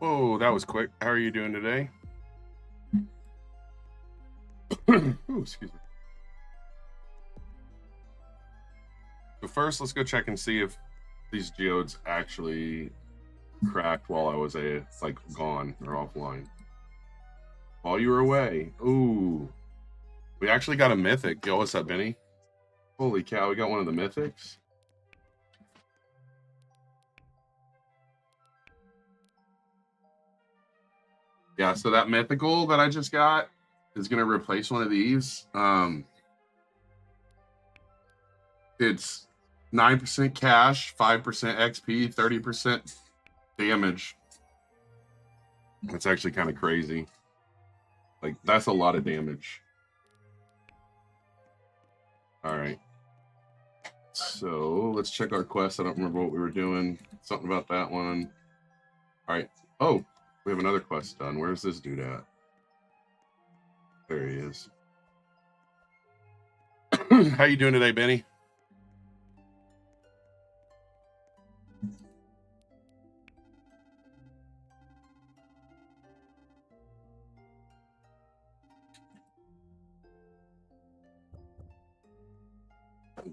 Whoa, that was quick. How are you doing today? Ooh, excuse me. So first, let's go check and see if these geodes actually cracked while I was gone or offline. While you were away. Ooh. We actually got a mythic. Yo, what's up, Benny? Holy cow, we got one of the mythics. Yeah, so that mythical that I just got is going to replace one of these. It's 9% cash, 5% XP, 30% damage. That's actually kind of crazy. Like, that's a lot of damage. All right. So let's check our quest. I don't remember what we were doing. Something about that one. All right. Oh, we have another quest done. Where's this dude at? There he is. How you doing today, Benny?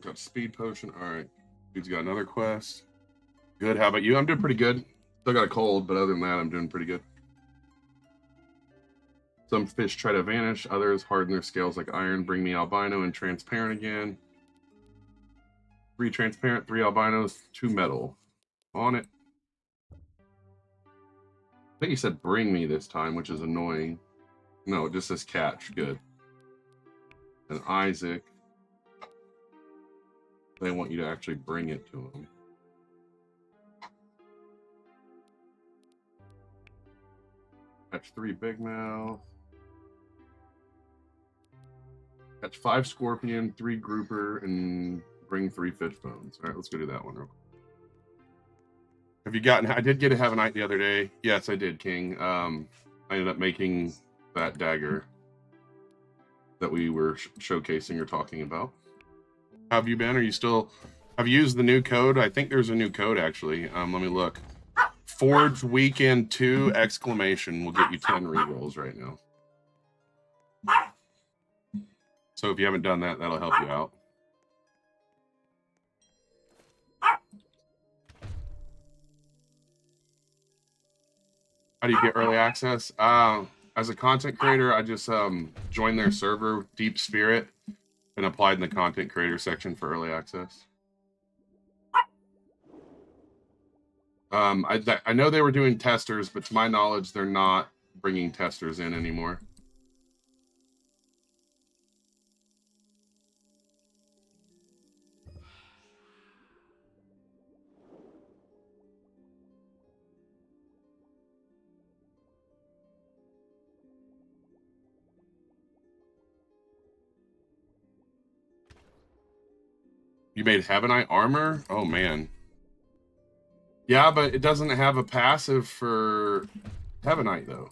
Got a speed potion. All right. Dude's got another quest. Good. How about you? I'm doing pretty good. Still got a cold, but other than that, I'm doing pretty good. Some fish try to vanish. Others harden their scales like iron. Bring me albino and transparent again. 3 transparent, 3 albinos, 2 metal. On it. I think you said bring me this time, which is annoying. No, it just says catch. Good. And Isaac. They want you to actually bring it to them. Catch 3 big mouth. Catch 5 scorpion, 3 grouper, and bring 3 fish bones. All right, let's go do that one real quick. Have you gotten? I did get a have a night the other day. Yes, I did, King. I ended up making that dagger that we were showcasing or talking about. How have you been? Are you still? Have you used the new code? I think there's a new code actually. Let me look. Forge Weekend 2 exclamation will get you 10 rerolls right now. So if you haven't done that, that'll help you out. How do you get early access? As a content creator, I just joined their server, Deep Spirit, and applied in the content creator section for early access. I know they were doing testers, but to my knowledge, they're not bringing testers in anymore. You made Heavenite armor? Oh, man. Yeah, but it doesn't have a passive for Heavenite, though.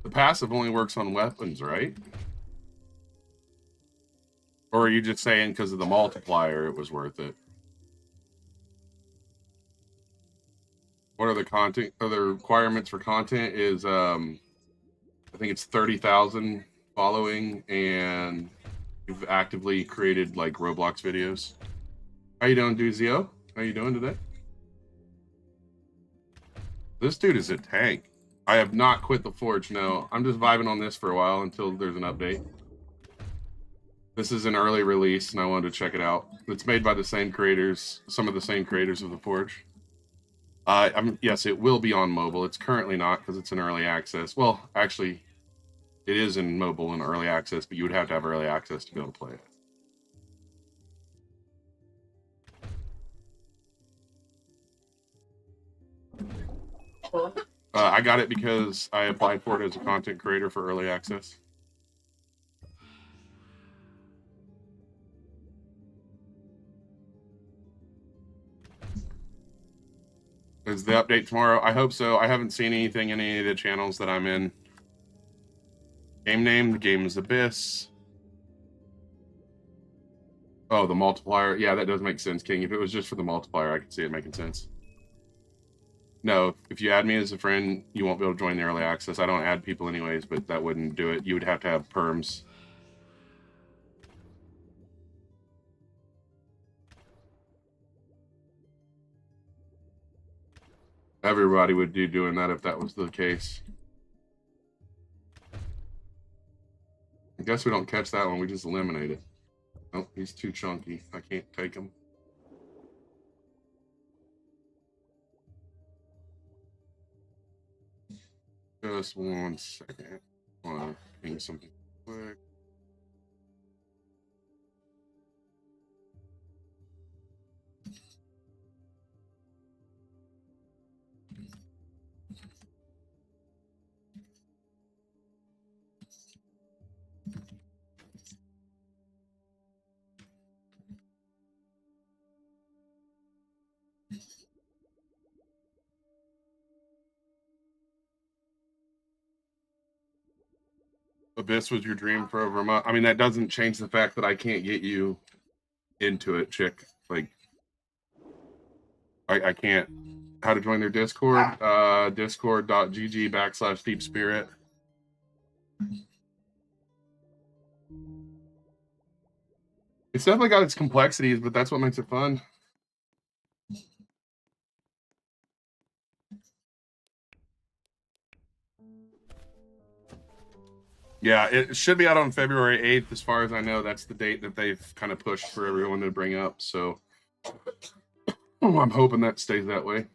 The passive only works on weapons, right? Or are you just saying because of the multiplier it was worth it? What are the content? Or the requirements for content is, I think it's 30,000 following, and you've actively created like Roblox videos. How you doing, Duzio? How you doing today? This dude is a tank. I have not quit the Forge, no. I'm just vibing on this for a while until there's an update. This is an early release, and I wanted to check it out. It's made by the same creators, some of the same creators of the Forge. Yes, it will be on mobile. It's currently not because it's in early access. Well, actually, it is in mobile and early access, but you would have to have early access to be able to play it. I got it because I applied for it as a content creator for early access. Is the update tomorrow? I hope so. I haven't seen anything in any of the channels that I'm in. Game name, the game is Abyss. Oh, the multiplier. Yeah, that does make sense, King. If it was just for the multiplier, I could see it making sense. No, if you add me as a friend, you won't be able to join the early access. I don't add people anyways, but that wouldn't do it. You would have to have perms. Everybody would be doing that if that was the case. I guess we don't catch that one. We just eliminate it. Oh, he's too chunky. I can't take him. Just 1 second. I want to ping something quick. Abyss was your dream for over a month. I mean, that doesn't change the fact that I can't get you into it, chick. Like, I can't. How to join their Discord? Discord.gg/Deep Spirit. It's definitely got its complexities, but that's what makes it fun. Yeah, it should be out on February 8th. As far as I know, that's the date that they've kind of pushed for everyone to bring up. So I'm hoping that stays that way.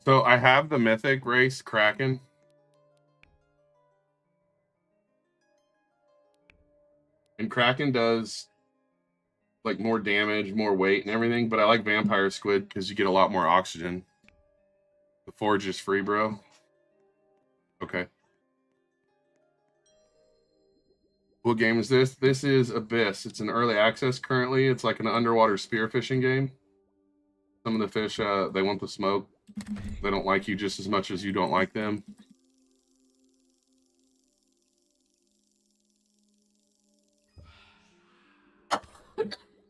So I have the mythic race Kraken. And Kraken does like more damage, more weight and everything, but I like Vampire Squid because you get a lot more oxygen. The Forge is free, bro. Okay. What game is this? This is Abyss. It's an early access currently. It's like an underwater spearfishing game. Some of the fish, they want the smoke. They don't like you just as much as you don't like them.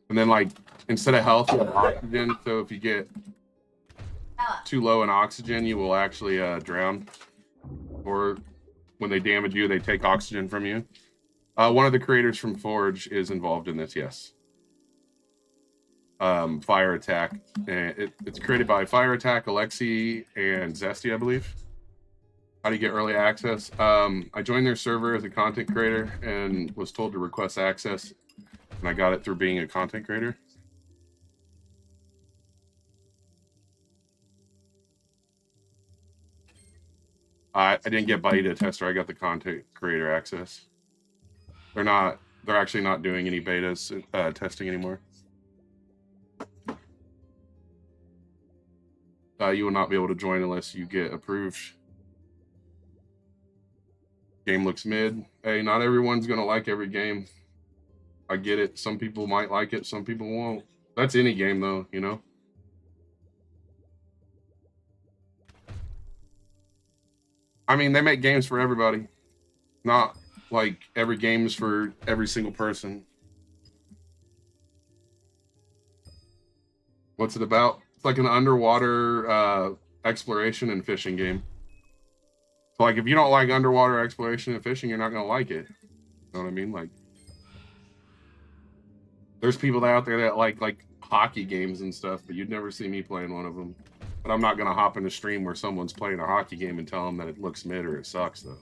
And then, like, instead of health, you have oxygen. So if you get too low in oxygen, you will actually drown. Or when they damage you, they take oxygen from you. One of the creators from Forge is involved in this, yes. Fire Attack. It's created by Fire Attack, Alexi, and Zesty, I believe. How do you get early access? I joined their server as a content creator and was told to request access. And I got it through being a content creator. I didn't get beta tester. I got the content creator access. They're actually not doing any betas testing anymore. You will not be able to join unless you get approved. Game looks mid. Hey, not everyone's gonna like every game. I get it. Some people might like it, some people won't. That's any game though, you know? I mean, they make games for everybody. Not like every game is for every single person. What's it about? It's like an underwater exploration and fishing game. So, like, if you don't like underwater exploration and fishing, you're not gonna like it. You know what I mean? Like, there's people out there that like hockey games and stuff, but you'd never see me playing one of them. But I'm not gonna hop in a stream where someone's playing a hockey game and tell them that it looks mid or it sucks, though.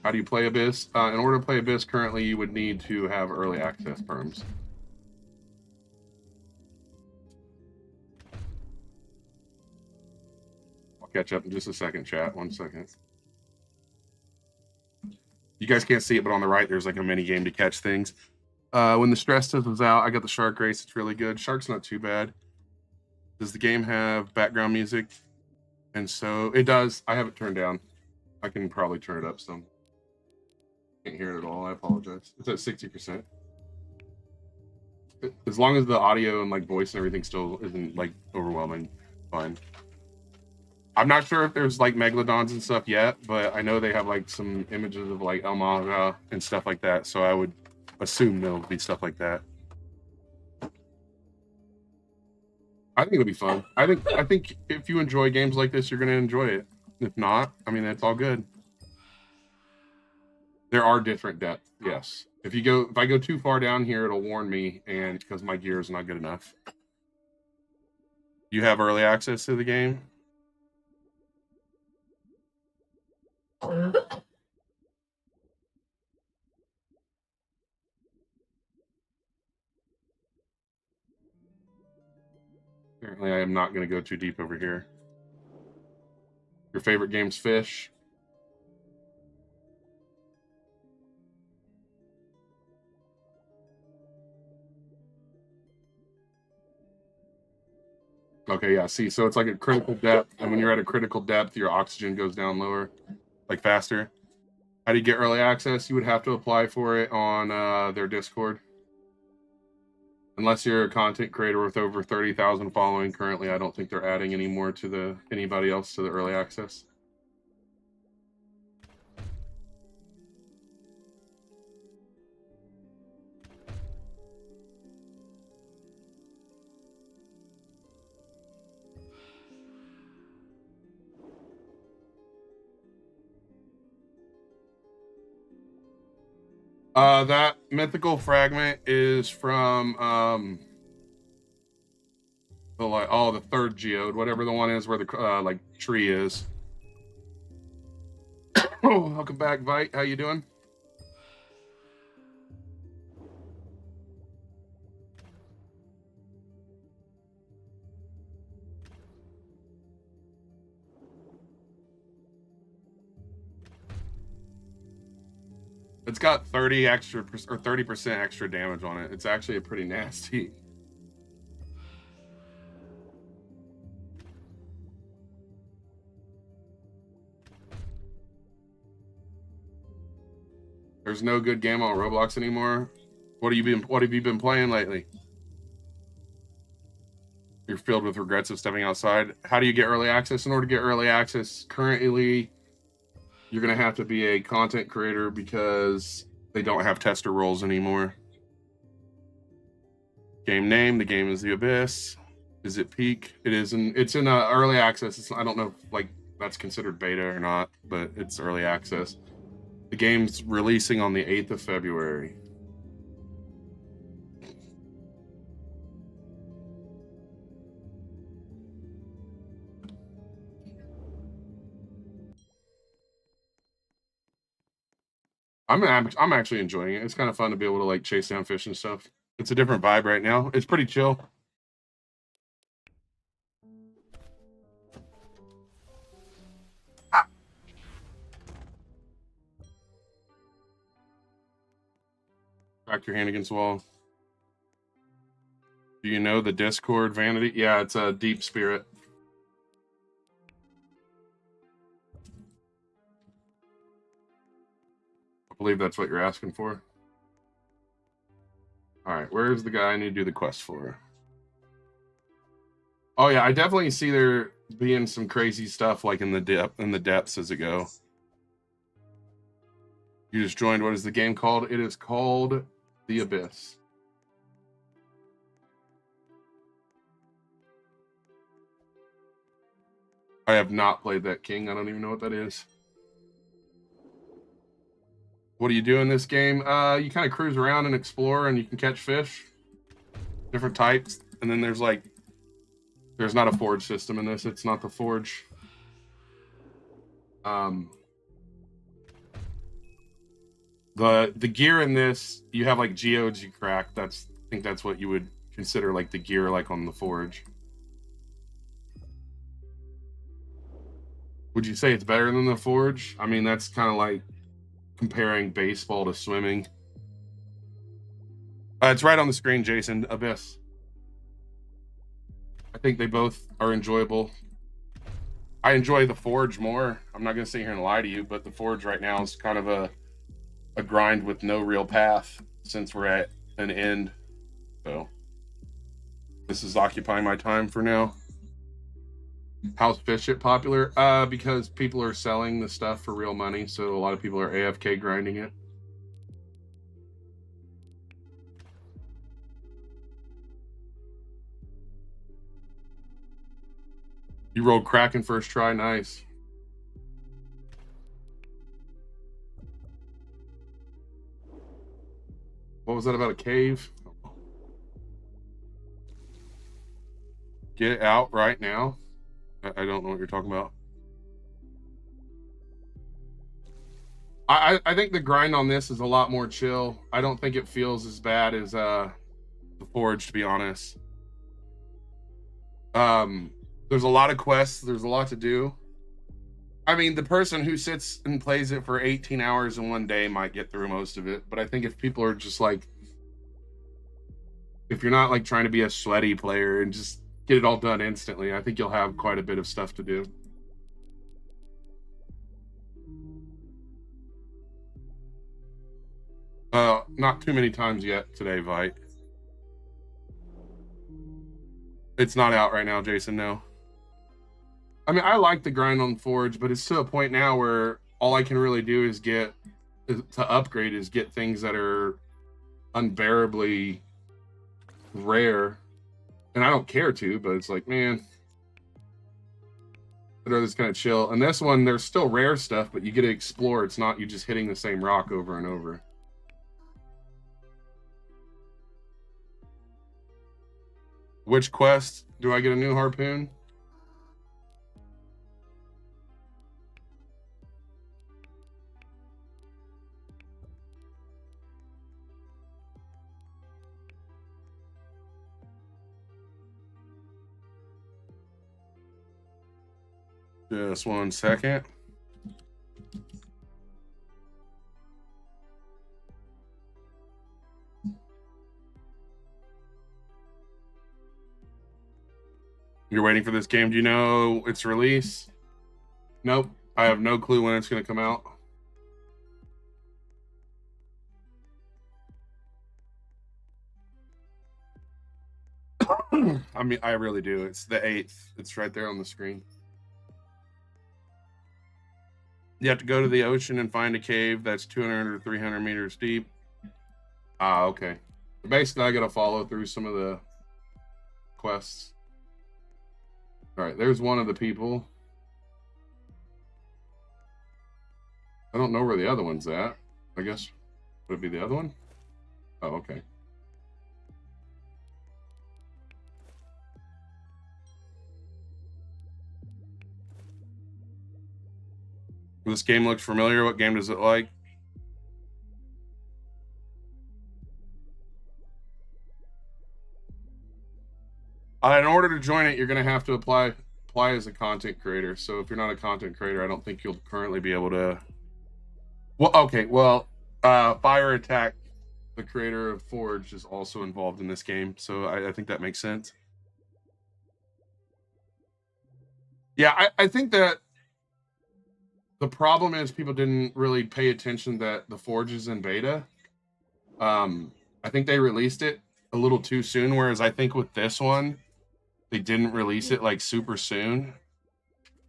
How do you play Abyss? In order to play Abyss currently, you would need to have early access perms. I'll catch up in just a second, chat. 1 second. You guys can't see it, but on the right, there's like a mini game to catch things. When the stress test was out, I got the Shark Race. It's really good. Shark's not too bad. Does the game have background music? And so it does. I have it turned down. I can probably turn it up some. Can't hear it at all. I apologize. It's at 60%. As long as the audio and like voice and everything still isn't like overwhelming, fine. I'm not sure if there's like megalodons and stuff yet, but I know they have like some images of like Elmaga and stuff like that. So I would assume there'll be stuff like that. I think it'll be fun. I think if you enjoy games like this, you're gonna enjoy it. If not, I mean, that's all good. There are different depths, yes. If I go too far down here, it'll warn me, and because my gear is not good enough. You have early access to the game? Apparently, I am not going to go too deep over here. Your favorite game's Fish? Okay, yeah, see, so it's like a critical depth, and when you're at a critical depth, your oxygen goes down lower, like faster. How do you get early access? You would have to apply for it on their Discord. Unless you're a content creator with over 30,000 following currently, I don't think they're adding any more to anybody else to the early access. That mythical fragment is from the third geode, whatever the one is where the like tree is. Oh, welcome back, Vite. How you doing? It's got 30% extra damage on it. It's actually a pretty nasty. There's no good game on Roblox anymore. What have you been playing lately? You're filled with regrets of stepping outside. How do you get early access? In order to get early access, currently you're going to have to be a content creator because they don't have tester roles anymore. Game name, the game is The Abyss. Is it peak? It is. It's in early access. I don't know if like that's considered beta or not, but it's early access. The game's releasing on the 8th of February. I'm actually enjoying it. It's kind of fun to be able to like chase down fish and stuff. It's a different vibe right now. It's pretty chill. Crack your hand against the wall. Do you know the Discord Vanity? Yeah, it's a Deep Spirit. I believe that's what you're asking for. All right, where's the guy I need to do the quest for? Oh yeah, I definitely see there being some crazy stuff like in the depths as it go. You just joined. What is the game called? It is called The Abyss. I have not played that, King. I don't even know what that is. What do you do in this game? You kind of cruise around and explore, and you can catch fish, different types. And then there's not a forge system in this. It's not the forge. The gear in this, you have like geodes you crack. I think that's what you would consider like the gear like on the forge. Would you say it's better than the forge? I mean, that's kind of like comparing baseball to swimming. It's right on the screen, Jason. Abyss. I think they both are enjoyable. I enjoy the Forge more. I'm not going to sit here and lie to you, but the Forge right now is kind of a grind with no real path since we're at an end. So this is occupying my time for now. How's Fish It popular? Because people are selling the stuff for real money, so a lot of people are AFK grinding it. You rolled Kraken first try, nice. What was that about a cave? Get out right now. I don't know what you're talking about. I think the grind on this is a lot more chill. I don't think it feels as bad as the Forge, to be honest. There's a lot of quests. There's a lot to do. I mean, the person who sits and plays it for 18 hours in one day might get through most of it. But I think if people are just like, if you're not like trying to be a sweaty player and just get it all done instantly, I think you'll have quite a bit of stuff to do. Not too many times yet today, Vite. It's not out right now, Jason, no. I mean, I like the grind on Forge, but it's to a point now where all I can really do is get to upgrade is get things that are unbearably rare. And I don't care to, but it's like, man, I'd rather just kind of chill. And this one, there's still rare stuff, but you get to explore. It's not you just hitting the same rock over and over. Which quest do I get a new harpoon? Just 1 second. You're waiting for this game. Do you know its release? Nope. I have no clue when it's going to come out. I mean, I really do. It's the 8th. It's right there on the screen. You have to go to the ocean and find a cave that's 200 or 300 meters deep. Ah, okay. Basically, I got to follow through some of the quests. All right, there's one of the people. I don't know where the other one's at. I guess, would it be the other one? Oh, okay. This game looks familiar. What game does it like? In order to join it, you're going to have to apply as a content creator. So if you're not a content creator, I don't think you'll currently be able to. Well, okay. Well, Fire Attack, the creator of Forge, is also involved in this game. So I think that makes sense. Yeah, I think that the problem is people didn't really pay attention that the Forge is in beta. I think they released it a little too soon, whereas I think with this one, they didn't release it like super soon.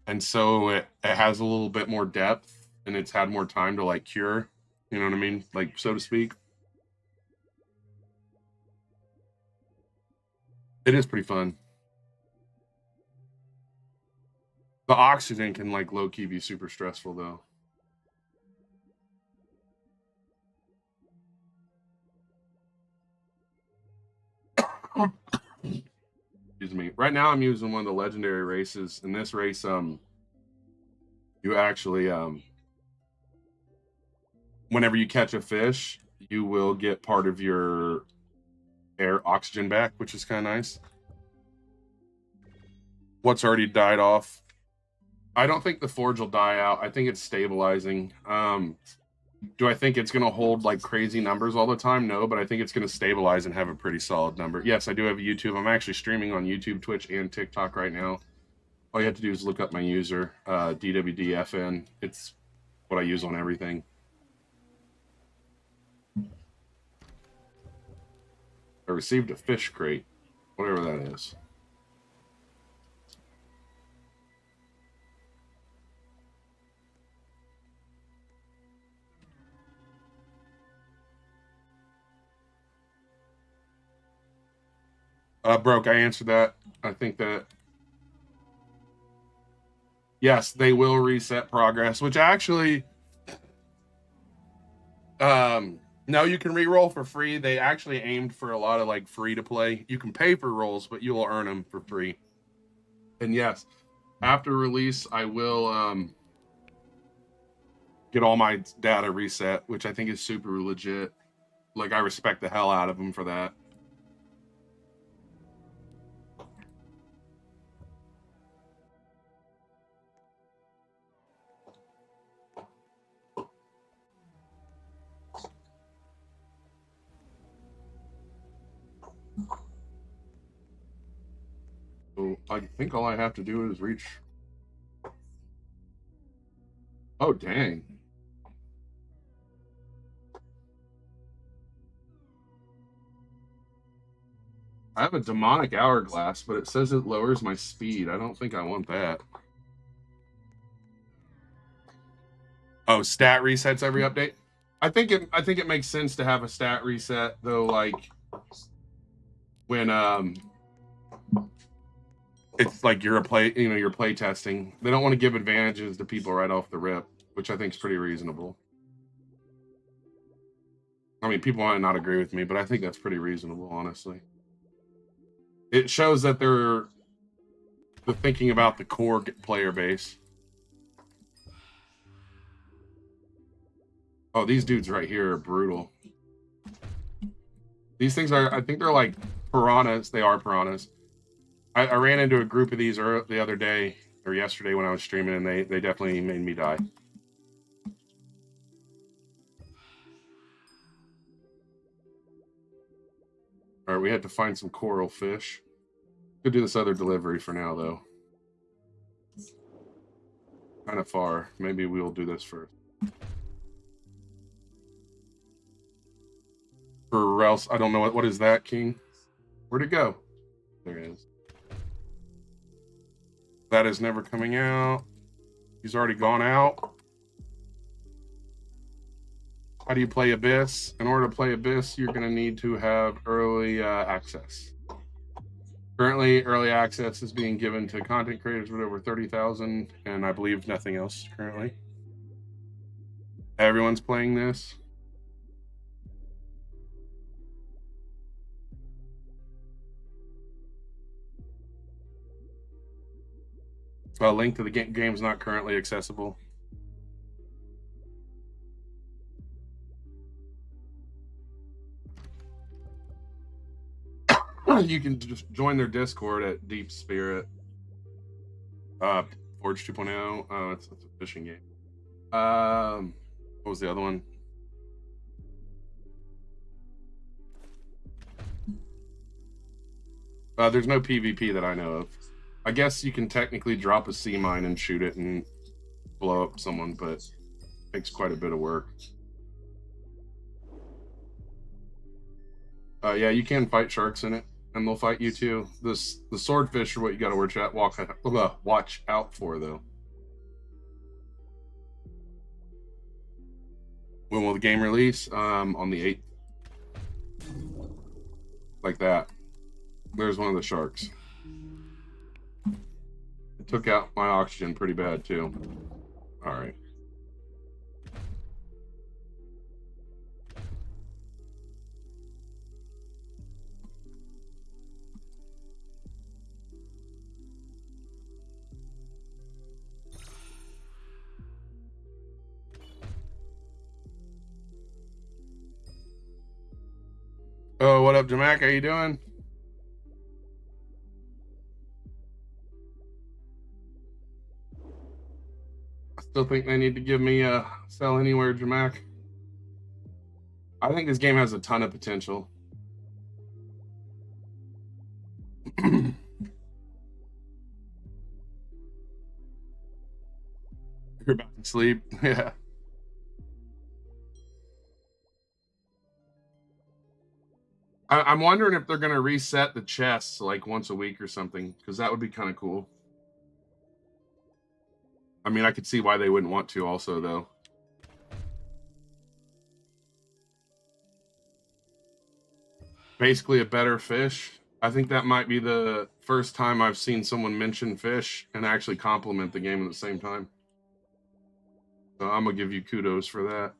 And so it has a little bit more depth and it's had more time to like cure, you know what I mean? Like, so to speak. It is pretty fun. The oxygen can like low-key be super stressful though. Excuse me. Right now I'm using one of the legendary races. In this race, you actually whenever you catch a fish, you will get part of your air oxygen back, which is kind of nice. What's already died off? I don't think the Forge will die out. I think it's stabilizing. Do I think it's going to hold like crazy numbers all the time? No, but I think it's going to stabilize and have a pretty solid number. Yes, I do have YouTube. I'm actually streaming on YouTube, Twitch, and TikTok right now. All you have to do is look up my user, DWDFN. It's what I use on everything. I received a fish crate, whatever that is. Broke, I answered that. I think that, yes, they will reset progress, which actually, no, you can re-roll for free. They actually aimed for a lot of like free to play. You can pay for rolls, but you will earn them for free. And yes, after release, I will get all my data reset, which I think is super legit. Like, I respect the hell out of them for that. So I think all I have to do is reach. Oh, dang. I have a demonic hourglass, but it says it lowers my speed. I don't think I want that. Oh, stat resets every update. I think it makes sense to have a stat reset though, like when it's like you're play testing. They don't want to give advantages to people right off the rip, which I think is pretty reasonable. I mean, people might not agree with me, but I think that's pretty reasonable, honestly. It shows that they're thinking about the core player base. Oh, these dudes right here are brutal. These things are, I think they're like piranhas. They are piranhas. I ran into a group of these the other day or yesterday when I was streaming, and they definitely made me die. All right, we had to find some coral fish. Could do this other delivery for now, though. Kind of far. Maybe we'll do this first. Or else, I don't know what is that, King? Where'd it go? There it is. That is never coming out. He's already gone out. How do you play Abyss? In order to play Abyss, you're going to need to have early access. Currently, early access is being given to content creators with over 30,000, and I believe nothing else currently. Everyone's playing this. A link to the game's not currently accessible. You can just join their Discord at Deep Spirit. Forge 2.0. Oh, it's a fishing game. What was the other one? There's no PvP that I know of. I guess you can technically drop a sea mine and shoot it and blow up someone, but it takes quite a bit of work. Yeah, you can fight sharks in it, and they'll fight you too. The swordfish are what you got to watch out for, though. When will the game release? On the 8th. Like that. There's one of the sharks. It took out my oxygen pretty bad, too. All right. Oh, what up, Jamak? How you doing? I still think they need to give me a sell anywhere, Jamak. I think this game has a ton of potential. You're about to sleep. Yeah. I'm wondering if they're going to reset the chests like once a week or something, because that would be kind of cool. I mean, I could see why they wouldn't want to also, though. Basically a better fish. I think that might be the first time I've seen someone mention fish and actually compliment the game at the same time. So I'm going to give you kudos for that.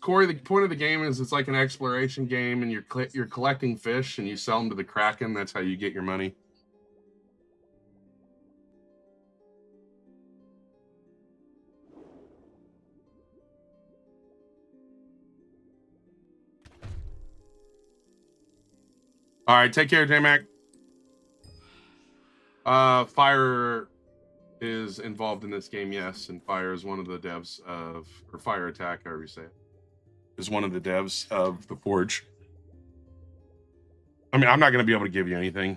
Corey, the point of the game is it's like an exploration game, and you're collecting fish, and you sell them to the Kraken. That's how you get your money. All right, take care, J-Mac. Fire is involved in this game, yes, and Fire is one of the devs of, or Fire Attack, however you say it, is one of the devs of the Forge. I mean, I'm not going to be able to give you anything.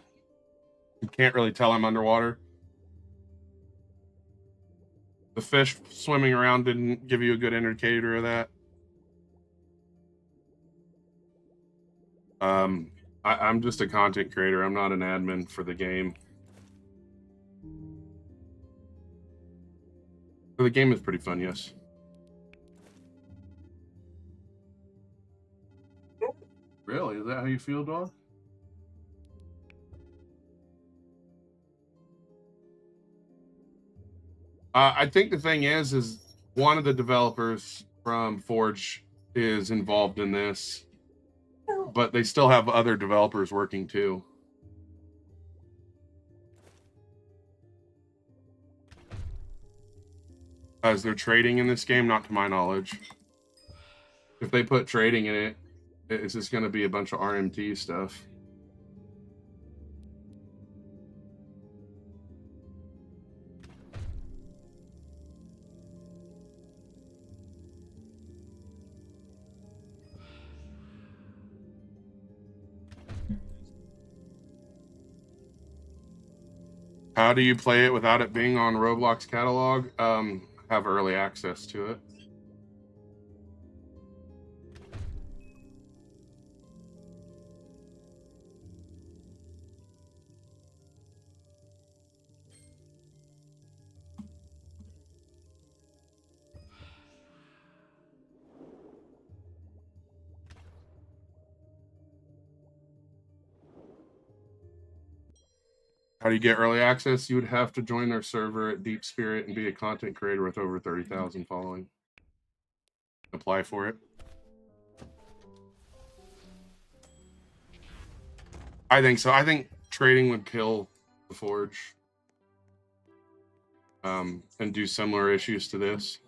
You can't really tell I'm underwater. The fish swimming around didn't give you a good indicator of that. I'm just a content creator. I'm not an admin for the game. So the game is pretty fun, yes. Really? Is that how you feel, dog? I think the thing is one of the developers from Forge is involved in this, but they still have other developers working too. Is there trading in this game? Not to my knowledge. If they put trading in it, it's just going to be a bunch of RMT stuff. How do you play it without it being on Roblox catalog? Have early access to it. How do you get early access? You would have to join their server at Deep Spirit and be a content creator with over 30,000 following. Apply for it. I think so. I think trading would kill the Forge. And do similar issues to this.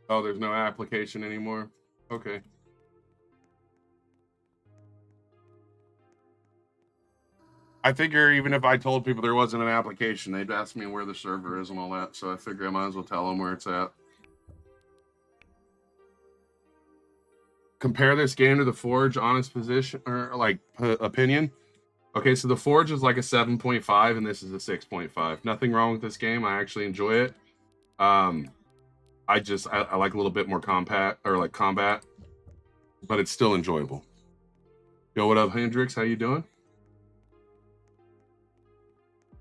Oh, there's no application anymore? Okay. I figure even if I told people there wasn't an application, they'd ask me where the server is and all that, so I figure I might as well tell them where it's at. Compare this game to the Forge, honest position, or like opinion. Okay, so the Forge is like a 7.5 and this is a 6.5. Nothing wrong with this game. I actually enjoy it. I like a little bit more combat, but it's still enjoyable. Yo, what up, Hendrix? How you doing?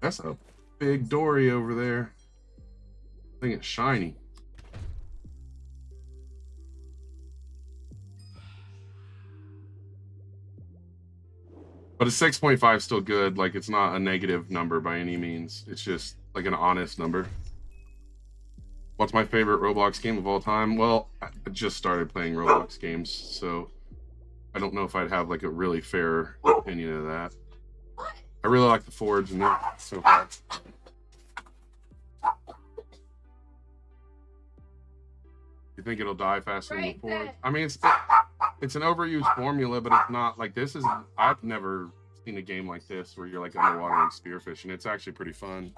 That's a big dory over there. I think it's shiny. But a 6.5 is still good. Like, it's not a negative number by any means. It's just like an honest number. What's my favorite Roblox game of all time? Well, I just started playing Roblox games, so I don't know if I'd have like a really fair opinion of that. I really like the Forge and that so far. You think it'll die faster than the Forge? I mean, it's an overused formula, but it's not like this is. I've never seen a game like this where you're like underwater and spearfishing. It's actually pretty fun.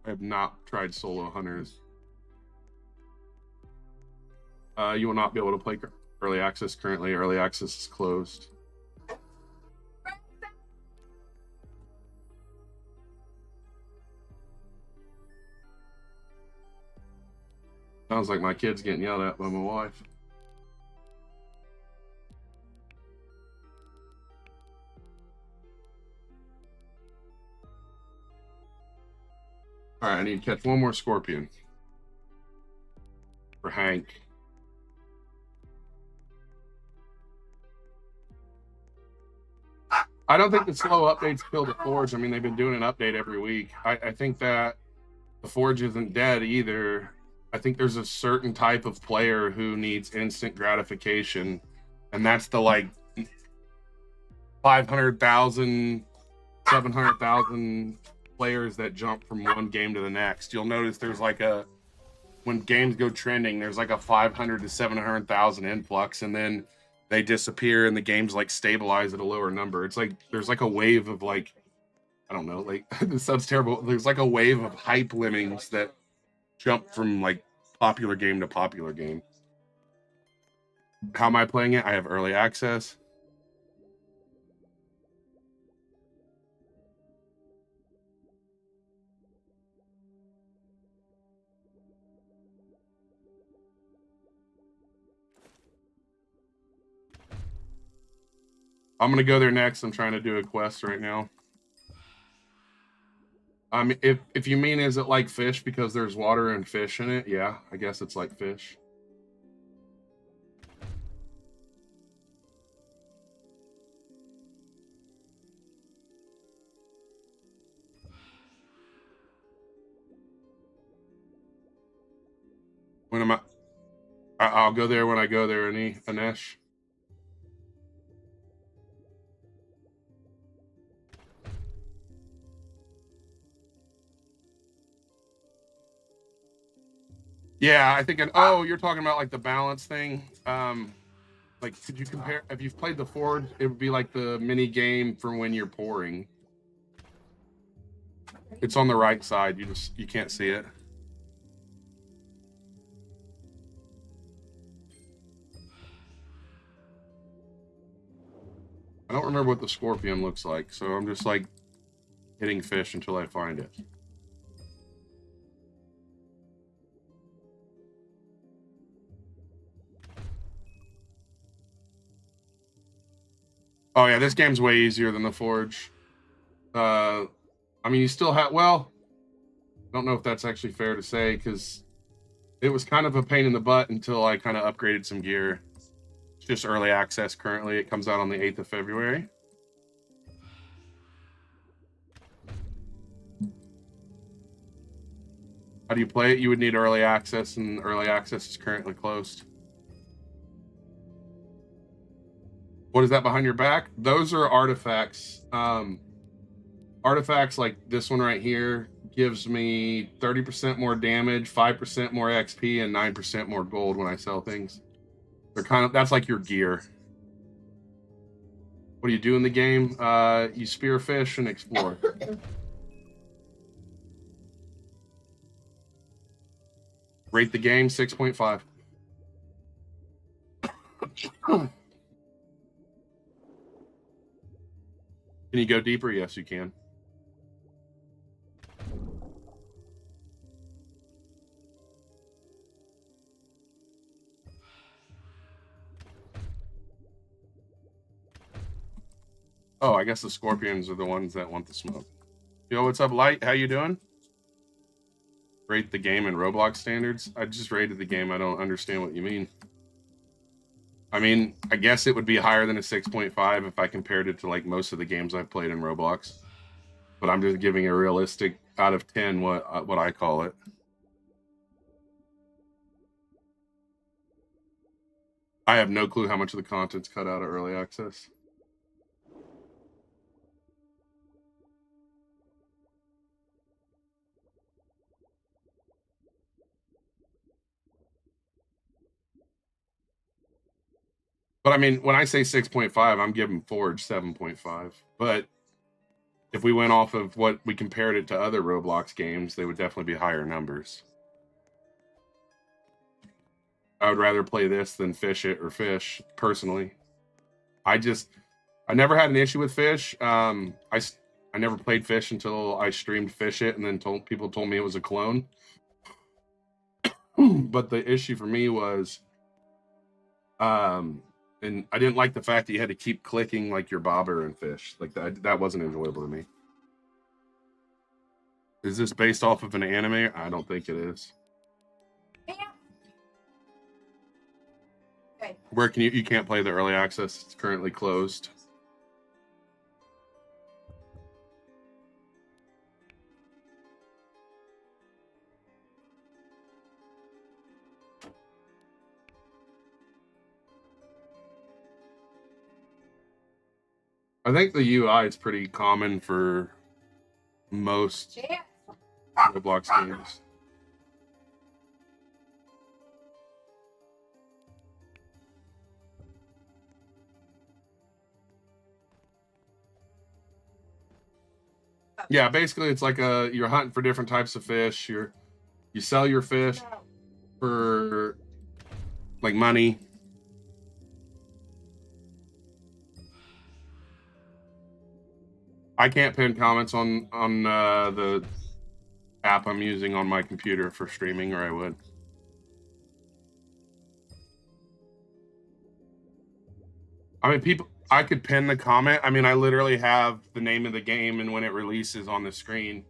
I have not tried solo hunters. You will not be able to play early access currently. Early access is closed. Sounds like my kid's getting yelled at by my wife. All right, I need to catch one more scorpion for Hank. I don't think the slow updates kill the Forge. I mean, they've been doing an update every week. I think that the Forge isn't dead either. I think there's a certain type of player who needs instant gratification, and that's the like 500,000, 700,000 players that jump from one game to the next. You'll notice there's like when games go trending, there's like a 500 to 700,000 influx, and then they disappear and the games like stabilize at a lower number. It's like there's like a wave of like, I don't know, like this sounds terrible. There's like a wave of hype lemmings that jump from like popular game to popular game. How am I playing it? I have early access. I'm gonna go there next. I'm trying to do a quest right now. If you mean is it like fish because there's water and fish in it? Yeah, I guess it's like fish. When am I? I'll go there when I go there. Anesh. Yeah, I think. Oh, you're talking about like the balance thing. Like, could you compare? If you've played the Forge, it would be like the mini game for when you're pouring. It's on the right side. You can't see it. I don't remember what the scorpion looks like, so I'm just like hitting fish until I find it. Oh yeah, this game's way easier than the Forge. I mean, you still have, well, I don't know if that's actually fair to say because it was kind of a pain in the butt until I kind of upgraded some gear. It's just early access currently. It comes out on the 8th of February. How do you play it? You would need early access, and early access is currently closed. What is that behind your back? Those are artifacts. Artifacts like this one right here gives me 30% more damage, 5% more XP, and 9% more gold when I sell things. They're kind of, that's like your gear. What do you do in the game? You spearfish and explore. Rate the game 6.5. Can you go deeper? Yes, you can. Oh, I guess the scorpions are the ones that want the smoke. Yo, what's up, Light? How you doing? Rate the game in Roblox standards? I just rated the game. I don't understand what you mean. I mean, I guess it would be higher than a 6.5 if I compared it to like most of the games I've played in Roblox. But I'm just giving a realistic out of 10 what I call it. I have no clue how much of the content's cut out of early access. But I mean, when I say 6.5, I'm giving Forge 7.5. But if we went off of what we compared it to other Roblox games, they would definitely be higher numbers. I would rather play this than Fish It or Fish, personally. I never had an issue with Fish. I never played Fish until I streamed Fish It, and then people told me it was a clone. But the issue for me was, and I didn't like the fact that you had to keep clicking like your bobber and Fish. Like that wasn't enjoyable to me. Is this based off of an anime? I don't think it is. Okay. Where can you can't play the early access? It's currently closed. I think the UI is pretty common for most Roblox games. Yeah, basically it's like you're hunting for different types of fish. You sell your fish for like money. I can't pin comments on the app I'm using on my computer for streaming, or I would. I mean, I could pin the comment. I mean, I literally have the name of the game and when it releases on the screen,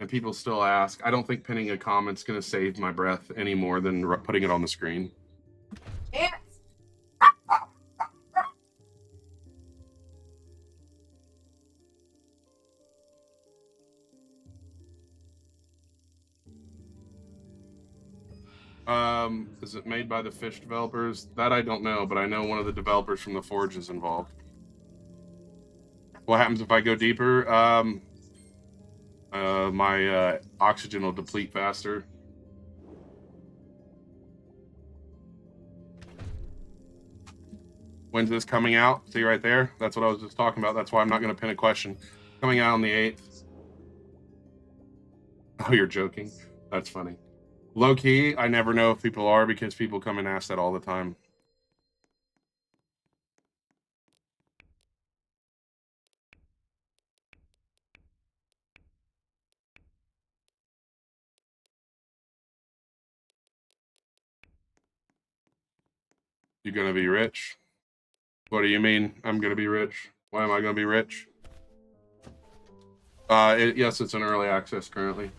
and people still ask. I don't think pinning a comment's going to save my breath any more than putting it on the screen. Yes. Is it made by the Fish developers? That I don't know, but I know one of the developers from the Forge is involved. What happens if I go deeper? My oxygen will deplete faster. When's this coming out? See right there? That's what I was just talking about. That's why I'm not going to pin a question. Coming out on the 8th. Oh, you're joking? That's funny. Low key, I never know if people are because people come and ask that all the time. You gonna be rich? What do you mean I'm gonna be rich? Why am I gonna be rich? Yes, it's an early access currently.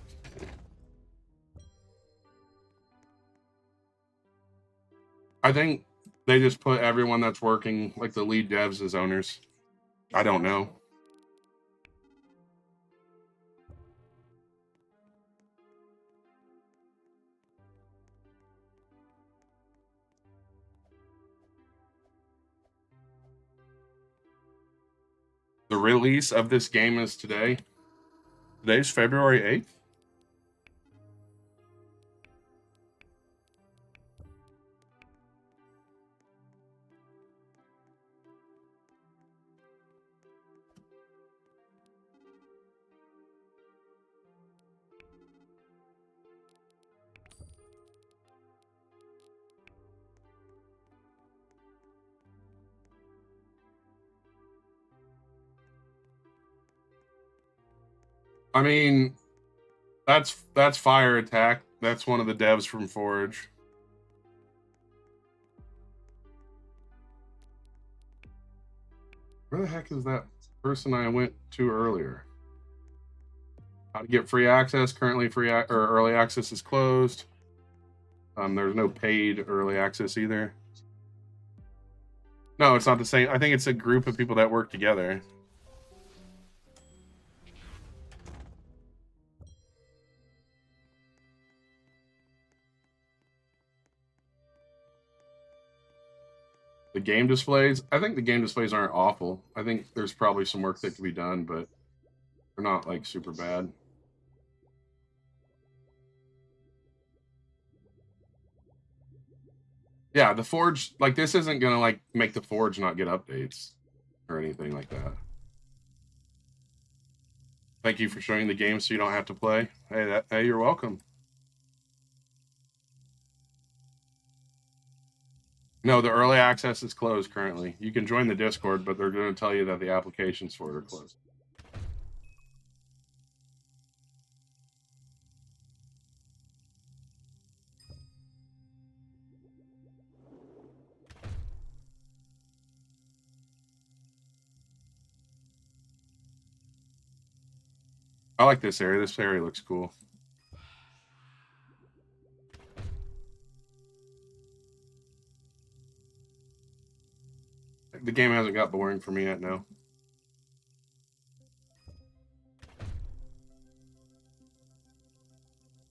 I think they just put everyone that's working, like the lead devs, as owners. I don't know. The release of this game is today. Today's February 8th. I mean, that's Fire Attack. That's one of the devs from Forge. Where the heck is that person I went to earlier? How to get free access? Currently, or early access is closed. There's no paid early access either. No, it's not the same. I think it's a group of people that work together. The game displays, I think the game displays aren't awful. I think there's probably some work that could be done, but they're not like super bad. Yeah, the Forge, like, this isn't gonna, like, make the Forge not get updates or anything like that. Thank you for showing the game so you don't have to play. Hey, you're welcome. No, the early access is closed currently. You can join the Discord, but they're going to tell you that the applications for it are closed. I like this area. This area looks cool. The game hasn't got boring for me yet, no.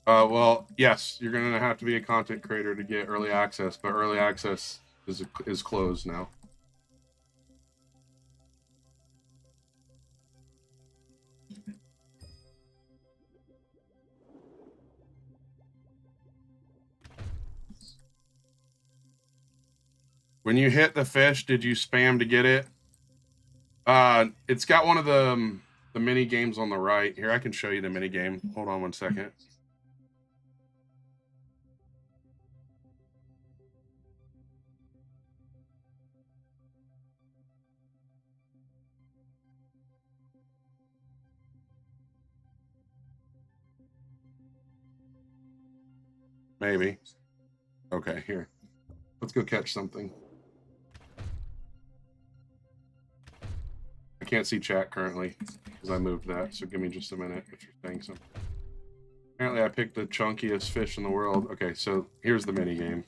Well, yes, you're going to have to be a content creator to get early access, but early access is closed now. When you hit the fish, did you spam to get it? It's got one of the mini games on the right. Here, I can show you the mini game. Hold on one second. Maybe. Okay, here. Let's go catch something. I can't see chat currently because I moved that, so give me just a minute if you're saying something. Apparently I picked the chunkiest fish in the world. Okay, so here's the mini game.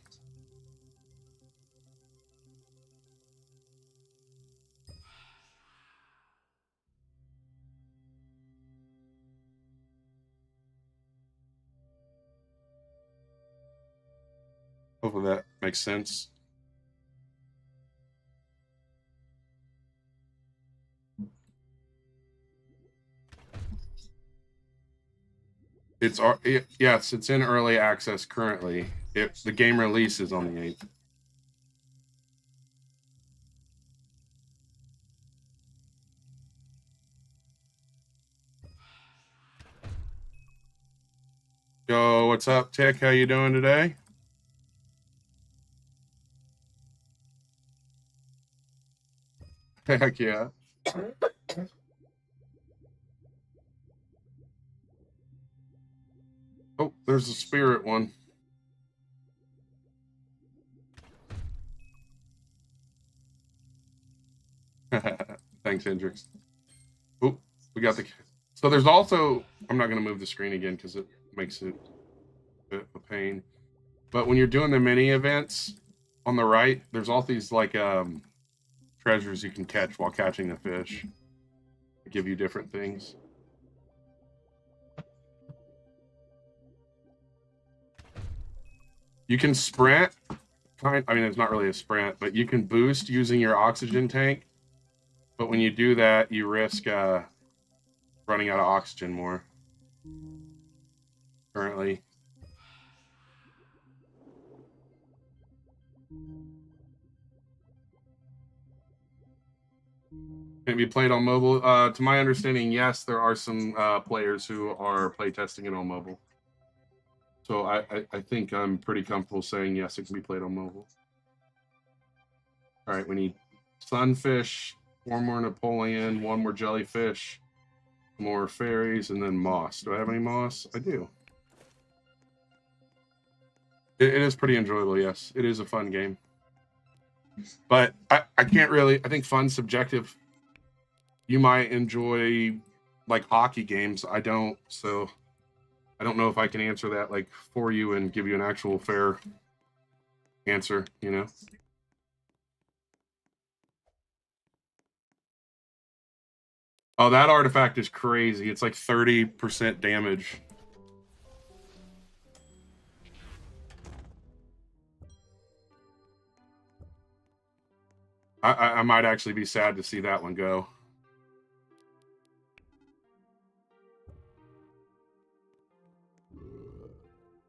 Hopefully that makes sense. Yes, it's in early access currently. The game releases on the 8th. Yo, what's up, Tick? How you doing today? Heck yeah. Oh, there's a spirit one. Thanks, Hendrix. Oh, we got the... So there's also... I'm not going to move the screen again because it makes it a pain. But when you're doing the mini events on the right, there's all these like treasures you can catch while catching the fish. They give you different things. You can sprint. I mean, it's not really a sprint, but you can boost using your oxygen tank. But when you do that, you risk running out of oxygen more. Currently. Can it be played on mobile? To my understanding, yes, there are some players who are playtesting it on mobile. So I think I'm pretty comfortable saying yes, it can be played on mobile. All right, we need sunfish, 4 more Napoleon, 1 more jellyfish, more fairies, and then moss. Do I have any moss? I do. It is pretty enjoyable, yes. It is a fun game. But I can't really... I think fun's subjective. You might enjoy, like, hockey games. I don't, so... I don't know if I can answer that, like, for you and give you an actual fair answer, you know? Oh, that artifact is crazy. It's like 30% damage. I might actually be sad to see that one go.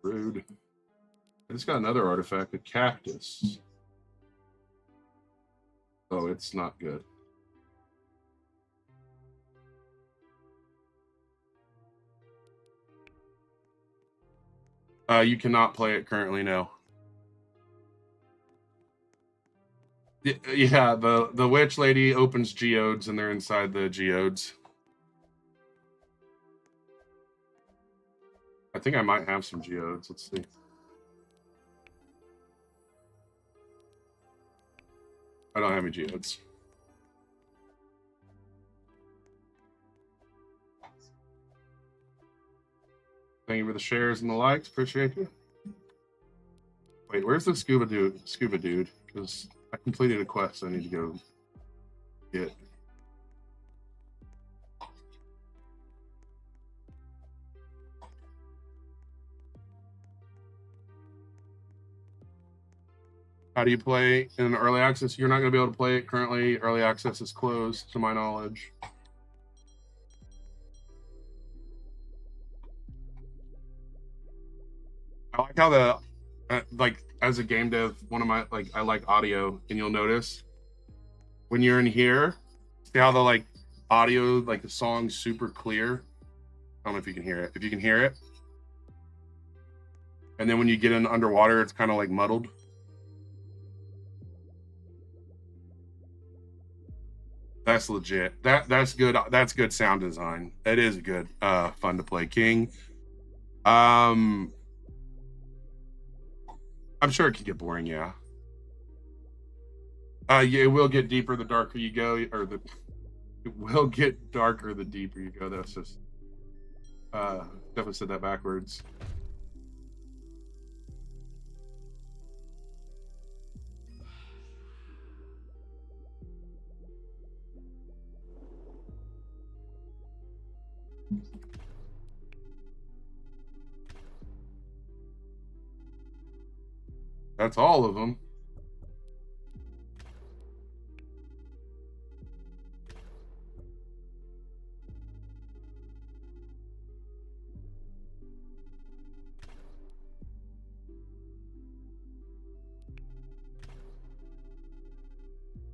Rude. I just got another artifact, a cactus. Oh, it's not good. You cannot play it currently, no. Yeah, the witch lady opens geodes and they're inside the geodes. I think I might have some geodes. Let's see. I don't have any geodes. Thank you for the shares and the likes. Appreciate you. Wait, where's the scuba dude? Because I completed a quest I need to go get. How do you play in early access? You're not going to be able to play it currently. Early access is closed, to my knowledge. I like how the like as a game dev, one of my I like audio, and you'll notice when you're in here, see how the audio, the song's super clear. I don't know if you can hear it. If you can hear it, and then when you get in underwater, it's kind of muddled. That's legit. That's good. That's good sound design. It is good. Fun to play, King. I'm sure it could get boring. Yeah. Yeah, it will get deeper the darker you go, or it will get darker the deeper you go. That's just definitely said that backwards. That's all of them.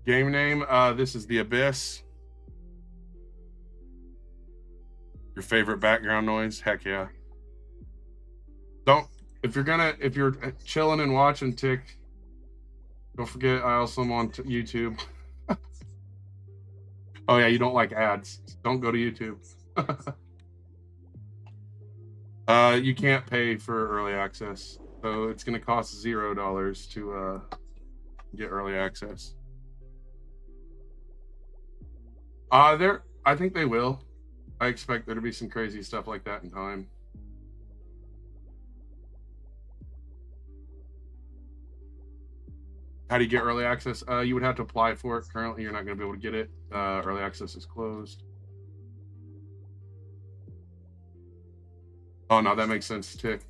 Game name, this is The Abyss. Your favorite background noise? Heck yeah. If you're chilling and watching Tick, don't forget I also am on YouTube. Oh yeah, you don't like ads. Don't go to YouTube. You can't pay for early access, so it's gonna cost $0 to get early access. I think they will. I expect there to be some crazy stuff like that in time. How do you get early access? You would have to apply for it. Currently, you're not going to be able to get it. Early access is closed. Oh, no, that makes sense, Tick.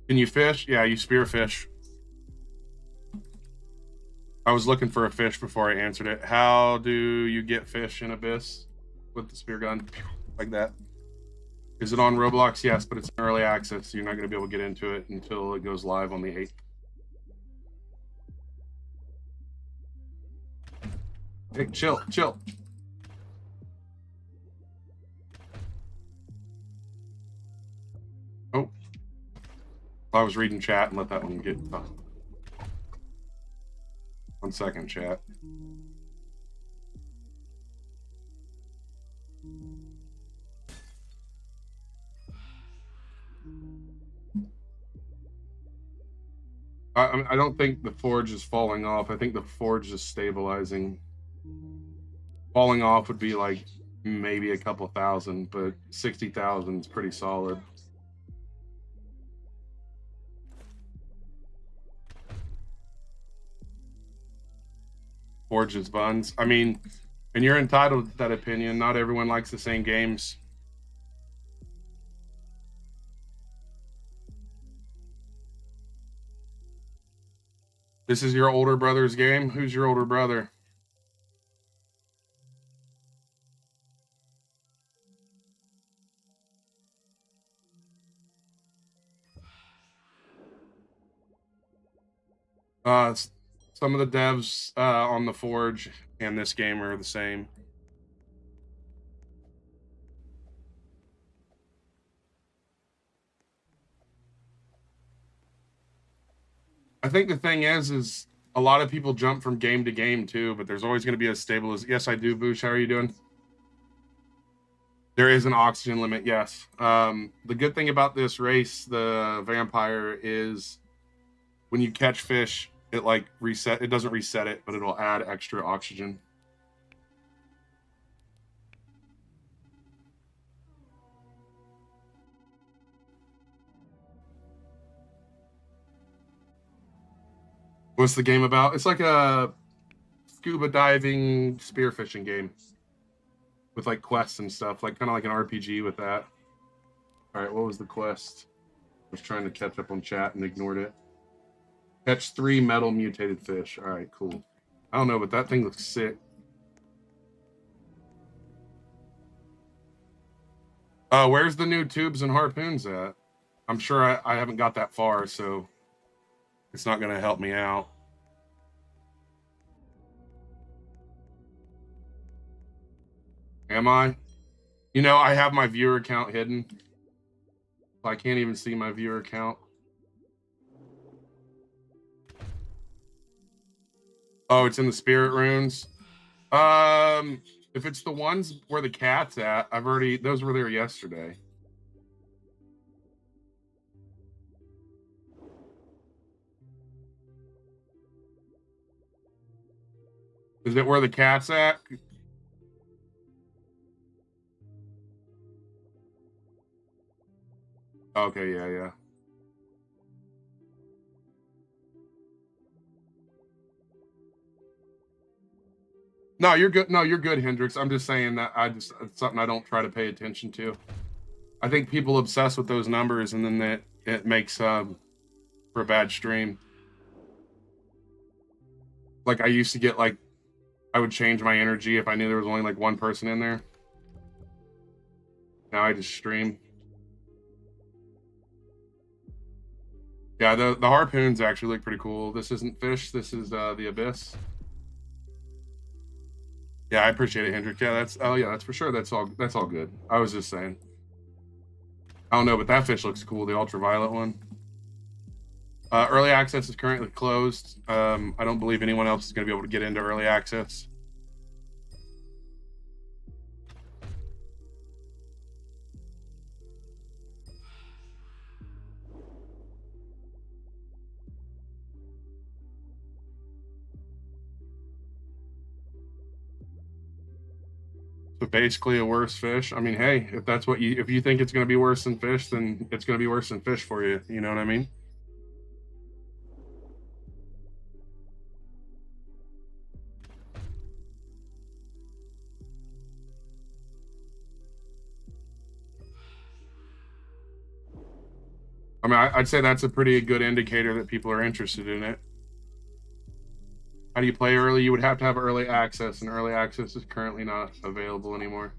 Can you fish? Yeah, you spearfish. I was looking for a fish before I answered it. How do you get fish in Abyss with the spear gun? Like that. Is it on Roblox? Yes, but it's in early access, so you're not going to be able to get into it until it goes live on the 8th. Hey, chill. Oh. I was reading chat and let that one get... 1 second, chat. I don't think the forge is falling off. I think the forge is stabilizing. Falling off would be maybe a couple thousand, but 60,000 is pretty solid. Forge's buns. I mean, and you're entitled to that opinion. Not everyone likes the same games. This is your older brother's game? Who's your older brother? Some of the devs on the Forge and this game are the same. I think the thing is a lot of people jump from game to game too, but there's always going to be a stable as. Yes, I do, Boosh. How are you doing? There is an oxygen limit, yes. The good thing about this race, the vampire, is when you catch fish, it like reset. It doesn't reset it, but it'll add extra oxygen. What's the game about? It's like a scuba diving spearfishing game with like quests and stuff, like kind of like an RPG with that. All right, what was the quest? I was trying to catch up on chat and ignored it. Catch 3 metal mutated fish. All right, cool. I don't know, but that thing looks sick. Where's the new tubes and harpoons at? I'm sure I haven't got that far, so it's not going to help me out. Am I? You know, I have my viewer count hidden. I can't even see my viewer count. Oh, it's in the spirit runes. If it's the ones where the cat's at, those were there yesterday. Is it where the cat's at? Okay, yeah. No, you're good. No, you're good, Hendrix. I'm just saying that it's something I don't try to pay attention to. I think people obsess with those numbers, and then it makes for a bad stream. Like I used to get like, I would change my energy if I knew there was only like one person in there. Now I just stream. Yeah, the harpoons actually look pretty cool. This isn't fish. This is the abyss. Yeah, I appreciate it, Hendrick. Yeah, that's for sure. That's all good. I was just saying. I don't know, but that fish looks cool. The ultraviolet one. Early access is currently closed. I don't believe anyone else is going to be able to get into early access. So basically a worse fish. I mean, hey, if you think it's going to be worse than fish, then it's going to be worse than fish for you. You know what I mean? I mean, I'd say that's a pretty good indicator that people are interested in it. How do you play early? You would have to have early access, and early access is currently not available anymore.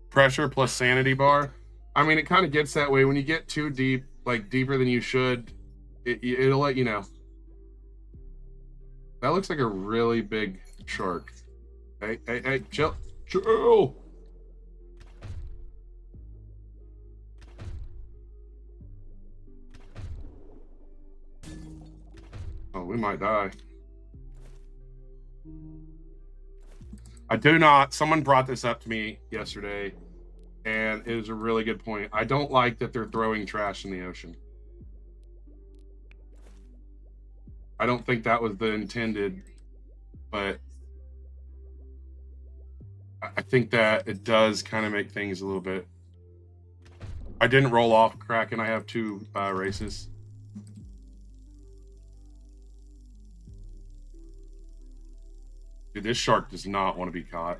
Pressure plus sanity bar. I mean, it kind of gets that way when you get too deep, like deeper than you should. It'll let you know. That looks like a really big shark. Hey, chill. Oh, we might die. I do not. Someone brought this up to me yesterday, and it is a really good point. I don't like that they're throwing trash in the ocean. I don't think that was the intended, but I think that it does kind of make things a little bit. I didn't roll off Kraken. I have 2 races. Dude, this shark does not want to be caught.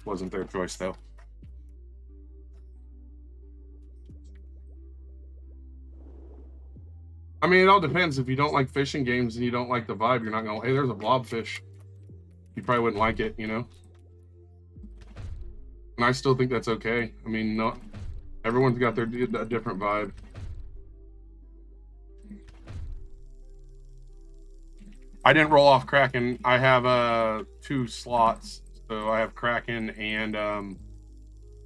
Wasn't their choice, though. I mean, it all depends. If you don't like fishing games and you don't like the vibe, you're not going, hey, there's a blobfish. You probably wouldn't like it, you know? And I still think that's okay. I mean, no, everyone's got their different vibe. I didn't roll off Kraken. I have 2 slots. So I have Kraken and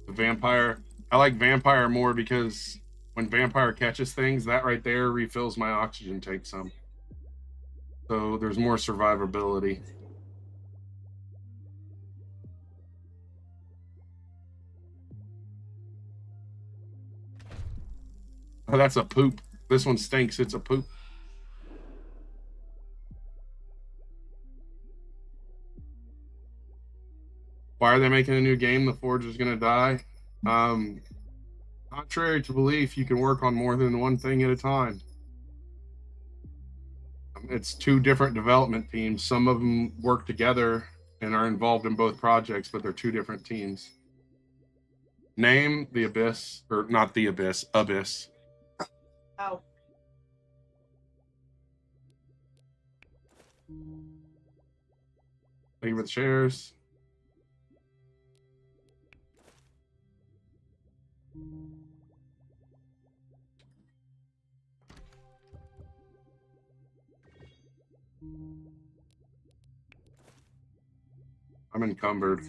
Vampire. I like Vampire more because when Vampire catches things, that right there refills my oxygen tank some. So there's more survivability. Oh, that's a poop. This one stinks. It's a poop. Why are they making a new game? The Forge is going to die. Contrary to belief, you can work on more than one thing at a time. It's 2 different development teams. Some of them work together and are involved in both projects, but they're 2 different teams. Name the Abyss, or not the Abyss, Abyss. Oh. Thank you for the shares. I'm encumbered.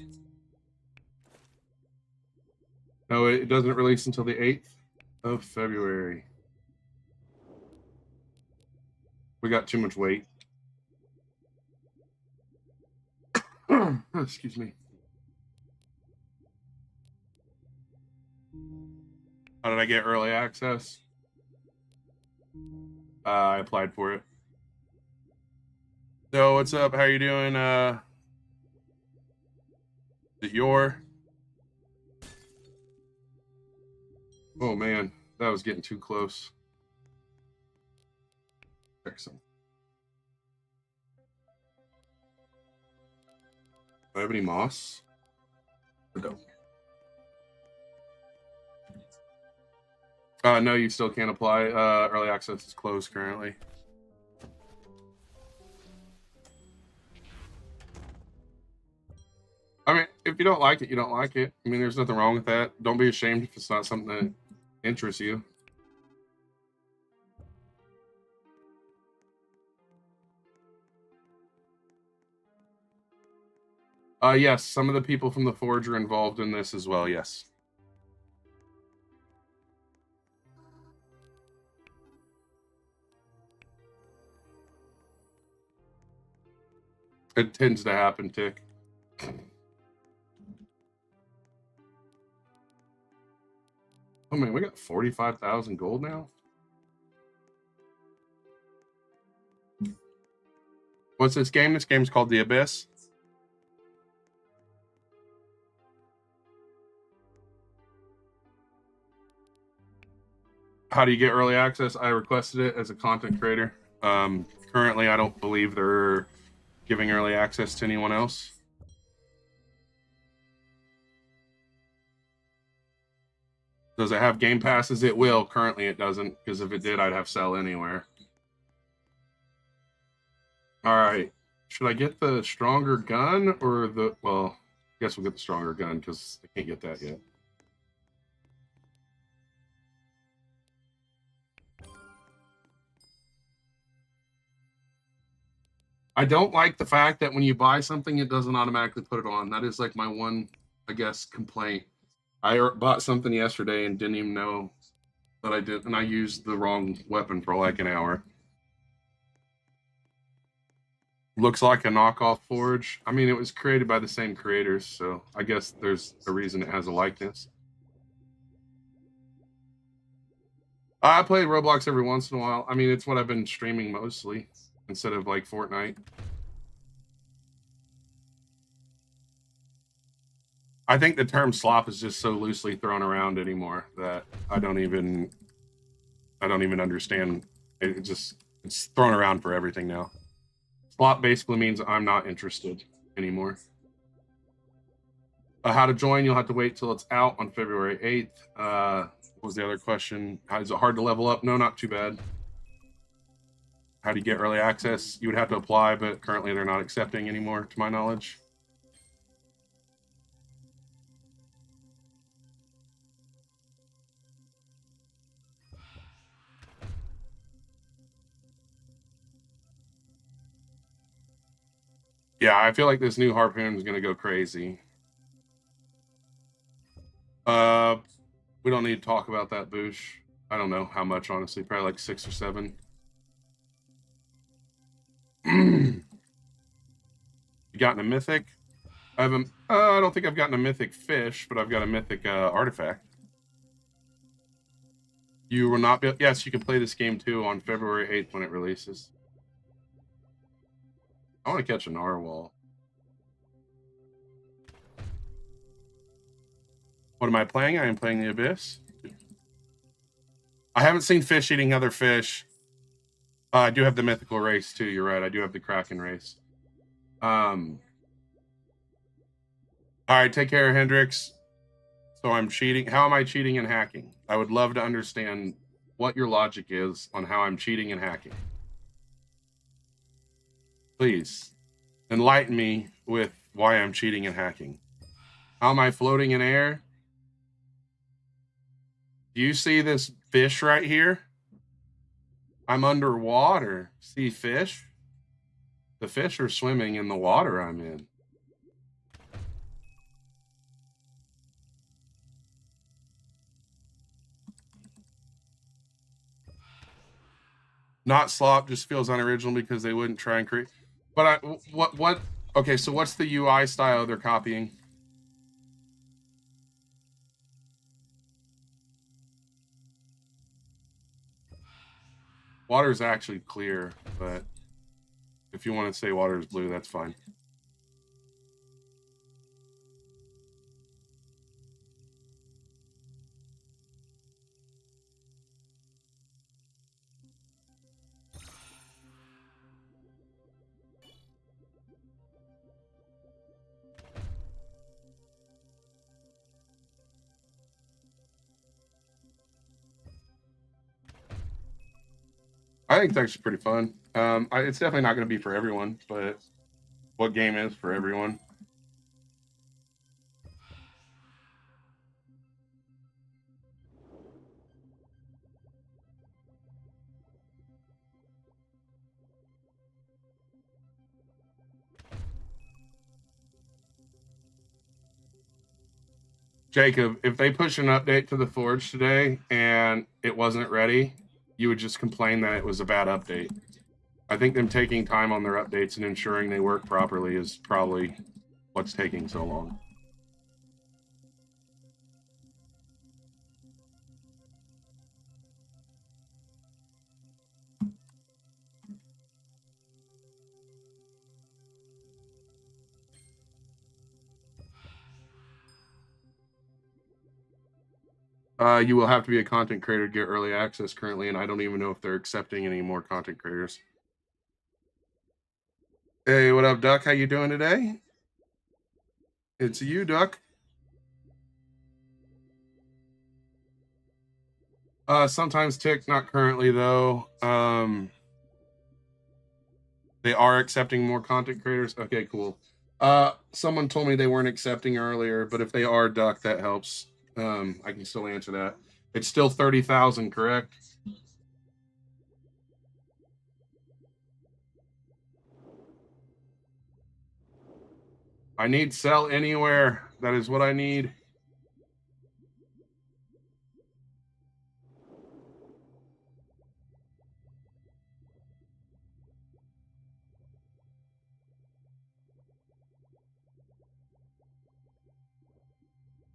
No, it doesn't release until the 8th of February. We got too much weight. Excuse me. How did I get early access? I applied for it. So what's up? How are you doing? Is it your? Oh man, that was getting too close. Excellent. Do I have any moss? No. No, you still can't apply. Early access is closed currently. I mean, if you don't like it, you don't like it. I mean, there's nothing wrong with that. Don't be ashamed if it's not something that interests you. Yes, some of the people from the Forge are involved in this as well, yes. It tends to happen, Tick. Oh man, we got 45,000 gold now? What's this game? This game's called The Abyss. How do you get early access? I requested it as a content creator. Currently, I don't believe they're giving early access to anyone else. Does it have Game Passes? It will. Currently, it doesn't, because if it did, I'd have Sell Anywhere. All right. Should I get the stronger gun or the... Well, I guess we'll get the stronger gun, because I can't get that yet. I don't like the fact that when you buy something, it doesn't automatically put it on. That is like my one, I guess, complaint. I bought something yesterday and didn't even know that I did, and I used the wrong weapon for like an hour. Looks like a knockoff Forge. I mean, it was created by the same creators, so I guess there's a reason it has a likeness. I play Roblox every once in a while. I mean, it's what I've been streaming mostly, instead of like Fortnite. I think the term slop is just so loosely thrown around anymore that I don't even understand. It's thrown around for everything now. Slop basically means I'm not interested anymore. How to join? You'll have to wait till it's out on February 8th. What was the other question? Is it hard to level up? No, not too bad. how do you get early access? You would have to apply, but currently they're not accepting anymore, to my knowledge. Yeah, I feel like this new harpoon is going to go crazy. We don't need to talk about that, Boosh. I don't know how much, honestly. Probably like 6 or 7. You gotten a mythic? I haven't. I don't think I've gotten a mythic fish, but I've got a mythic artifact. You will not be. Yes, you can play this game too on February 8th when it releases. I want to catch a narwhal. What am I playing? I am playing the Abyss. I haven't seen fish eating other fish. I do have the mythical race too. You're right. I do have the Kraken race. All right. Take care, Hendrix. So I'm cheating. How am I cheating and hacking? I would love to understand what your logic is on how I'm cheating and hacking. Please enlighten me with why I'm cheating and hacking. How am I floating in air? Do you see this fish right here? I'm underwater. See fish? The fish are swimming in the water I'm in. Not slop, just feels unoriginal because they wouldn't try and create. But what? Okay, so what's the UI style they're copying? Water is actually clear, but if you want to say water is blue, that's fine. I think it's actually pretty fun. It's definitely not going to be for everyone, but what game is for everyone? Jacob, if they push an update to the Forge today and it wasn't ready, you would just complain that it was a bad update. I think them taking time on their updates and ensuring they work properly is probably what's taking so long. You will have to be a content creator to get early access currently, and I don't even know if they're accepting any more content creators. Hey, what up, Duck? How you doing today? It's you, Duck. Sometimes Tick, not currently though. They are accepting more content creators. Okay, cool. Someone told me they weren't accepting earlier, but if they are, Duck, that helps. I can still answer that. It's still 30,000, correct? I need sell anywhere. That is what I need.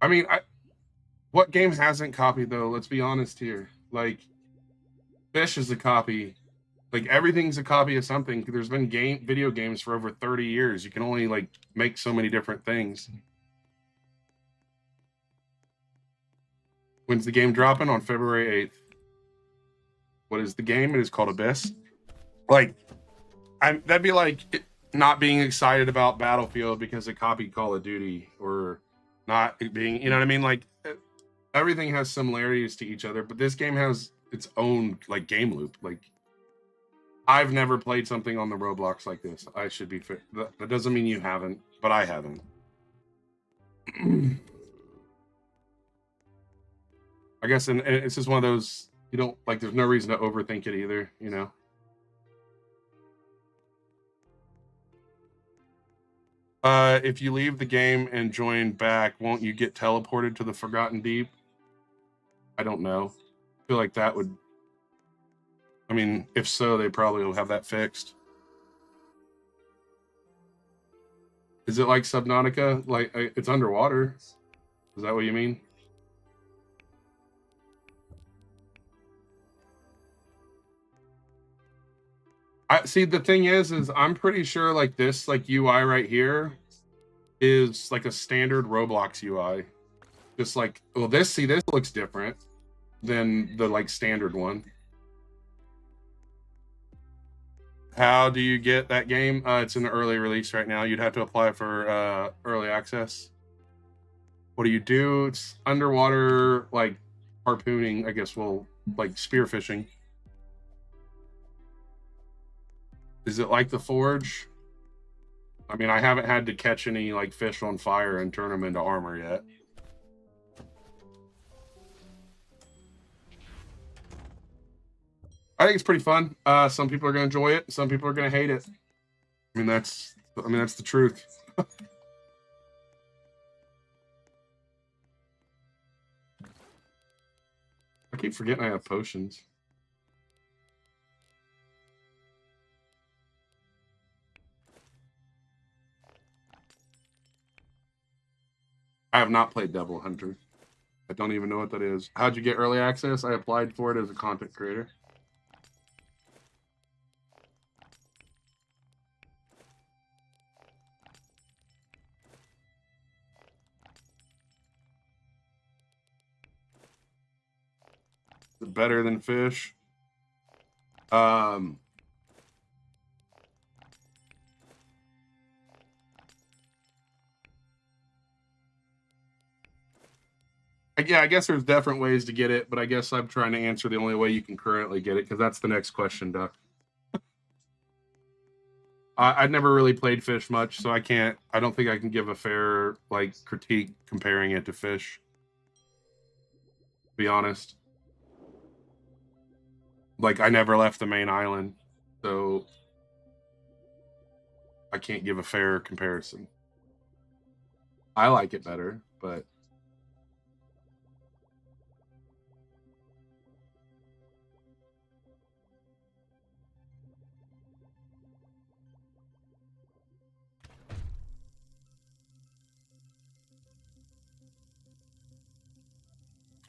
I mean, what game hasn't copied though? Let's be honest here. Like, Fish is a copy. Like everything's a copy of something. There's been video games for over 30 years. You can only like make so many different things. When's the game dropping? On February 8th. What is the game? It is called Abyss. Like, that'd be like not being excited about Battlefield because it copied Call of Duty, or not being, you know what I mean? Like, everything has similarities to each other, but this game has its own like game loop. Like, I've never played something on the Roblox like this. I should be fit. That doesn't mean you haven't, but I haven't. I guess, and it's just one of those, you don't, like, there's no reason to overthink it either, you know? If you leave the game and join back, won't you get teleported to the Forgotten Deep? I don't know. I feel like that would, I mean, if so, they probably will have that fixed. Is it like Subnautica? Like, it's underwater? Is that what you mean? I see. The thing is I'm pretty sure like this, like UI right here, is like a standard Roblox UI. Just like, well, this looks different than the like standard one. How do you get that game? It's in the early release right now. You'd have to apply for early access. What do you do? It's underwater, like harpooning, I guess. Well, like spearfishing. Is it like the Forge? I mean, I haven't had to catch any like fish on fire and turn them into armor yet. I think it's pretty fun. Some people are going to enjoy it. Some people are going to hate it. I mean, that's the truth. I keep forgetting I have potions. I have not played Devil Hunter. I don't even know what that is. How'd you get early access? I applied for it as a content creator. Better than fish. Yeah, I guess there's different ways to get it, but I guess I'm trying to answer the only way you can currently get it, because that's the next question, Duck. I've never really played fish much, so I don't think I can give a fair like critique comparing it to fish. To be honest. Like, I never left the main island, so I can't give a fair comparison. I like it better, but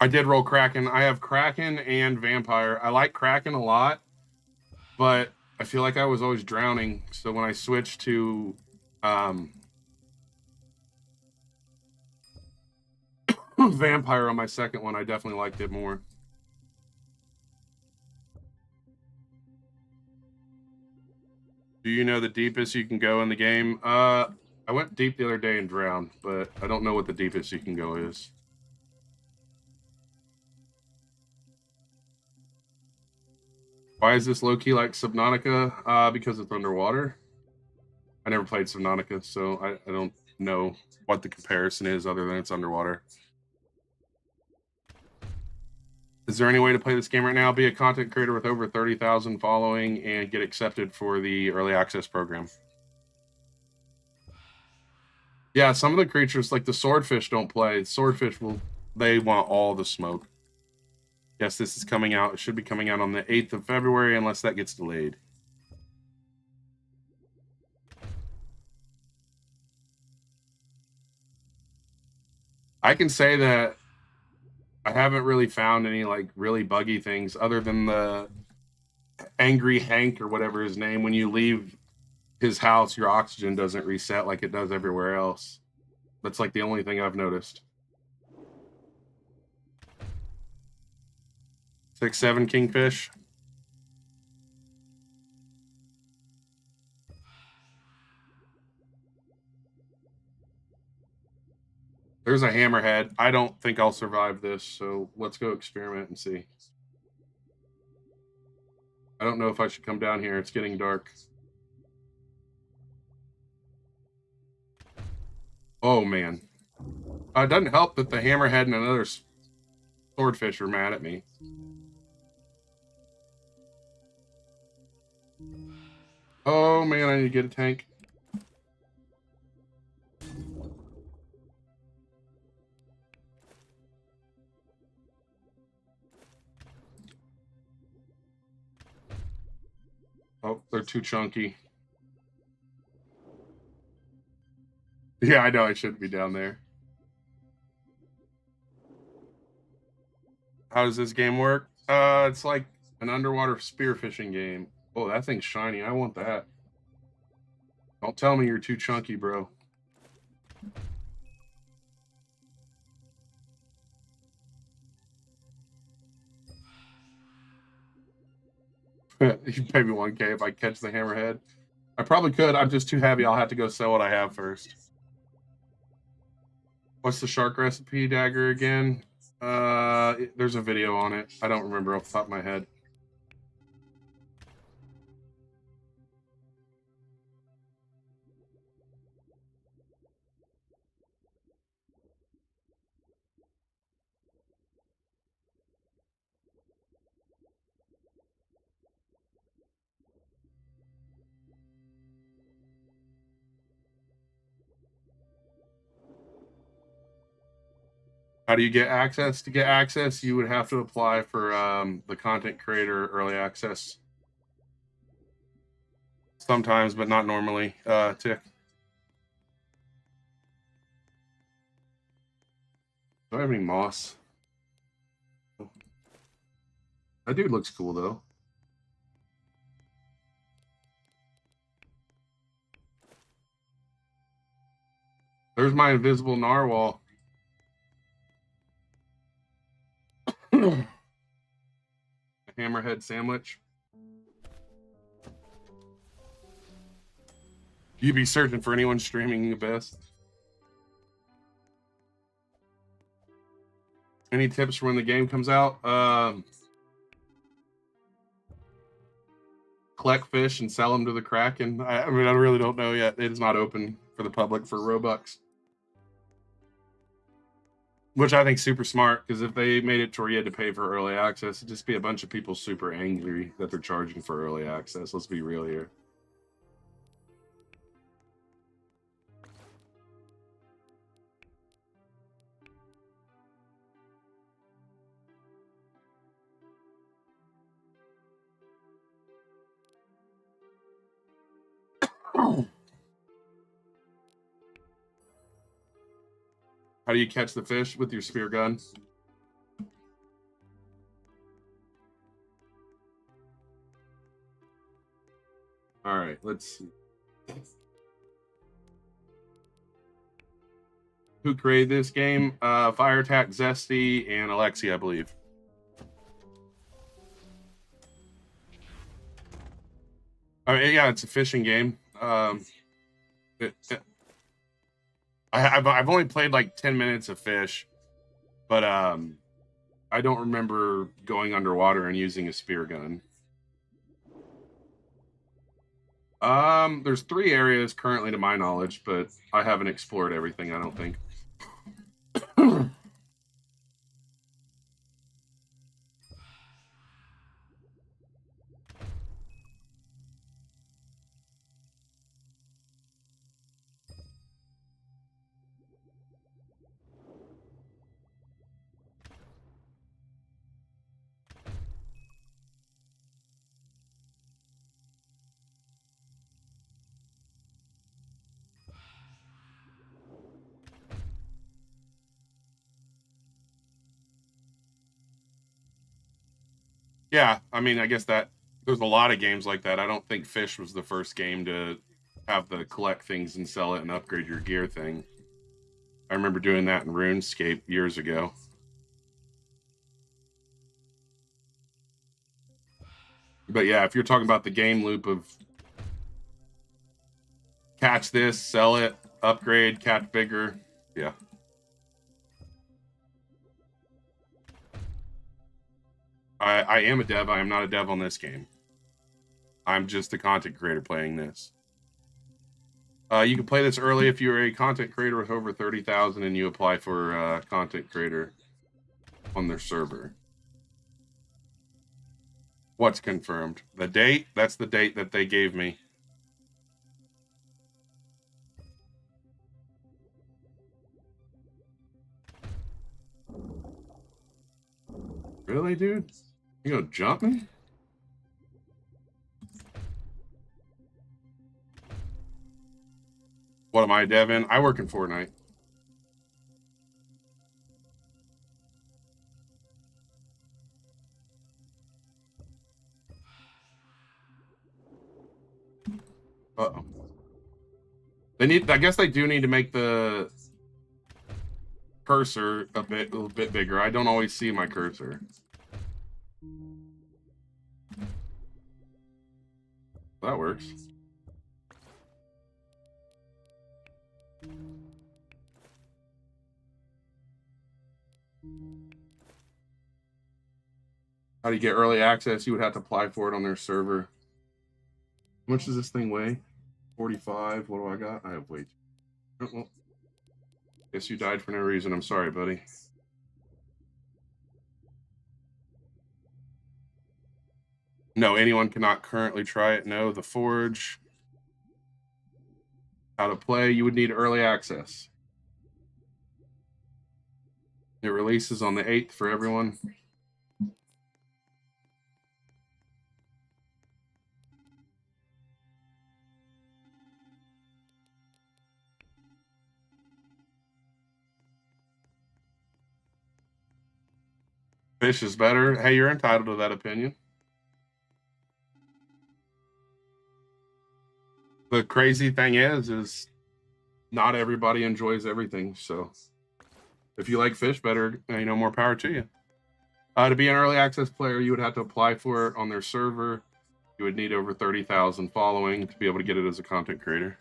I did roll Kraken. I have Kraken and Vampire. I like Kraken a lot, but I feel like I was always drowning. So when I switched to Vampire on my second one, I definitely liked it more. Do you know the deepest you can go in the game? I went deep the other day and drowned, but I don't know what the deepest you can go is. Why is this low-key like Subnautica? Because it's underwater. I never played Subnautica, so I don't know what the comparison is other than it's underwater. Is there any way to play this game right now, be a content creator with over 30,000 following, and get accepted for the early access program? Yeah, some of the creatures, like the swordfish, don't play. Swordfish they want all the smoke. Yes, this is coming out. It should be coming out on the 8th of February, unless that gets delayed. I can say that I haven't really found any like really buggy things other than the Angry Hank or whatever his name. When you leave his house, your oxygen doesn't reset like it does everywhere else. That's like the only thing I've noticed. 6-7 kingfish. There's a hammerhead. I don't think I'll survive this, so let's go experiment and see. I don't know if I should come down here. It's getting dark. Oh, man. It doesn't help that the hammerhead and another swordfish are mad at me. Oh, man, I need to get a tank. Oh, they're too chunky. Yeah, I know I shouldn't be down there. How does this game work? It's like an underwater spearfishing game. Oh, that thing's shiny. I want that. Don't tell me you're too chunky, bro. You pay me 1K if I catch the hammerhead. I probably could. I'm just too heavy. I'll have to go sell what I have first. What's the shark recipe dagger again? There's a video on it. I don't remember off the top of my head. How do you get access? To get access, you would have to apply for the content creator early access. Sometimes, but not normally. Tick. Do I have any moss? That dude looks cool, though. There's my invisible narwhal. A hammerhead sandwich. You be searching for anyone streaming the best. Any tips for when the game comes out? Collect fish and sell them to the Kraken. I mean, I really don't know yet. It is not open for the public for Robux. Which I think is super smart, because if they made it to where you had to pay for early access, it'd just be a bunch of people super angry that they're charging for early access. Let's be real here. How do you catch the fish? With your spear gun? All right, let's see. Who created this game? Fire Attack, Zesty, and Alexi, I believe. Yeah, it's a fishing game. I've only played like 10 minutes of Fish, but I don't remember going underwater and using a spear gun. There's 3 areas currently to my knowledge, but I haven't explored everything, I don't think. Yeah, I mean, I guess that there's a lot of games like that. I don't think Fish was the first game to have the collect things and sell it and upgrade your gear thing. I remember doing that in RuneScape years ago. But yeah, if you're talking about the game loop of catch this, sell it, upgrade, catch bigger, yeah. I am a dev. I am not a dev on this game. I'm just a content creator playing this. You can play this early if you're a content creator with over 30,000 and you apply for content creator on their server. What's confirmed? The date? That's the date that they gave me. Really, dude? You gonna jump me? What am I, Devin? I work in Fortnite. Uh-oh. They need, I guess they do need to make the cursor a little bit bigger. I don't always see my cursor. That works. How do you get early access? You would have to apply for it on their server. How much does this thing weigh? 45. What do I got? I have weight. Oh, well, guess you died for no reason. I'm sorry, buddy. No, anyone cannot currently try it. No, the Forge. How to play. You would need early access. It releases on the 8th for everyone. Fish is better. Hey, you're entitled to that opinion. The crazy thing is not everybody enjoys everything. So if you like fish better, more power to you. To be an early access player, you would have to apply for it on their server. You would need over 30,000 following to be able to get it as a content creator.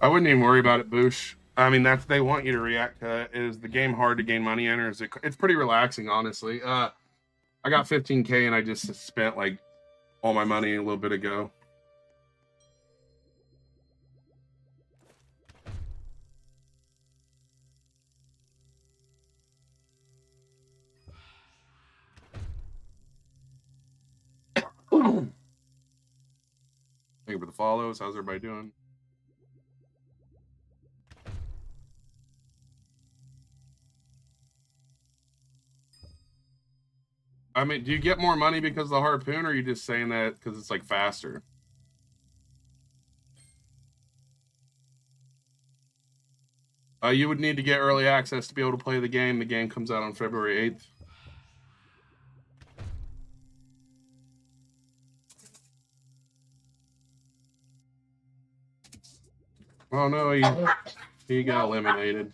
I wouldn't even worry about it, Boosh. I mean, they want you to react to it. Is the game hard to gain money in, or is it's pretty relaxing, honestly. I got 15K and I just spent like all my money a little bit ago. Thank you for the follows. How's everybody doing? I mean, do you get more money because of the harpoon, or are you just saying that because it's like faster? You would need to get early access to be able to play the game. The game comes out on February 8th. Oh no, he got eliminated.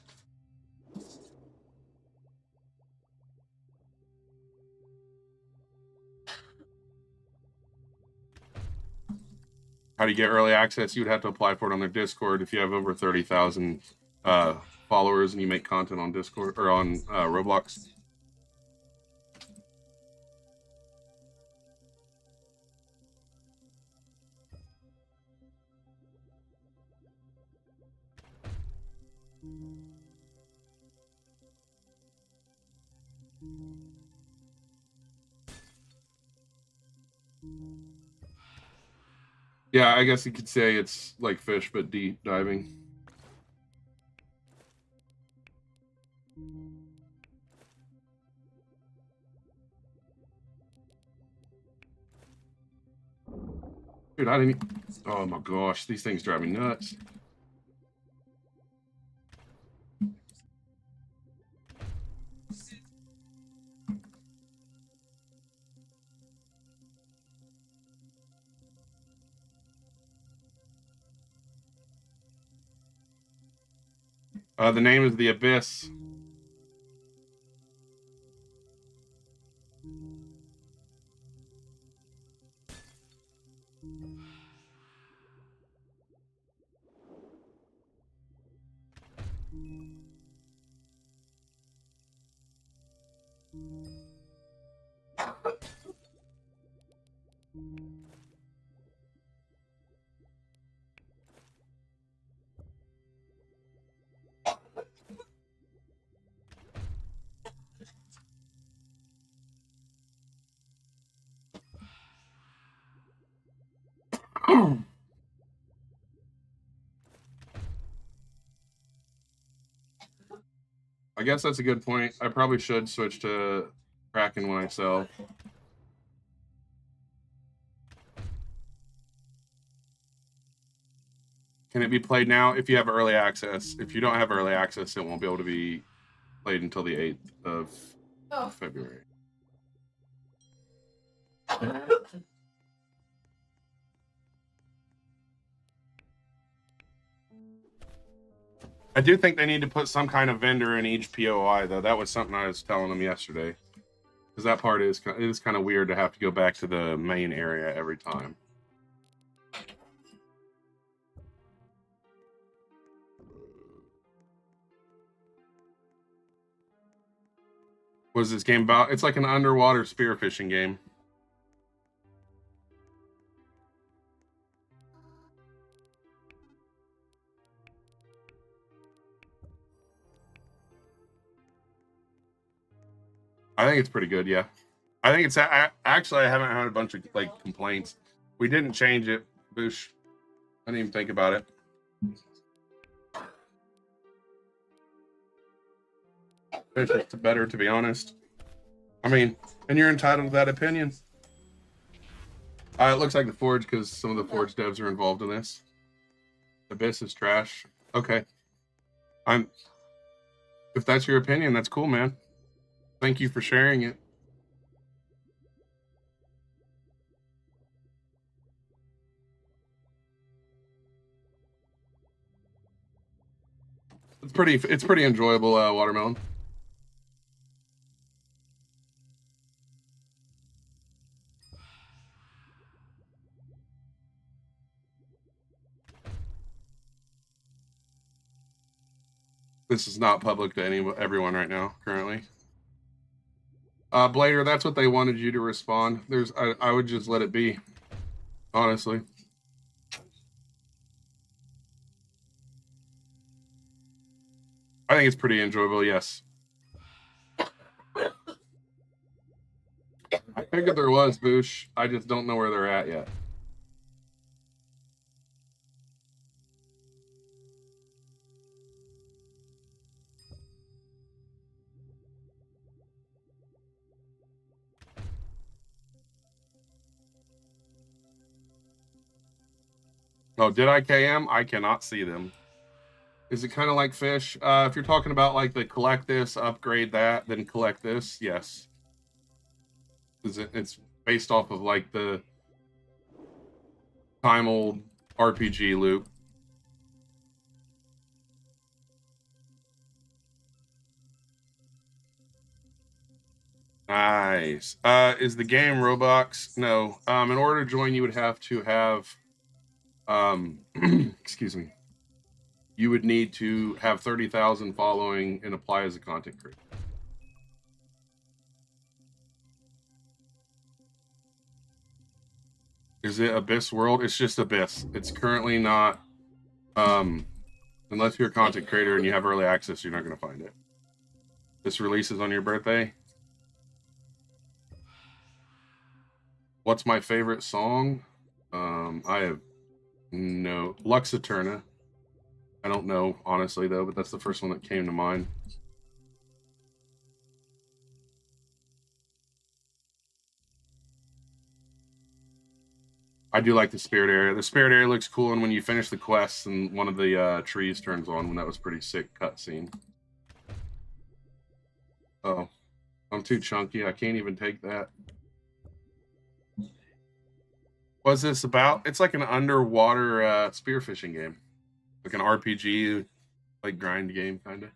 How do you get early access? You would have to apply for it on their Discord if you have over 30,000 followers and you make content on Discord or on Roblox. Yeah, I guess you could say it's like fish, but deep diving. Dude, I didn't. Oh my gosh, these things drive me nuts. The name is The Abyss. I guess that's a good point. I probably should switch to Kraken when I sell. Can it be played now? If you have early access. If you don't have early access, it won't be able to be played until the 8th of February. I do think they need to put some kind of vendor in each POI, though. That was something I was telling them yesterday. Because that part is kind of weird to have to go back to the main area every time. What is this game about? It's like an underwater spearfishing game. I think it's pretty good, yeah. I think it's actually I haven't had a bunch of like complaints. We didn't change it, Boosh. I didn't even think about it. It's better, to be honest. I mean, and you're entitled to that opinion. It looks like the Forge, because some of the Forge devs are involved in this. Abyss is trash. Okay. If that's your opinion, that's cool, man. Thank you for sharing it. It's pretty enjoyable, Watermelon. This is not public to everyone right now, currently. Blader, that's what they wanted you to respond. I would just let it be, honestly. I think it's pretty enjoyable, yes. I figured there was, Boosh. I just don't know where they're at yet. Oh, did I KM? I cannot see them. Is it kind of like fish? If you're talking about like the collect this, upgrade that, then collect this, yes. It's based off of like the time old RPG loop. Nice. Is the game Roblox? No. In order to join, you would have to have excuse me. You would need to have 30,000 following and apply as a content creator. Is it Abyss World? It's just Abyss. It's currently not, unless you're a content creator and you have early access, you're not going to find it. This releases on your birthday. What's my favorite song? I have no Lux Eterna. I don't know, honestly, though, but that's the first one that came to mind. I do like the spirit area. The spirit area looks cool, and when you finish the quests and one of the trees turns on, that was pretty sick cutscene. Oh, I'm too chunky. I can't even take that. What's this about? It's like an underwater spearfishing game, like an RPG. Like grind game, kind of.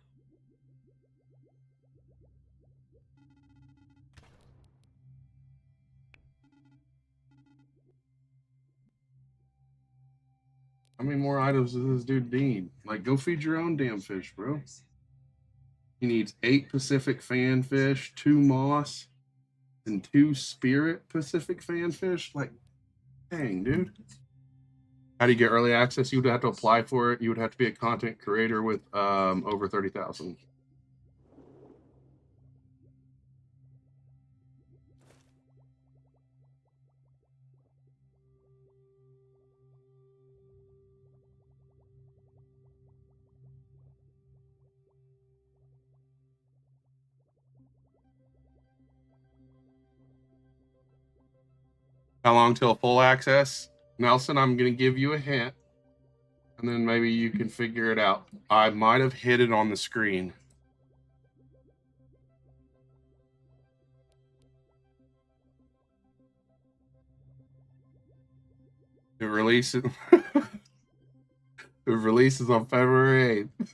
How many more items does this dude need? Like, go feed your own damn fish, bro. He needs 8 Pacific fanfish, 2 moss, and 2 spirit Pacific fanfish. Like, dang, dude. How do you get early access? You would have to apply for it. You would have to be a content creator with over 30,000. How long till full access? Nelson, I'm going to give you a hint, and then maybe you can figure it out. I might have hit it on the screen. It releases. It releases on February 8th.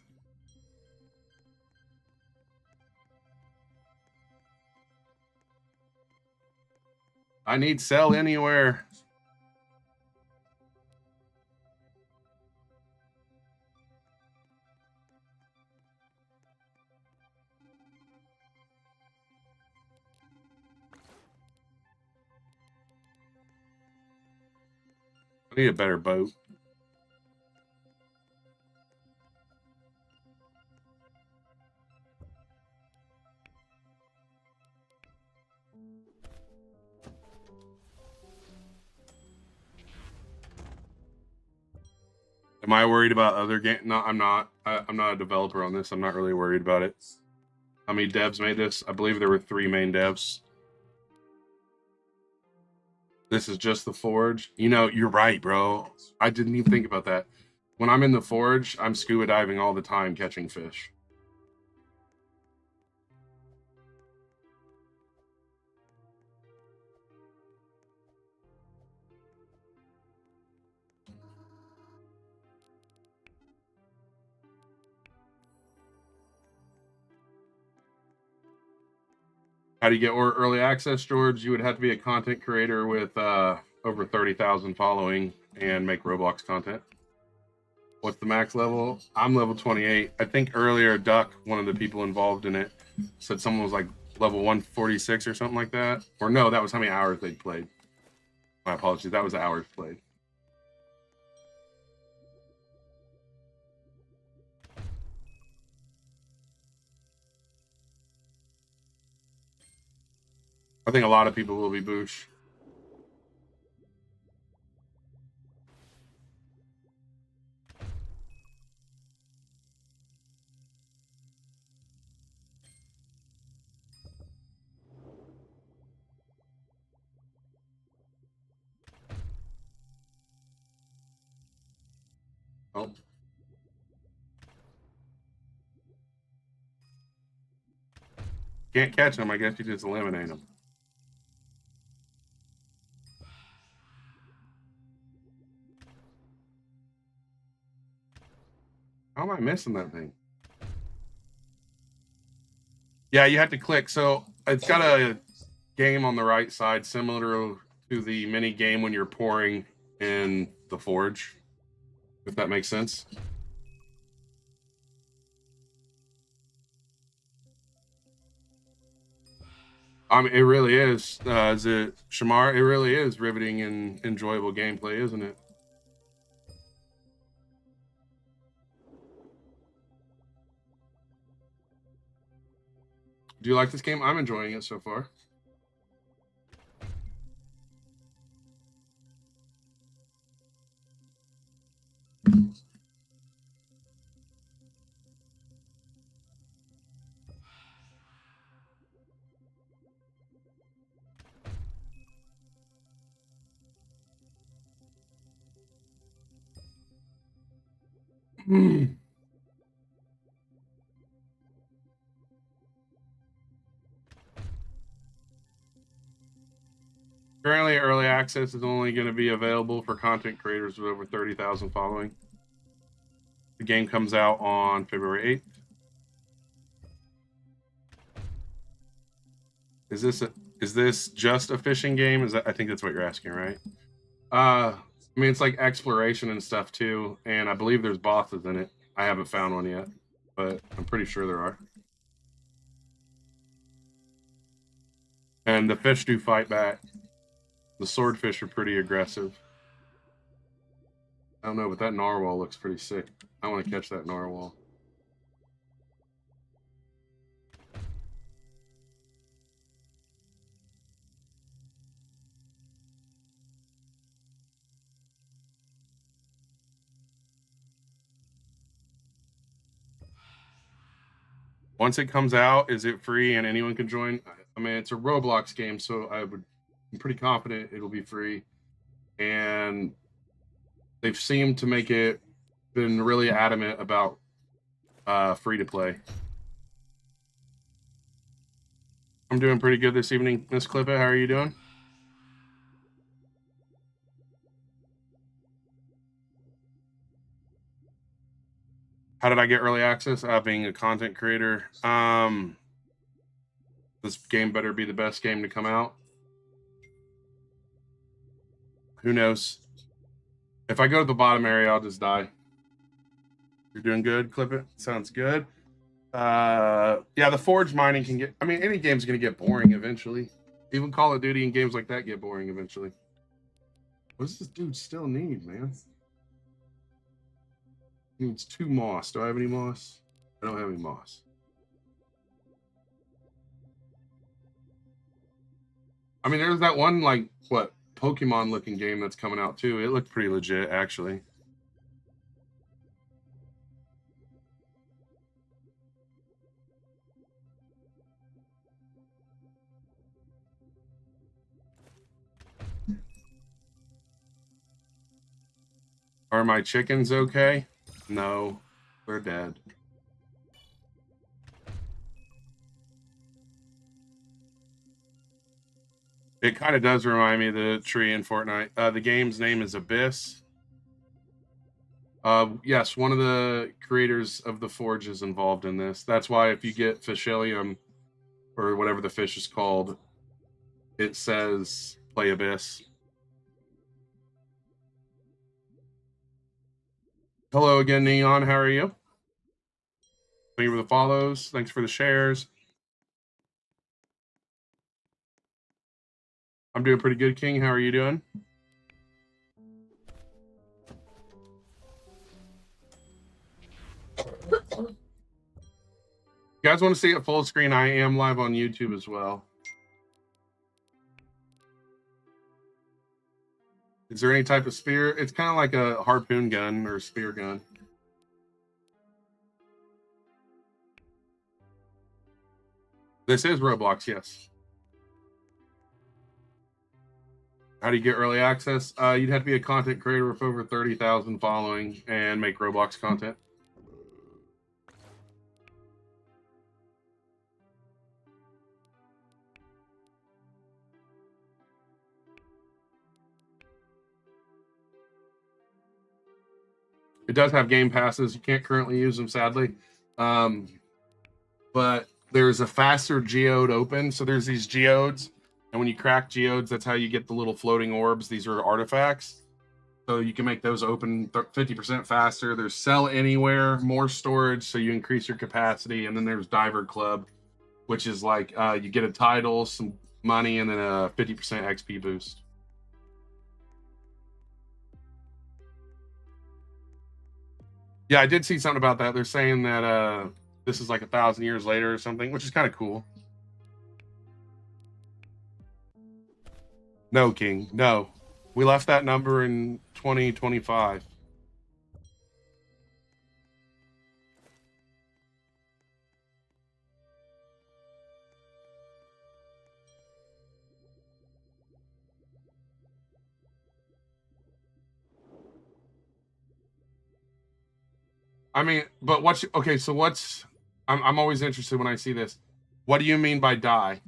I need sell anywhere. I need a better boat. Am I worried about other game? No, I'm not. I'm not a developer on this. I'm not really worried about it. How many devs made this? I believe there were 3 main devs. This is just the forge. You know, you're right, bro. I didn't even think about that. When I'm in the forge, I'm scuba diving all the time catching fish. How do you get early access, George? You would have to be a content creator with over 30,000 following and make Roblox content. What's the max level? I'm level 28. I think earlier Duck, one of the people involved in it, said someone was like level 146 or something like that. Or no, that was how many hours they'd played. My apologies. That was hours played. I think a lot of people will be Boosh. Oh. Can't catch them. I guess you just eliminate them. How am I missing that thing? Yeah, you have to click. So it's got a game on the right side, similar to the mini game when you're pouring in the forge, if that makes sense. I mean, it really is. Is it Shamar? It really is riveting and enjoyable gameplay, isn't it? Do you like this game? I'm enjoying it so far. Currently, early access is only going to be available for content creators with over 30,000 following. The game comes out on February 8th. Is this just a fishing game? I think that's what you're asking, right? I mean, it's like exploration and stuff too, and I believe there's bosses in it. I haven't found one yet, but I'm pretty sure there are. And the fish do fight back. The swordfish are pretty aggressive. I don't know, but that narwhal looks pretty sick. I want to catch that narwhal. Once it comes out, is it free and anyone can join? I mean, it's a Roblox game, so I'm pretty confident it'll be free. And they've seemed to make it, been really adamant about free to play. I'm doing pretty good this evening, Miss Clippet. How are you doing? How did I get early access? Being a content creator. This game better be the best game to come out. Who knows? If I go to the bottom area, I'll just die. You're doing good, Clip It. Sounds good. Yeah, the forge mining can get... I mean, any game's going to get boring eventually. Even Call of Duty and games like that get boring eventually. What does this dude still need, man? He needs 2 moss. Do I have any moss? I don't have any moss. I mean, there's that one, like, what, Pokemon-looking game that's coming out, too. It looked pretty legit, actually. Are my chickens okay? No, they're dead. It kind of does remind me of the tree in Fortnite. The game's name is Abyss. Yes, one of the creators of the Forge is involved in this. That's why if you get Fishelium, or whatever the fish is called, it says play Abyss. Hello again, Neon. How are you? Thank you for the follows. Thanks for the shares. I'm doing pretty good, King. How are you doing? You guys want to see it full screen? I am live on YouTube as well. Is there any type of spear? It's kind of like a harpoon gun or a spear gun. This is Roblox, yes. How do you get early access? You'd have to be a content creator with over 30,000 following and make Roblox content. It does have game passes. You can't currently use them, sadly. But there's a faster geode open. So there's these geodes. And when you crack geodes, that's how you get the little floating orbs. These are artifacts. So you can make those open 50% faster. There's sell anywhere, more storage, so you increase your capacity. And then there's Diver Club, which is like you get a title, some money, and then a 50% XP boost. Yeah, I did see something about that. They're saying that this is like 1,000 years later or something, which is kind of cool. No, King, no. We left that number in 2025. I mean, but what's okay? So what's? I'm always interested when I see this. What do you mean by die?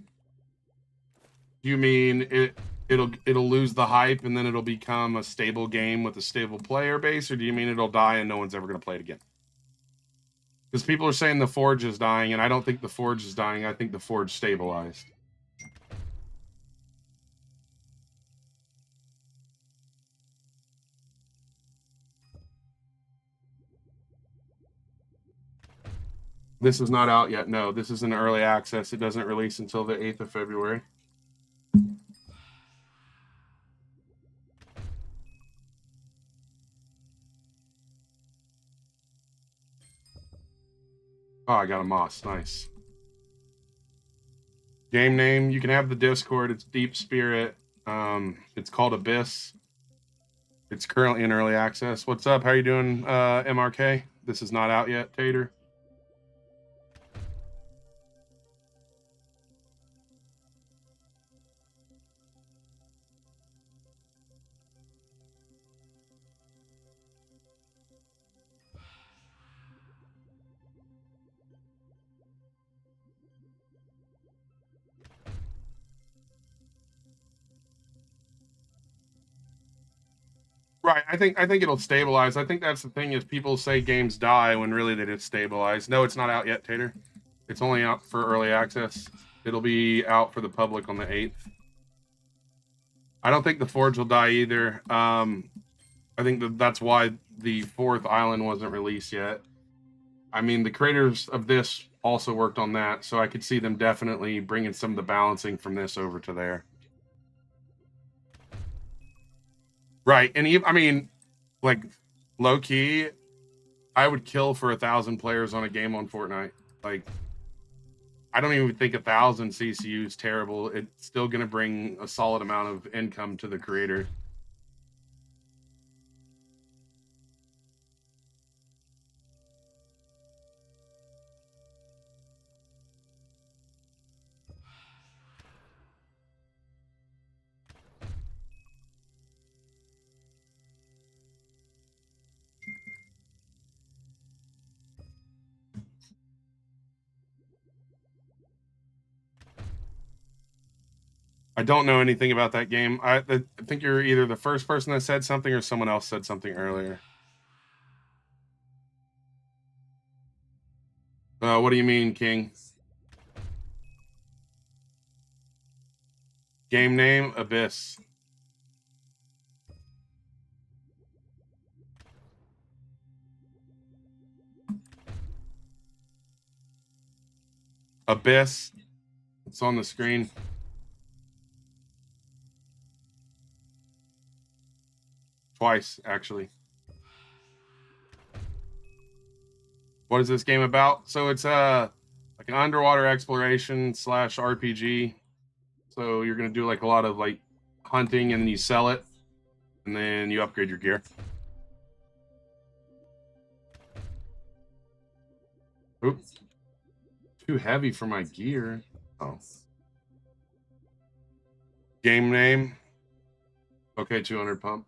Do you mean it'll lose the hype and then it'll become a stable game with a stable player base, or do you mean it'll die and no one's ever going to play it again? Because people are saying the Forge is dying, and I don't think the Forge is dying. I think the Forge stabilized. This is not out yet. No, this is in early access. It doesn't release until the 8th of February. Oh, I got a moss. Nice. Game name, you can have the Discord. It's Deep Spirit. It's called Abyss. It's currently in early access. What's up? How you doing, MRK? This is not out yet, Tater. Right. I think it'll stabilize. I think that's the thing is people say games die when really they just stabilize. No, it's not out yet, Tater. It's only out for early access. It'll be out for the public on the 8th. I don't think the Forge will die either. I think that's why the 4th island wasn't released yet. I mean, the creators of this also worked on that, so I could see them definitely bringing some of the balancing from this over to there. Right, and even, I mean, like, low key, I would kill for 1,000 players on a game on Fortnite. Like, I don't even think 1,000 CCU is terrible. It's still going to bring a solid amount of income to the creator. I don't know anything about that game. I think you're either the first person that said something or someone else said something earlier. What do you mean, King? Game name, Abyss. Abyss. It's on the screen. Twice, actually. What is this game about? So it's like an underwater exploration / RPG. So you're gonna do like a lot of like hunting, and then you sell it, and then you upgrade your gear. Oops. Too heavy for my gear. Oh. Game name. Okay, 200 pump.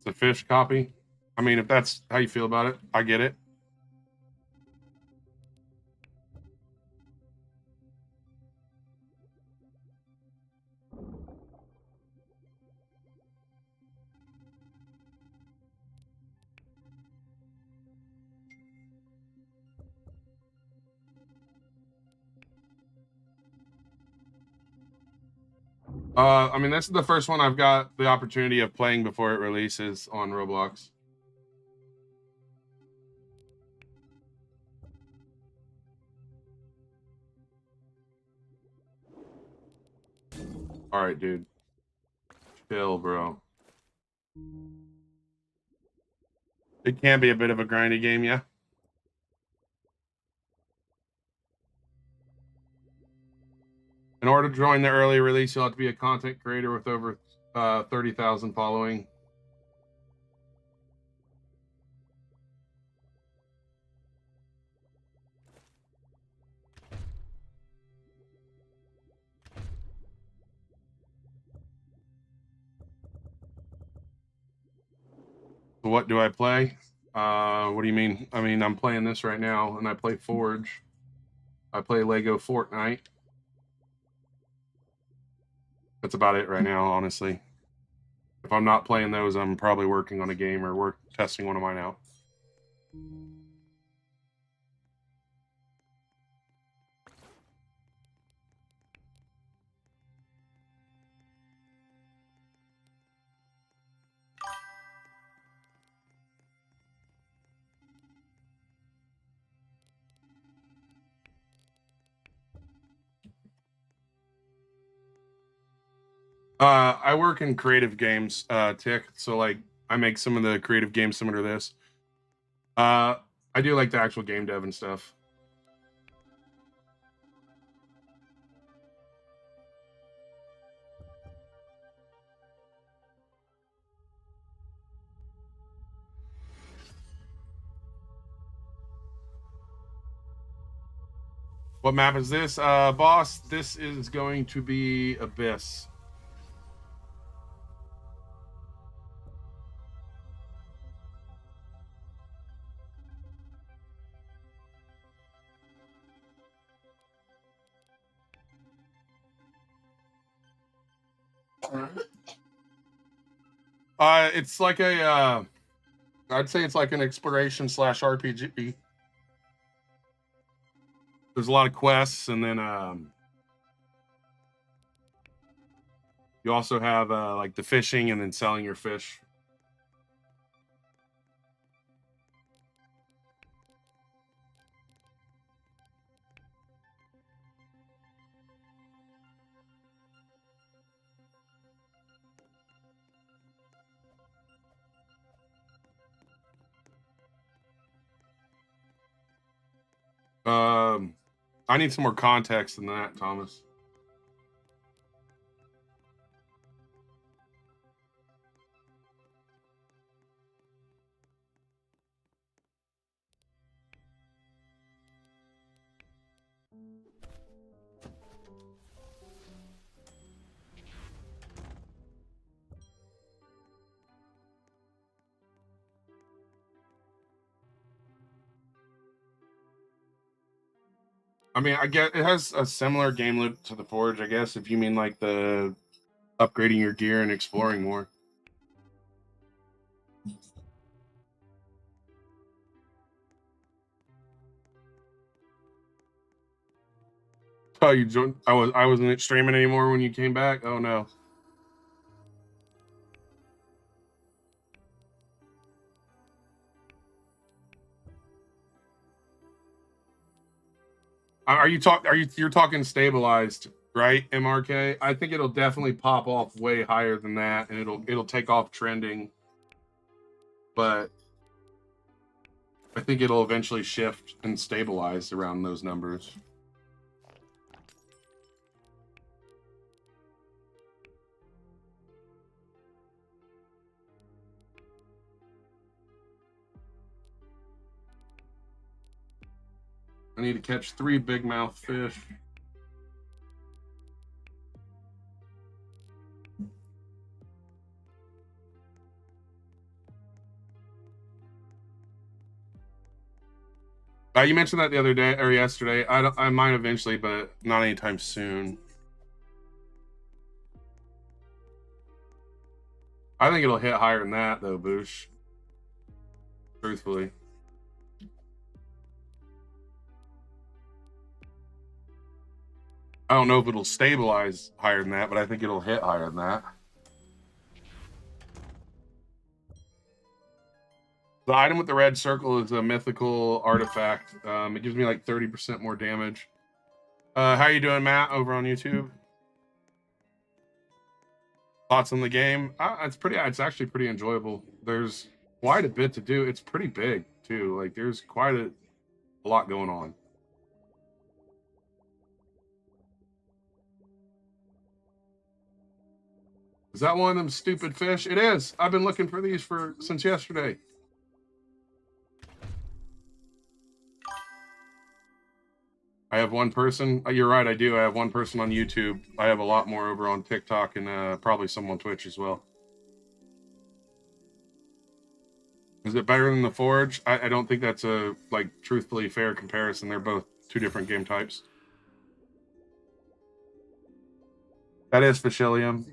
It's a fish copy. I mean, if that's how you feel about it, I get it. I mean, this is the first one I've got the opportunity of playing before it releases on Roblox. All right, dude. Chill, bro. It can be a bit of a grindy game, yeah. In order to join the early release, you'll have to be a content creator with over 30,000 following. So what do I play? What do you mean? I mean, I'm playing this right now, and I play Forge. I play Lego Fortnite. That's about it right now, honestly. If I'm not playing those, I'm probably working on a game or testing one of mine out. I work in creative games, Tick. So like, I make some of the creative games similar to this. I do like the actual game dev and stuff. What map is this, boss? This is going to be Abyss. It's like a, I'd say it's like an exploration / RPG. There's a lot of quests, and then you also have like the fishing and then selling your fish. I need some more context than that, Thomas. I mean, I get it has a similar game loop to the Forge, I guess, if you mean like the upgrading your gear and exploring more. Oh, you joined? I wasn't streaming anymore when you came back. Oh no. You're talking stabilized, right? MRK. I think it'll definitely pop off way higher than that, and it'll take off trending. But I think it'll eventually shift and stabilize around those numbers. I need to catch 3 big mouth fish. You mentioned that the other day or yesterday. I might eventually, but not anytime soon. I think it'll hit higher than that, though, Boosh. Truthfully. I don't know if it'll stabilize higher than that, but I think it'll hit higher than that. The item with the red circle is a mythical artifact. It gives me like 30% more damage. How you doing, Matt, over on YouTube? Thoughts on the game? It's actually pretty enjoyable. There's quite a bit to do. It's pretty big too. Like there's quite a lot going on. Is that one of them stupid fish? It is. I've been looking for these since yesterday. I have one person. You're right, I do. I have one person on YouTube. I have a lot more over on TikTok and probably some on Twitch as well. Is it better than the Forge? I don't think that's a truthfully fair comparison. They're both 2 different game types. That is Fishilium.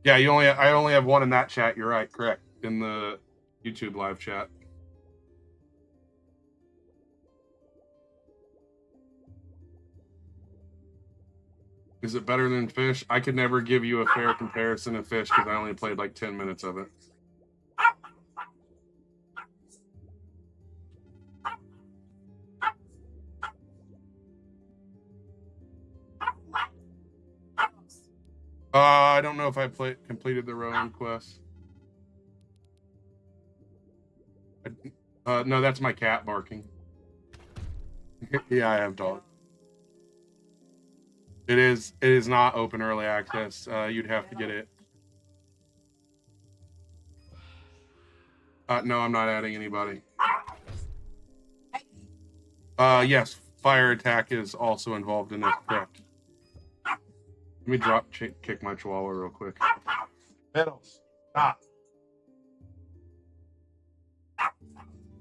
Yeah, I only have one in that chat. You're right, correct. In the YouTube live chat. Is it better than fish? I could never give you a fair comparison of fish because I only played like 10 minutes of it. I don't know if I completed the Rowan quest. No, that's my cat barking. Yeah, I have dog. It is not open early access. You'd have to get it. No, I'm not adding anybody. Yes, fire attack is also involved in this, correct. Let me kick my chihuahua real quick. Middles, stop.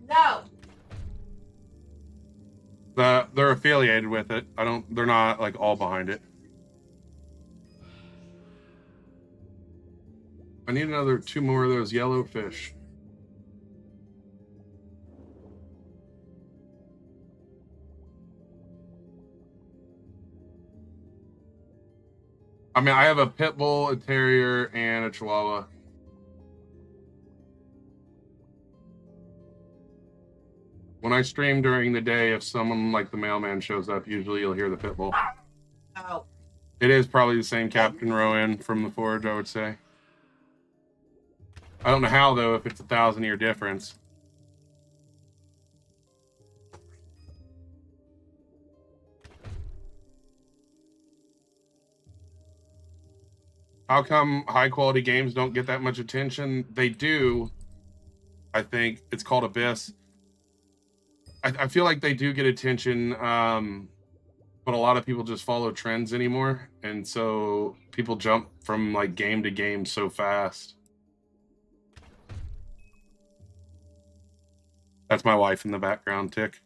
No. They're affiliated with it. They're not like all behind it. I need 2 more of those yellow fish. I mean, I have a pit bull, a terrier, and a chihuahua. When I stream during the day, if someone like the mailman shows up, usually you'll hear the pit bull. Oh. It is probably the same Captain Rowan from the Forge, I would say. I don't know how, though, if it's a 1,000-year difference. How come high-quality games don't get that much attention? They do. I think it's called Abyss. I feel like they do get attention, but a lot of people just follow trends anymore, and so people jump from like game to game so fast. That's my wife in the background, Tick.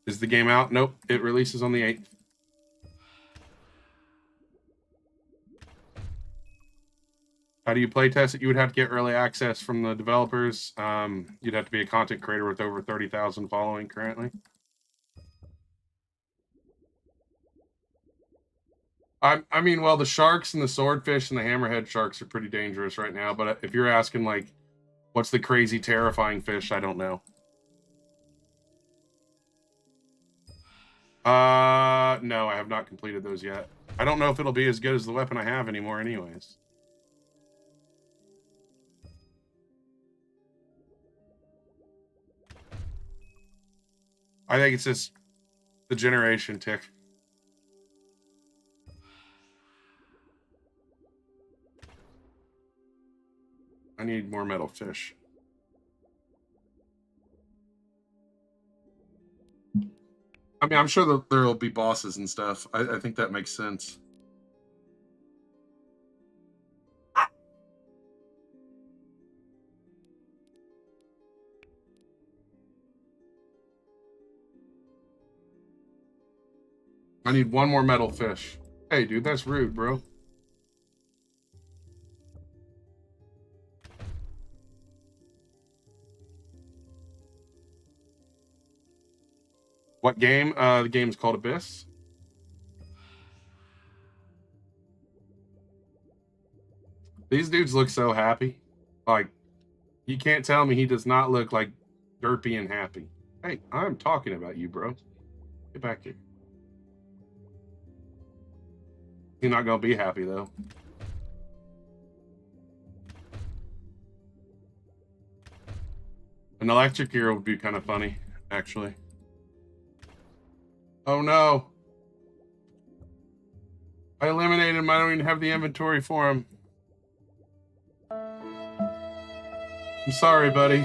Is the game out? Nope, it releases on the 8th. How do you play test it? You would have to get early access from the developers. You'd have to be a content creator with over 30,000 following currently. I mean, well, the sharks and the swordfish and the hammerhead sharks are pretty dangerous right now. But if you're asking, like, what's the crazy, terrifying fish, I don't know. No, I have not completed those yet. I don't know if it'll be as good as the weapon I have anymore anyways. I think it's just the generation, Tick. I need more metal fish. I mean, I'm sure that there will be bosses and stuff. I think that makes sense. I need 1 more metal fish. Hey, dude, that's rude, bro. What game? The game's called Abyss. These dudes look so happy. Like, you can't tell me he does not look like derpy and happy. Hey, I'm talking about you, bro. Get back here. He's not gonna be happy though. An electric gear would be kind of funny, actually. Oh no. I eliminated him. I don't even have the inventory for him. I'm sorry, buddy.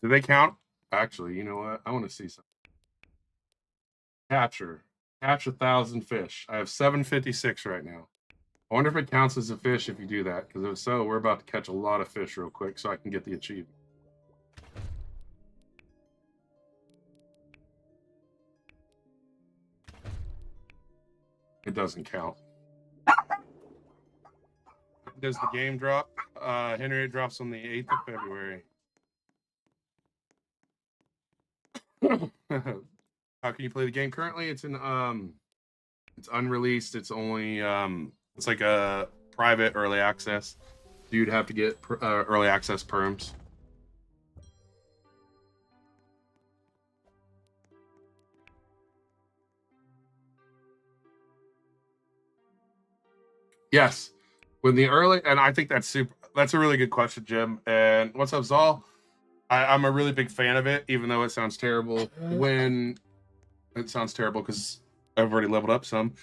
Do they count? Actually, you know what? I want to see something. Capture. Catch 1,000 fish. I have 756 right now. I wonder if it counts as a fish if you do that, because if so, we're about to catch a lot of fish real quick so I can get the achievement. It doesn't count. Does the game drop? Henry, it drops on the 8th of February. How can you play the game currently? It's it's unreleased. It's only it's like a private early access. You'd have to get early access perms. Yes, when the early, and I think that's super. That's a really good question, Jim. And what's up, Zal? I'm a really big fan of it, even though it sounds terrible. When it sounds terrible because I've already leveled up some.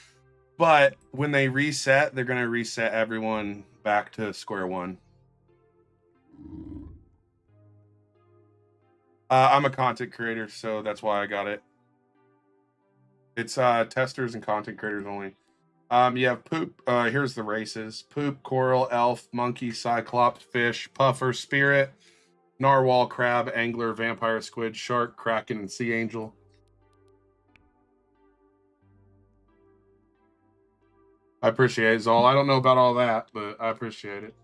But when they reset, they're going to reset everyone back to square one. I'm a content creator, so that's why I got it. It's testers and content creators only. You have poop. Here's the races: poop, coral, elf, monkey, cyclops, fish, puffer, spirit, narwhal, crab, angler, vampire, squid, shark, kraken, and sea angel. I appreciate it, Zol. I don't know about all that, but I appreciate it.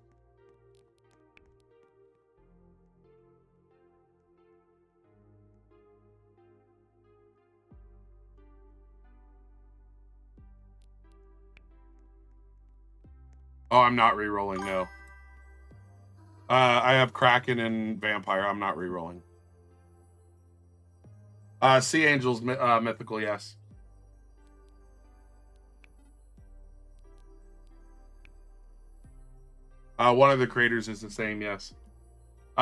Oh, I'm not re-rolling, no. I have kraken and vampire. I'm not re-rolling. Sea angels, mythical, yes. One of the creators is the same, yes.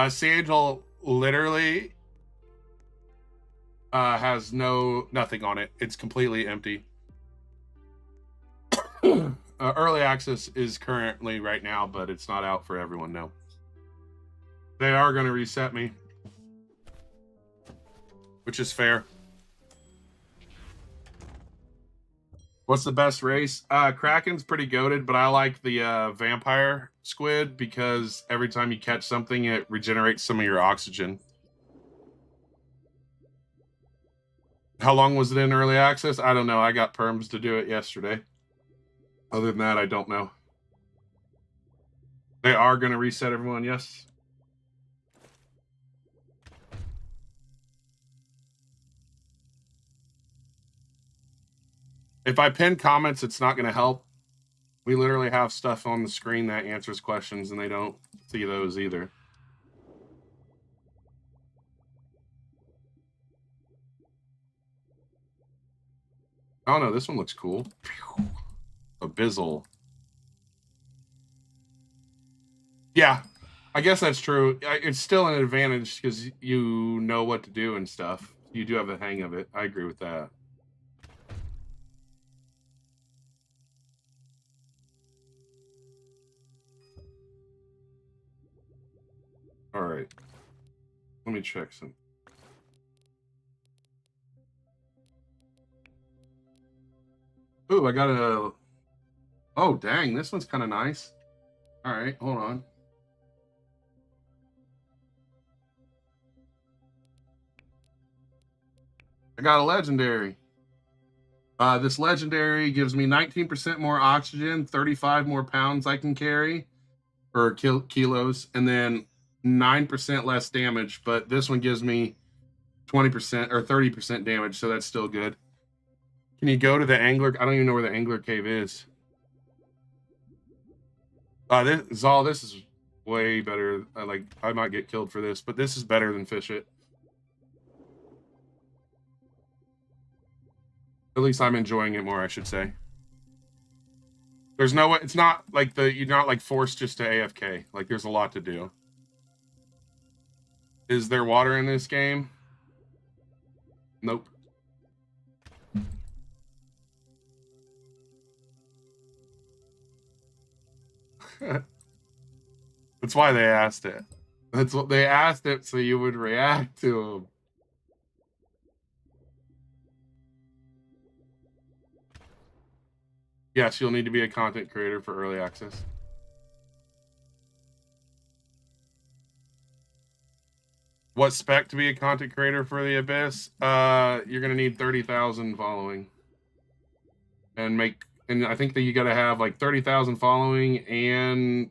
Sea angel literally has nothing on it. It's completely empty. Early access is currently right now, but it's not out for everyone. No, they are going to reset me, which is fair. What's the best race? Kraken's pretty goated, but I like the vampire squid because every time you catch something, it regenerates some of your oxygen. How long was it in early access? I don't know. I got perms to do it yesterday. Other than that, I don't know. They are going to reset everyone, yes. If I pin comments, it's not going to help. We literally have stuff on the screen that answers questions, and they don't see those either. Oh, no, this one looks cool. Abyssal. Yeah, I guess that's true. It's still an advantage because you know what to do and stuff. You do have the hang of it. I agree with that. All right. Let me check some. Ooh, I got a... Oh, dang. This one's kind of nice. All right, hold on. I got a legendary. This legendary gives me 19% more oxygen, 35 more pounds I can carry, or kilos, and then 9% less damage. But this one gives me 20% or 30% damage, so that's still good. Can you go to the angler? I don't even know where the angler cave is. This is way better. I might get killed for this, but this is better than Fish It. At least I'm enjoying it more, I should say. There's no way. It's not like you're not like forced just to AFK. Like there's a lot to do. Is there water in this game? Nope. That's why they asked it. That's what they asked it, so you would react to them. Yes, you'll need to be a content creator for early access. What spec to be a content creator for the Abyss? You're gonna need 30,000 following, and I think that you got to have like 30,000 following and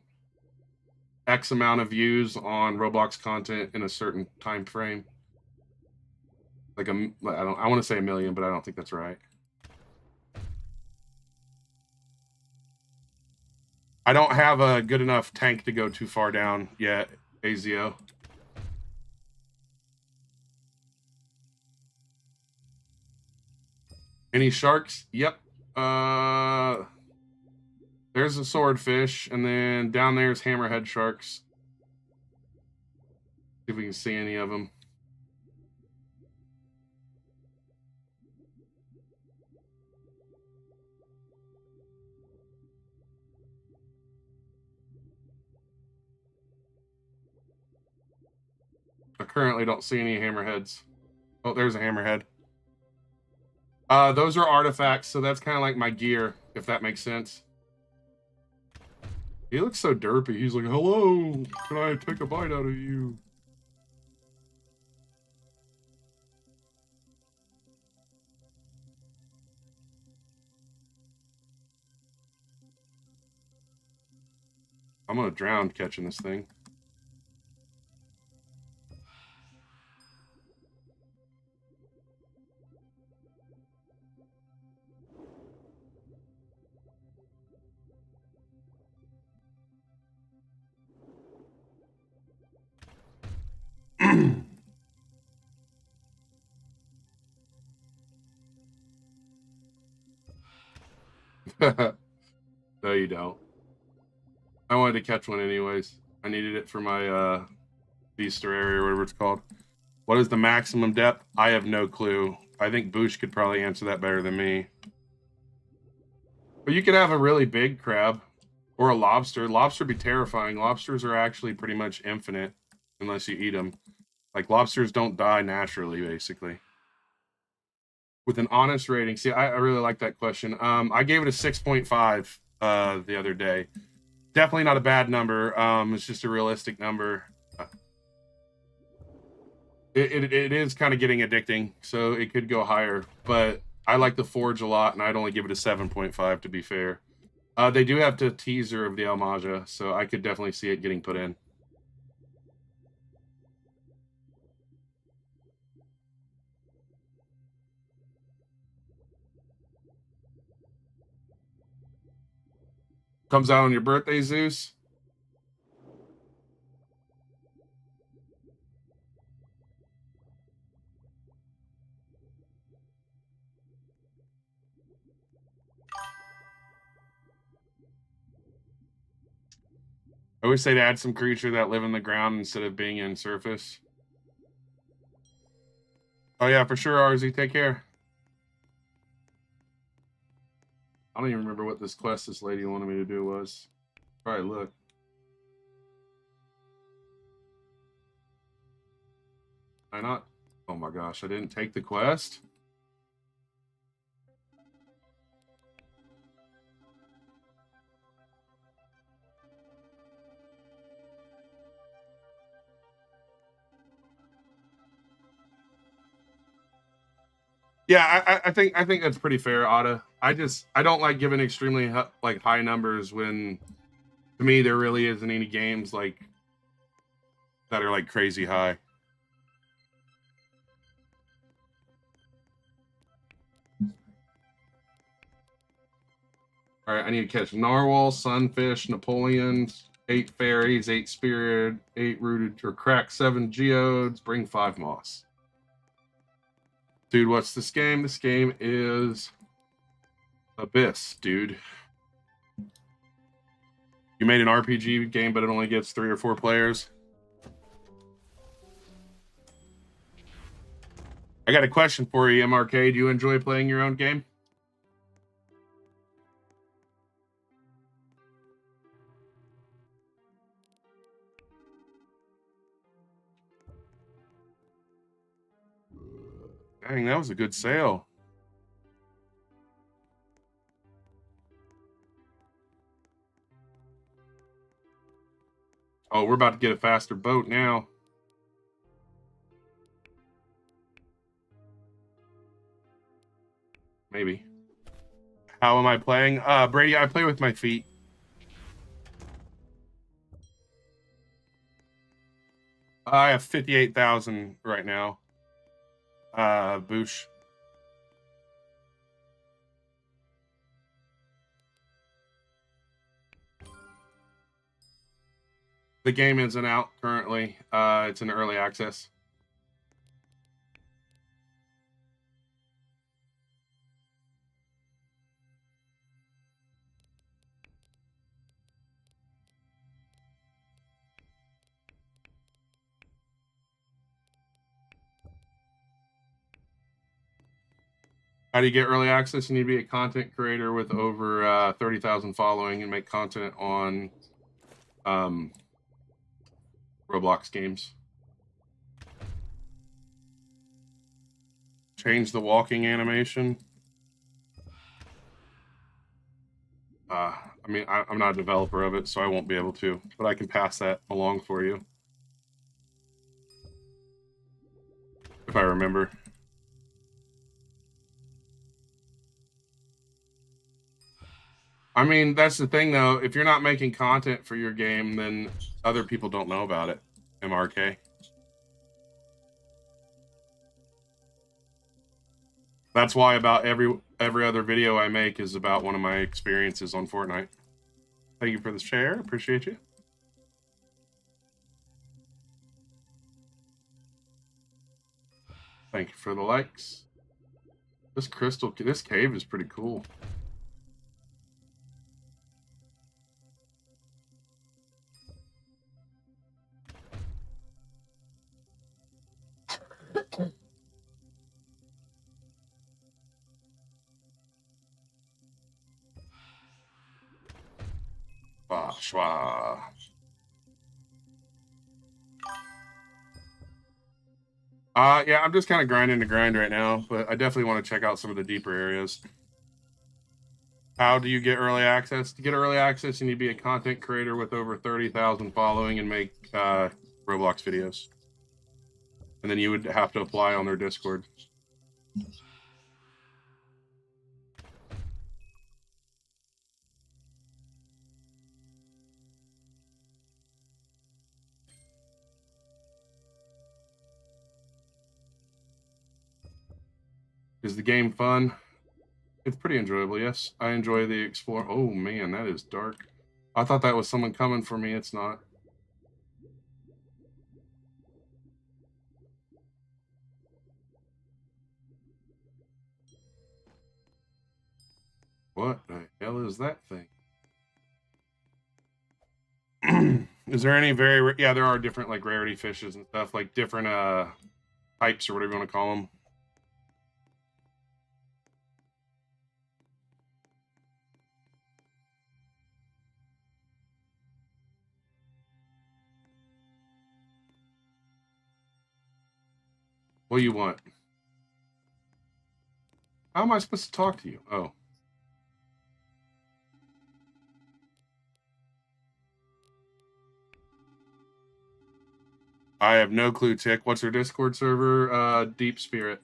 X amount of views on Roblox content in a certain time frame. Like I want to say 1 million, but I don't think that's right. I don't have a good enough tank to go too far down yet, AZO. Any sharks? Yep. There's a swordfish, and then down there's hammerhead sharks. See if we can see any of them. I currently don't see any hammerheads. Oh, there's a hammerhead. Those are artifacts, so that's kind of like my gear, if that makes sense. He looks so derpy. He's like, hello, can I take a bite out of you? I'm gonna drown catching this thing. No, you don't. I wanted to catch one anyways. I needed it for my beaster area or whatever it's called. What is the maximum depth? I have no clue. I think Boosh could probably answer that better than me. But you could have a really big crab or a lobster. Lobster would be terrifying. Lobsters are actually pretty much infinite unless you eat them. Like lobsters don't die naturally, basically. With an honest rating, see, I really like that question. I gave it a 6.5 the other day. Definitely not a bad number. It's just a realistic number. It is kind of getting addicting, so it could go higher. But I like the Forge a lot, and I'd only give it a 7.5 to be fair. They do have the teaser of the El Maja, so I could definitely see it getting put in. Comes out on your birthday, Zeus. I always say to add some creature that live in the ground instead of being in surface. Oh yeah, for sure, RZ. Take care. I don't even remember what this quest this lady wanted me to do was. Probably look. Why not? Oh my gosh, I didn't take the quest. Yeah, I think that's pretty fair, Otta. I don't like giving extremely like high numbers when, to me, there really isn't any games like that are like crazy high. All right, I need to catch narwhal, sunfish, Napoleons, 8 fairies, 8 spirit, 8 rooted or crack, 7 geodes, bring 5 moss. Dude, what's this game? This game is Abyss, dude. You made an RPG game, but it only gets 3 or 4 players. I got a question for you, MRK. Do you enjoy playing your own game? Dang, that was a good sale. Oh, we're about to get a faster boat now. Maybe. How am I playing? Brady, I play with my feet. I have 58,000 right now. Boosh. The game isn't out currently. It's in early access. How do you get early access? You need to be a content creator with over 30,000 following and make content on Roblox games. Change the walking animation. I mean, I'm not a developer of it, so I won't be able to, but I can pass that along for you. If I remember. I mean, that's the thing, though. If you're not making content for your game, then other people don't know about it. MRK. That's why about every other video I make is about one of my experiences on Fortnite. Thank you for the share. Appreciate you. Thank you for the likes. This cave is pretty cool. Schwa. Yeah, I'm just kind of grinding to grind right now, but I definitely want to check out some of the deeper areas. How do you get early access? To get early access, you need to be a content creator with over 30,000 following and make Roblox videos. And then you would have to apply on their Discord. Is the game fun? It's pretty enjoyable, yes. I enjoy the explore. Oh, man, that is dark. I thought that was someone coming for me. It's not. What the hell is that thing? Is there any yeah, there are different like rarity fishes and stuff, like different types or whatever you want to call them. What do you want? How am I supposed to talk to you? Oh. I have no clue, Tick. What's their Discord server? Deep Spirit.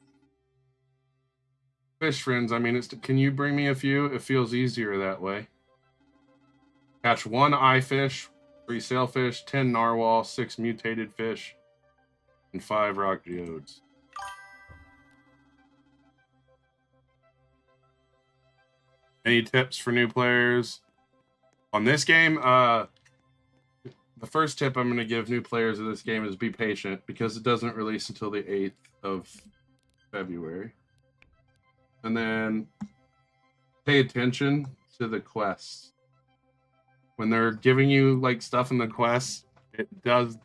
Fish friends, I mean, can you bring me a few? It feels easier that way. Catch 1 eye fish, 3 sailfish, 10 narwhal, 6 mutated fish, and 5 rock geodes. Any tips for new players on this game? The first tip I'm going to give new players of this game is be patient because it doesn't release until the 8th of February. And then pay attention to the quests. When they're giving you like stuff in the quests, it does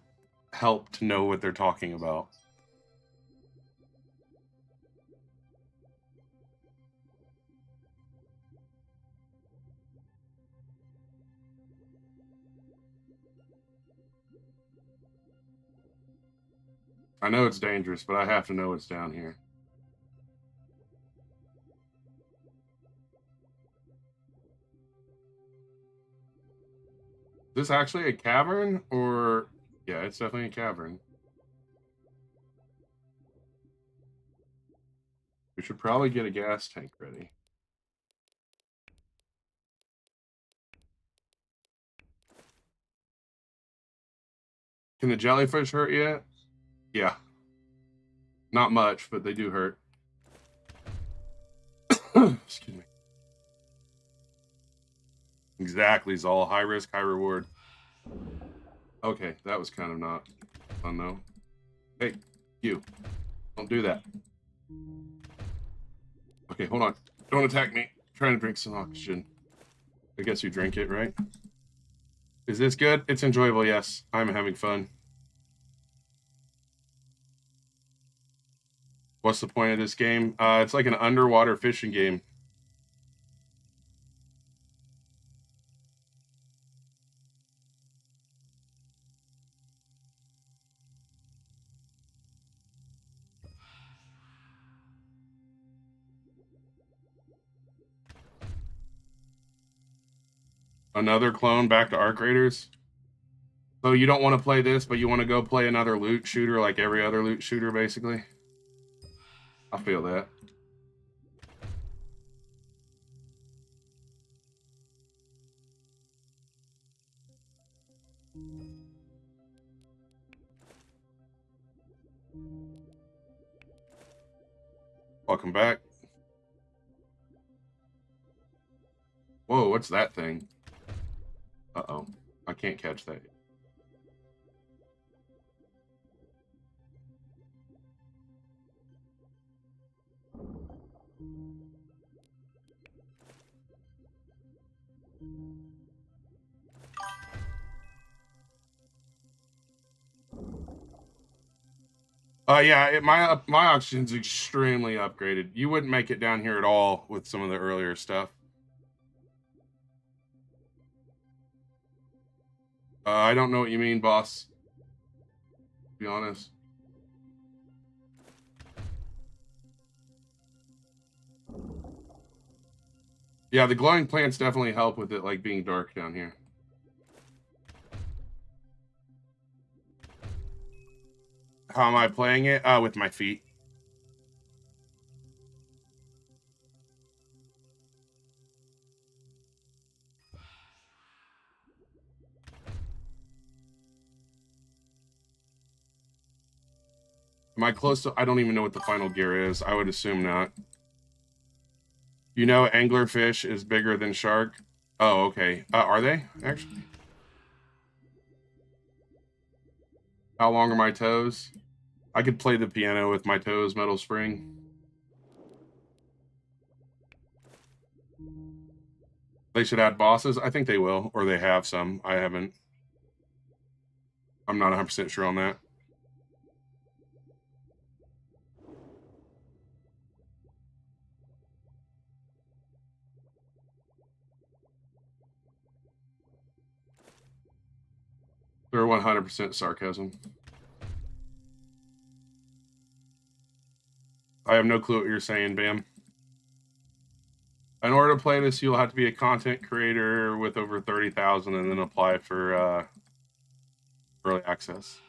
help to know what they're talking about. I know it's dangerous, but I have to know what's down here. Is this actually a cavern or... Yeah, it's definitely a cavern. We should probably get a gas tank ready. Can the jellyfish hurt yet? Yeah. Not much, but they do hurt. Excuse me. Exactly, Zol. High risk, high reward. Okay, that was kind of not fun, though. Hey, you. Don't do that. Okay, hold on. Don't attack me. I'm trying to drink some oxygen. I guess you drink it, right? Is this good? It's enjoyable, yes. I'm having fun. What's the point of this game? It's like an underwater fishing game. Another clone back to Arc Raiders? So you don't want to play this, but you want to go play another loot shooter like every other loot shooter, basically? I feel that. Welcome back. Whoa, what's that thing? Uh-oh. I can't catch that. Yeah, my oxygen's extremely upgraded. You wouldn't make it down here at all with some of the earlier stuff. I don't know what you mean, boss. To be honest. Yeah, the glowing plants definitely help with it, like being dark down here. How am I playing it? With my feet. Am I close to... I don't even know what the final gear is. I would assume not. You know anglerfish is bigger than shark? Oh, okay. Are they, actually? How long are my toes? I could play the piano with my toes, Metal Spring. They should add bosses? I think they will, or they have some. I haven't. I'm not 100% sure on that. They're 100% sarcasm. I have no clue what you're saying, Bam. In order to play this, you'll have to be a content creator with over 30,000 and then apply for early access.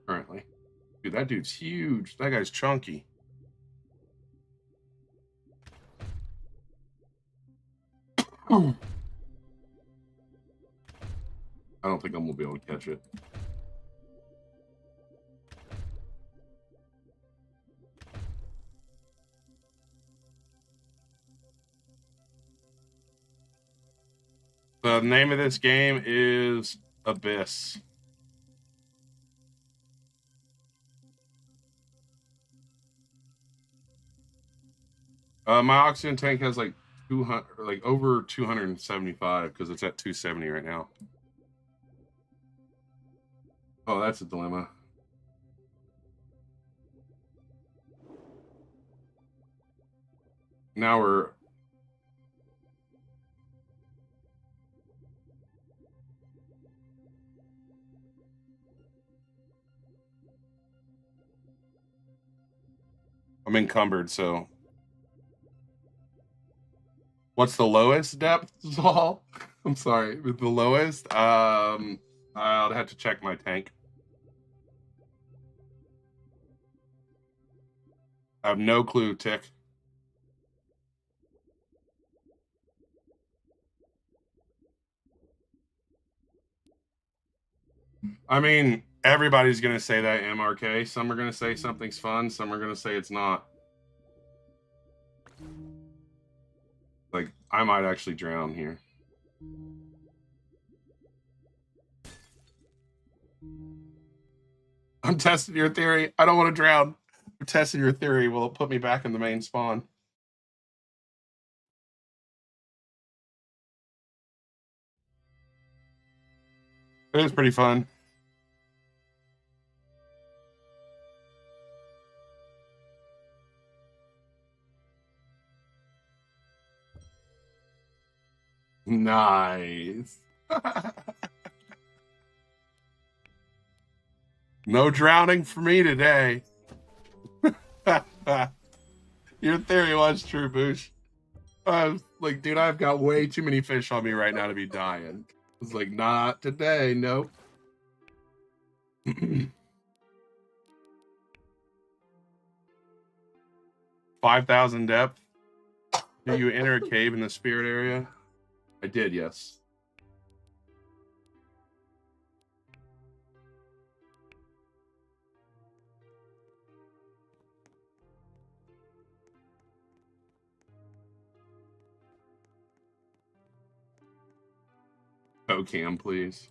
Currently. Dude, that dude's huge. That guy's chunky. I don't think I'm gonna be able to catch it. The name of this game is Abyss. My oxygen tank has like 200, like over 275 because it's at 270 right now. Oh, that's a dilemma. Now we're... I'm encumbered, so... What's the lowest depth, Zal? I'm sorry. With the lowest, I'll have to check my tank. I have no clue, Tick. I mean, everybody's going to say that, MRK. Some are going to say something's fun. Some are going to say it's not. Like, I might actually drown here. I'm testing your theory. I don't want to drown. I'm testing your theory. Will it put me back in the main spawn? It is pretty fun. Nice. No drowning for me today. Your theory was true, Boosh. I was like, dude, I've got way too many fish on me right now to be dying. It's like, not today, nope. 5,000 depth. Did you enter a cave in the spirit area? I did, yes. Oh, Cam, please.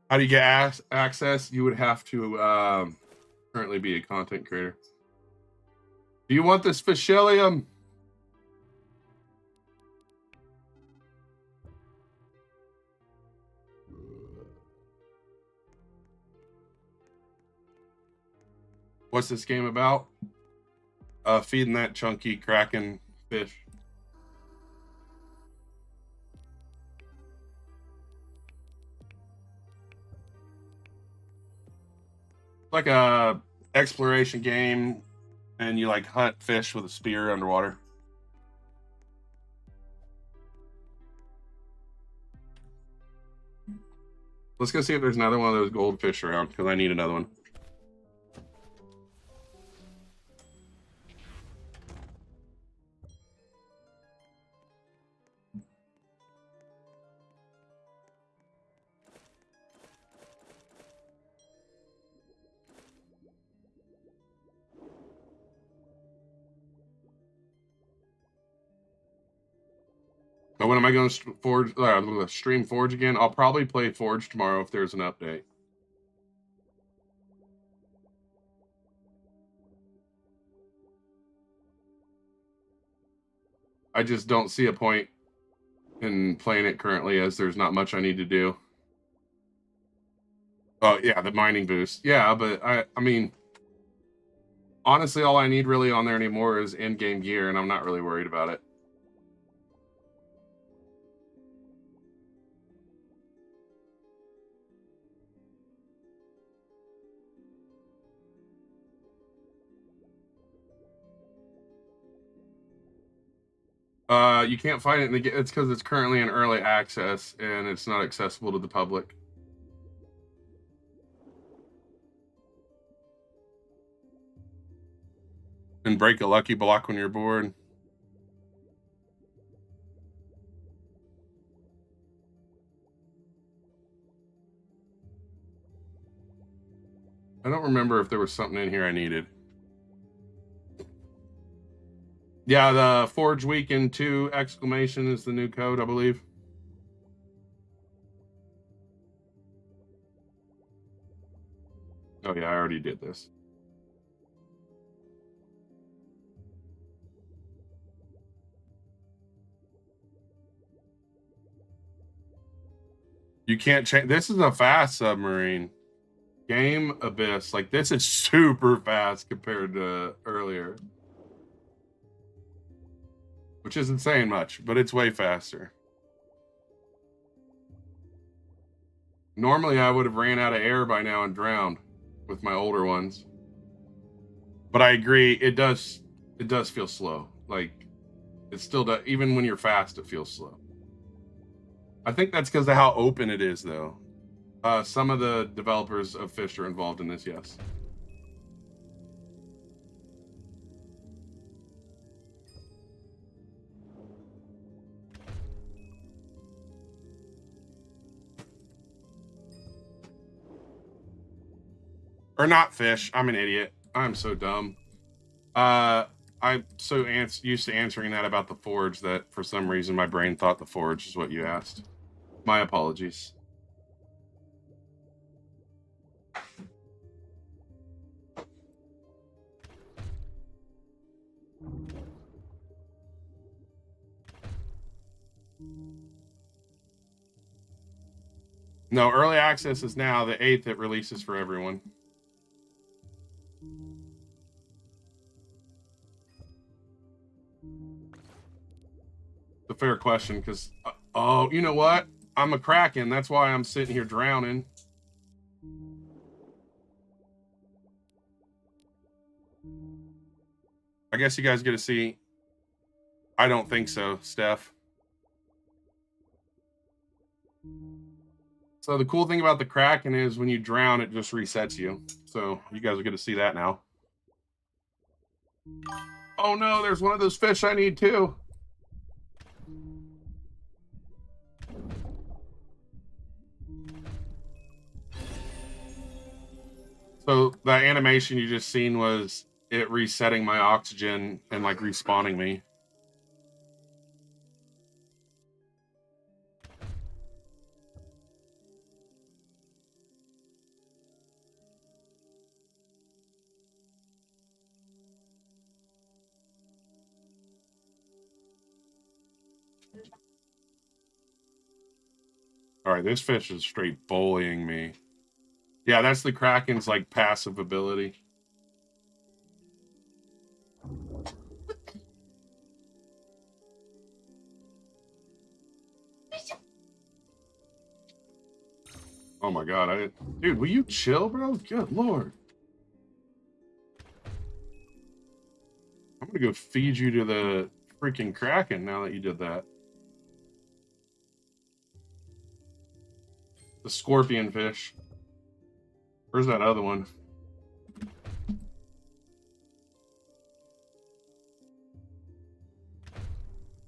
How do you get access? You would have to currently be a content creator. Do you want this Fishillium? What's this game about? Feeding that chunky Kraken fish. Like a exploration game, and you like hunt fish with a spear underwater. Let's go see if there's another one of those goldfish around, because I need another one. Now, when am I going to Forge? Stream Forge again? I'll probably play Forge tomorrow if there's an update. I just don't see a point in playing it currently, as there's not much I need to do. Oh yeah, the mining boost. Yeah, but I mean, honestly, all I need really on there anymore is in-game gear, and I'm not really worried about it. You can't find it in the game. It's because it's currently in early access and it's not accessible to the public. And break a lucky block when you're bored. I don't remember if there was something in here I needed. Yeah, the Forge Weekend 2 exclamation is the new code, I believe. Oh yeah, I already did this. You can't change. This is a fast submarine. Game Abyss. Like, this is super fast compared to earlier. Which isn't saying much, but it's way faster. Normally, I would have ran out of air by now and drowned with my older ones. But I agree, it does feel slow. Like it still does. Even when you're fast, it feels slow. I think that's because of how open it is, though. Some of the developers of Fish are involved in this, yes. Or not Fish. I'm an idiot. I'm so dumb. I'm so used to answering that about the Forge that for some reason my brain thought the Forge is what you asked. My apologies. No, early access is now. The 8th it releases for everyone. It's a fair question because, oh, you know what? I'm a Kraken. That's why I'm sitting here drowning. I guess you guys get to see. I don't think so, Steph. So the cool thing about the Kraken is when you drown, it just resets you. So you guys are going to see that now. Oh no, there's one of those fish I need too. So the animation you just seen was it resetting my oxygen and like respawning me. All right, this fish is straight bullying me. Yeah, that's the Kraken's like passive ability. Oh my god, dude, will you chill, bro? Good lord. I'm gonna go feed you to the freaking Kraken now that you did that. The scorpion fish. Where's that other one?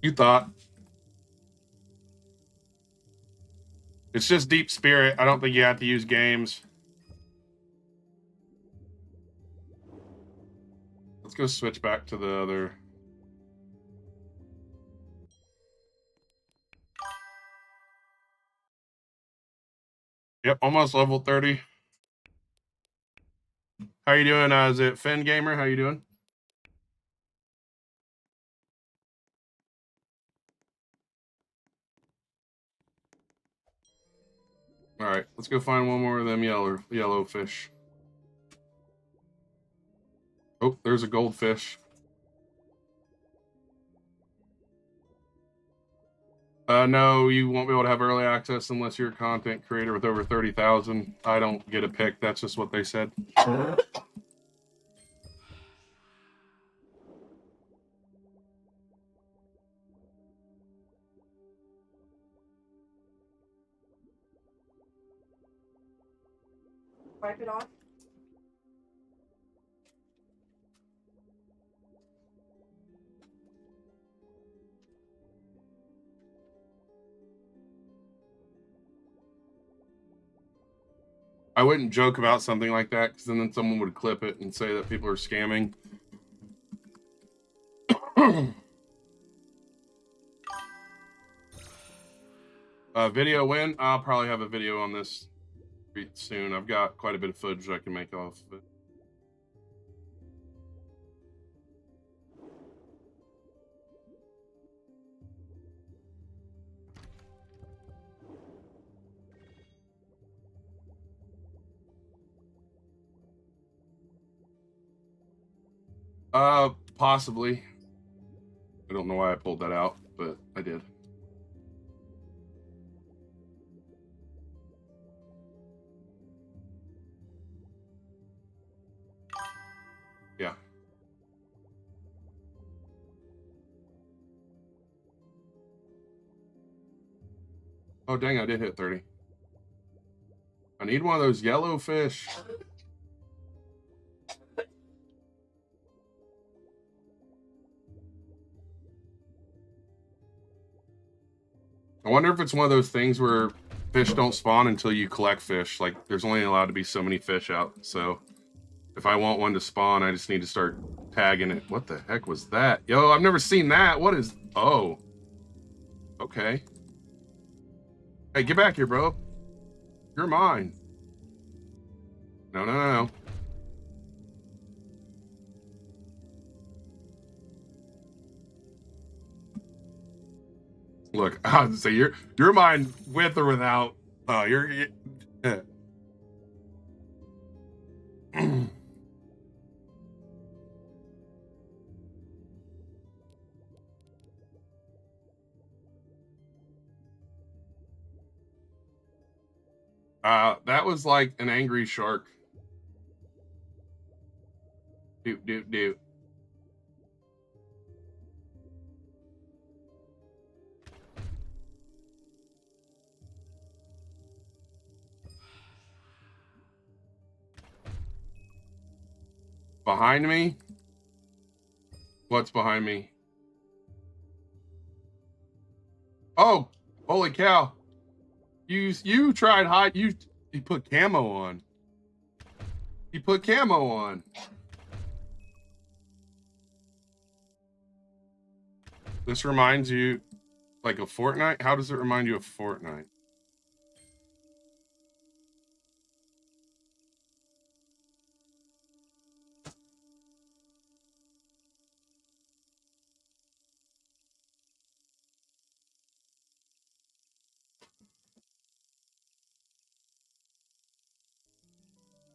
You thought. It's just Deep Spirit. I don't think you have to use games. Let's go switch back to the other. Yep, almost level 30. How you doing? Is it Finn Gamer? How you doing? All right, let's go find one more of them yellow fish. Oh, there's a goldfish. No, you won't be able to have early access unless you're a content creator with over 30,000. I don't get a pick. That's just what they said. Wipe it off. I wouldn't joke about something like that because then someone would clip it and say that people are scamming. Video when? I'll probably have a video on this soon. I've got quite a bit of footage I can make off of it. Possibly. I don't know why I pulled that out, but I did. Yeah. Oh, dang, I did hit 30. I need one of those yellow fish. I wonder if it's one of those things where fish don't spawn until you collect fish. Like, there's only allowed to be so many fish out. So, if I want one to spawn, I just need to start tagging it. What the heck was that? Yo, I've never seen that. What is... Oh. Okay. Hey, get back here, bro. You're mine. No, no, no, no. Look, I was say you're mine with or without. Oh, you're that was like an angry shark. Doot doot doot. Behind me? What's behind me? Oh, holy cow. You tried hide you put camo on. You put camo on. This reminds you like a Fortnite? How does it remind you of Fortnite?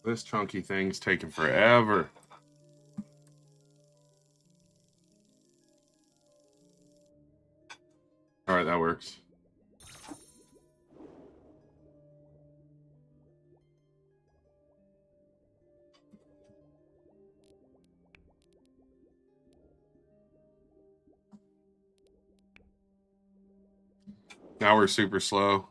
This chunky thing's taking forever. All right, that works. Now we're super slow.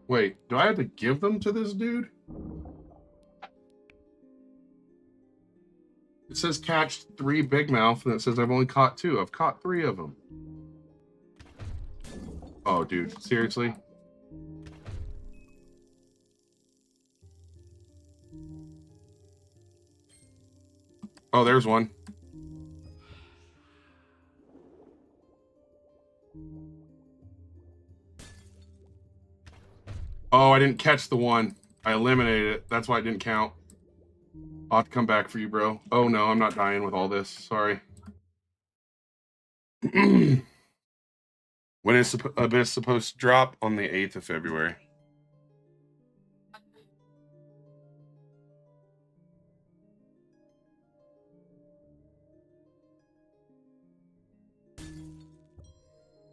Wait, do I have to give them to this dude? It says catch 3 big mouth, and it says I've only caught 2. I've caught 3 of them. Oh, dude, seriously? Oh, there's one. Oh, I didn't catch the one. I eliminated it. That's why it didn't count. I'll have to come back for you, bro. Oh, no, I'm not dying with all this. Sorry. When is Abyss supposed to drop? On the 8th of February.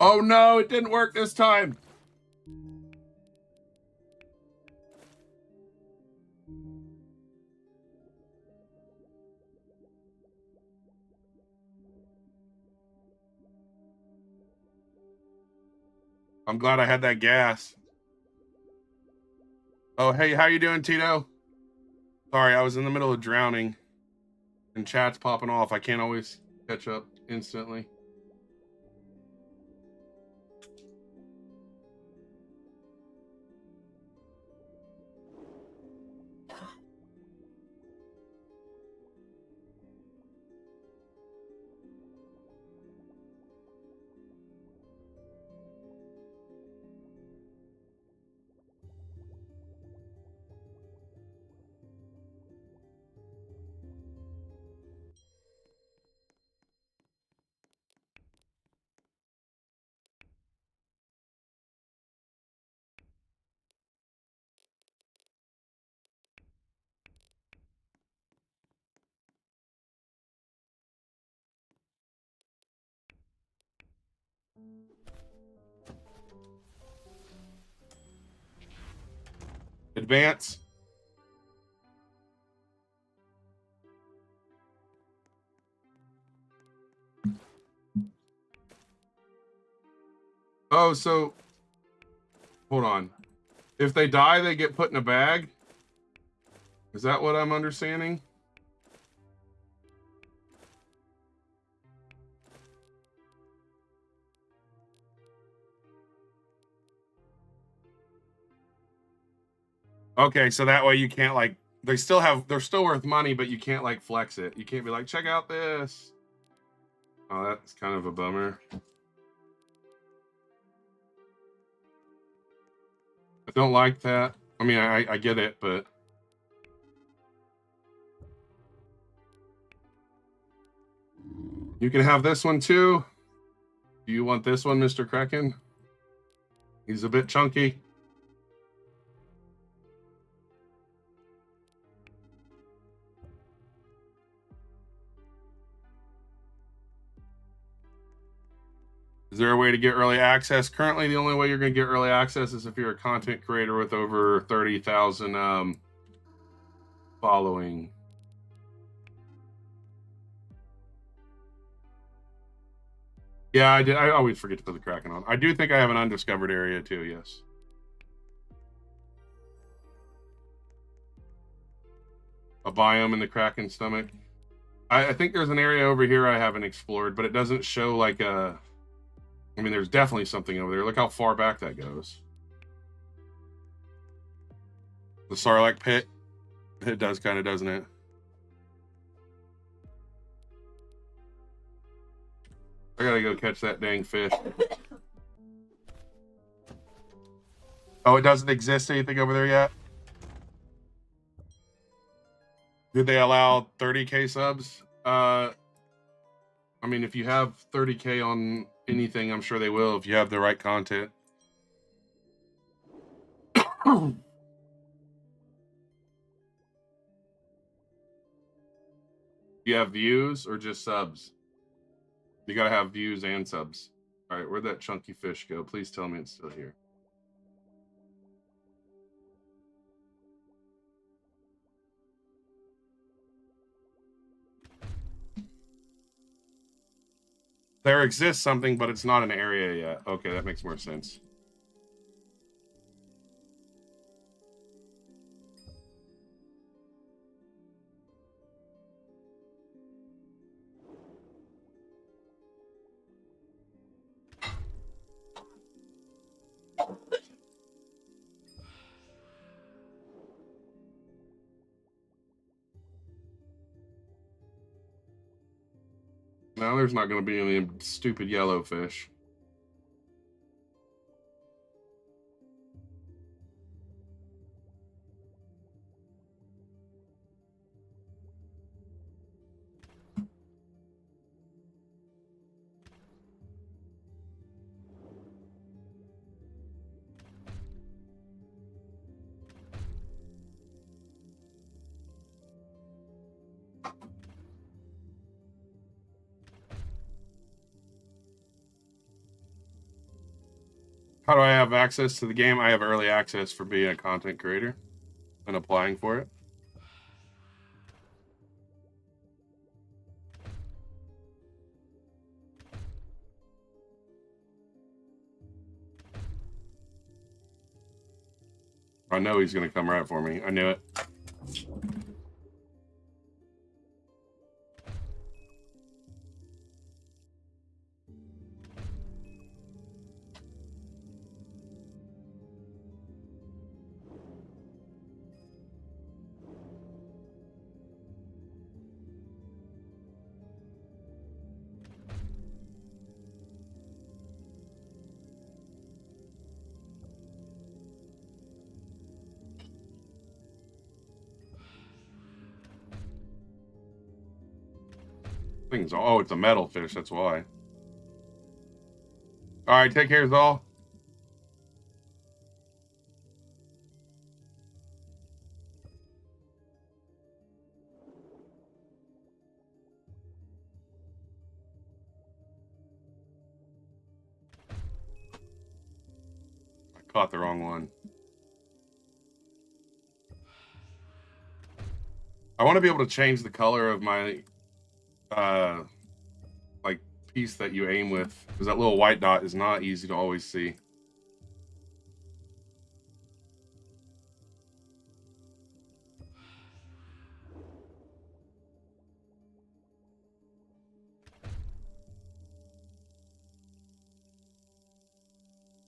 Oh, no, it didn't work this time. I'm glad I had that gas. Oh, hey, how you doing, Tito? Sorry, I was in the middle of drowning and chat's popping off. I can't always catch up instantly. Advance. Oh, so hold on. If they die, they get put in a bag? Is that what I'm understanding? Okay, so that way you can't like they're still worth money, but you can't like flex it. You can't be like, check out this. Oh, that's kind of a bummer. I don't like that. I mean, I get it, but you can have this one too. Do you want this one, Mr. Kraken? He's a bit chunky. Is there a way to get early access? Currently, the only way you're going to get early access is if you're a content creator with over 30,000 following. Yeah, I did. I always forget to put the Kraken on. I do think I have an undiscovered area too, yes. A biome in the Kraken stomach. I think there's an area over here I haven't explored, but it doesn't show like a... I mean, there's definitely something over there. Look how far back that goes. The Sarlacc pit. It does kind of, doesn't it? I gotta go catch that dang fish. Oh, it doesn't exist anything over there yet? Did they allow 30K subs? I mean, if you have 30K on anything, I'm sure they will if you have the right content. You have views or just subs? You gotta have views and subs. All right, where'd that chunky fish go? Please tell me it's still here. There exists something, but it's not an area yet. Okay, that makes more sense. Now there's not going to be any stupid yellow fish. How do I have access to the game? I have early access for being a content creator and applying for it. I know he's going to come right for me. I knew it. Things. Oh, it's a metal fish. That's why. All right, take care, Zal. I caught the wrong one. I want to be able to change the color of my like piece that you aim with, because that little white dot is not easy to always see.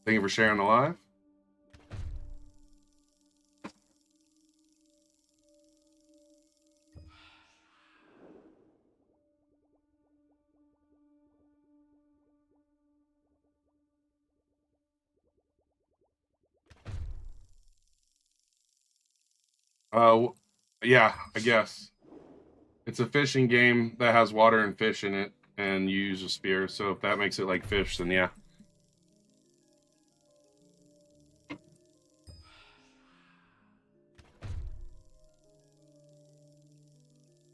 Thank you for sharing the live. Yeah, I guess. It's a fishing game that has water and fish in it, and you use a spear, so if that makes it like fish, then yeah.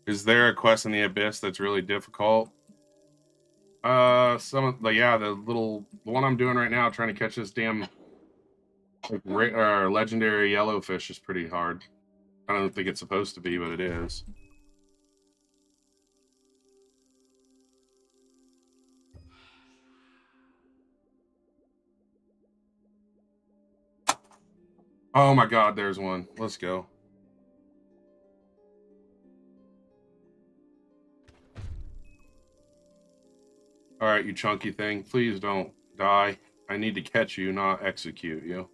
Is there a quest in the abyss that's really difficult? Some of the, yeah, the one I'm doing right now, trying to catch this damn like legendary yellowfish is pretty hard. I don't think it's supposed to be, but it is. Oh my god, there's one. Let's go. All right, you chunky thing. Please don't die. I need to catch you, not execute you.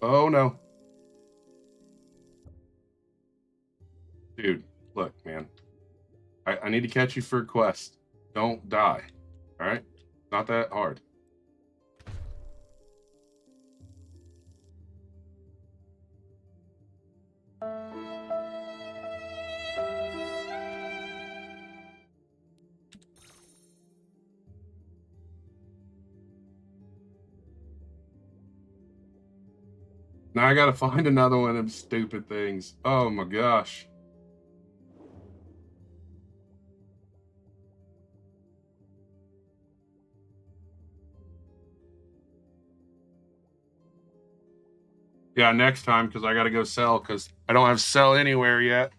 Oh no. Dude, look, man. I need to catch you for a quest. Don't die. All right? Not that hard. Now I gotta find another one of them stupid things. Oh my gosh. Yeah, next time, because I gotta go sell, because I don't have sell anywhere yet.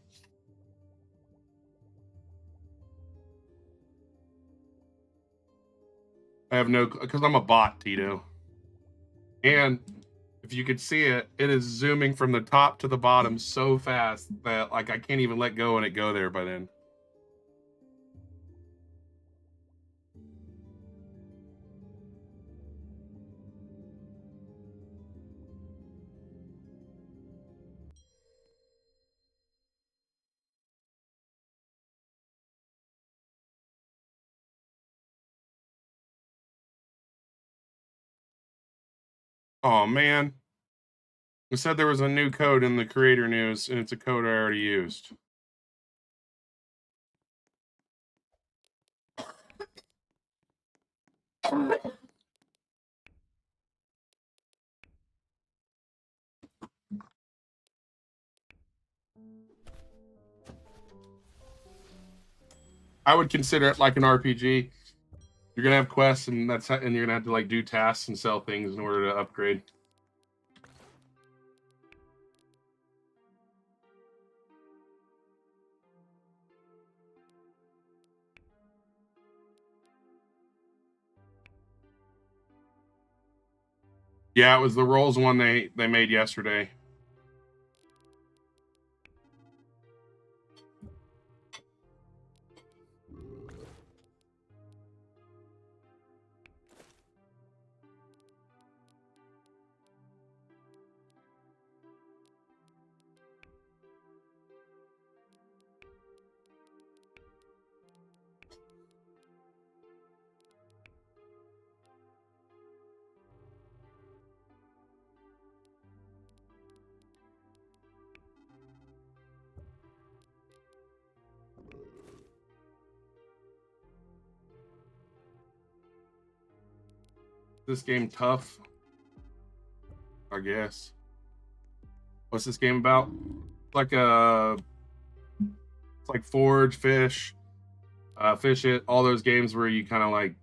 I have no, because I'm a bot, Tito. And if you could see it, it is zooming from the top to the bottom so fast that like I can't even let go and it go there by then. Oh man. It said there was a new code in the creator news, and it's a code I already used. I would consider it like an RPG. You're gonna have quests, and and you're gonna have to like do tasks and sell things in order to upgrade. Yeah, it was the Rolls one they made yesterday. This game tough, I guess. What's this game about? Like it's like Forge, Fish, Fish It, all those games where you kind of like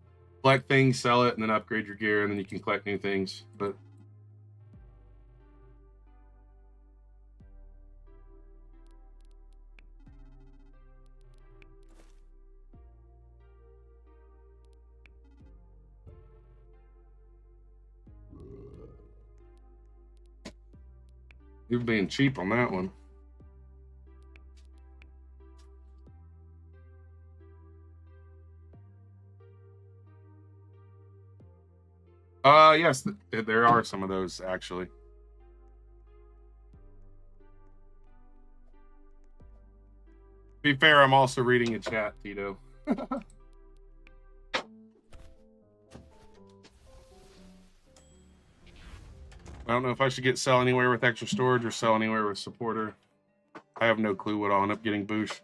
collect things, sell it, and then upgrade your gear, and then you can collect new things. But You're being cheap on that one. Yes, there are some of those actually. To be fair, I'm also reading a chat, Tito. I don't know if I should get Sell Anywhere with extra storage or Sell Anywhere with supporter. I have no clue what I'll end up getting boosh.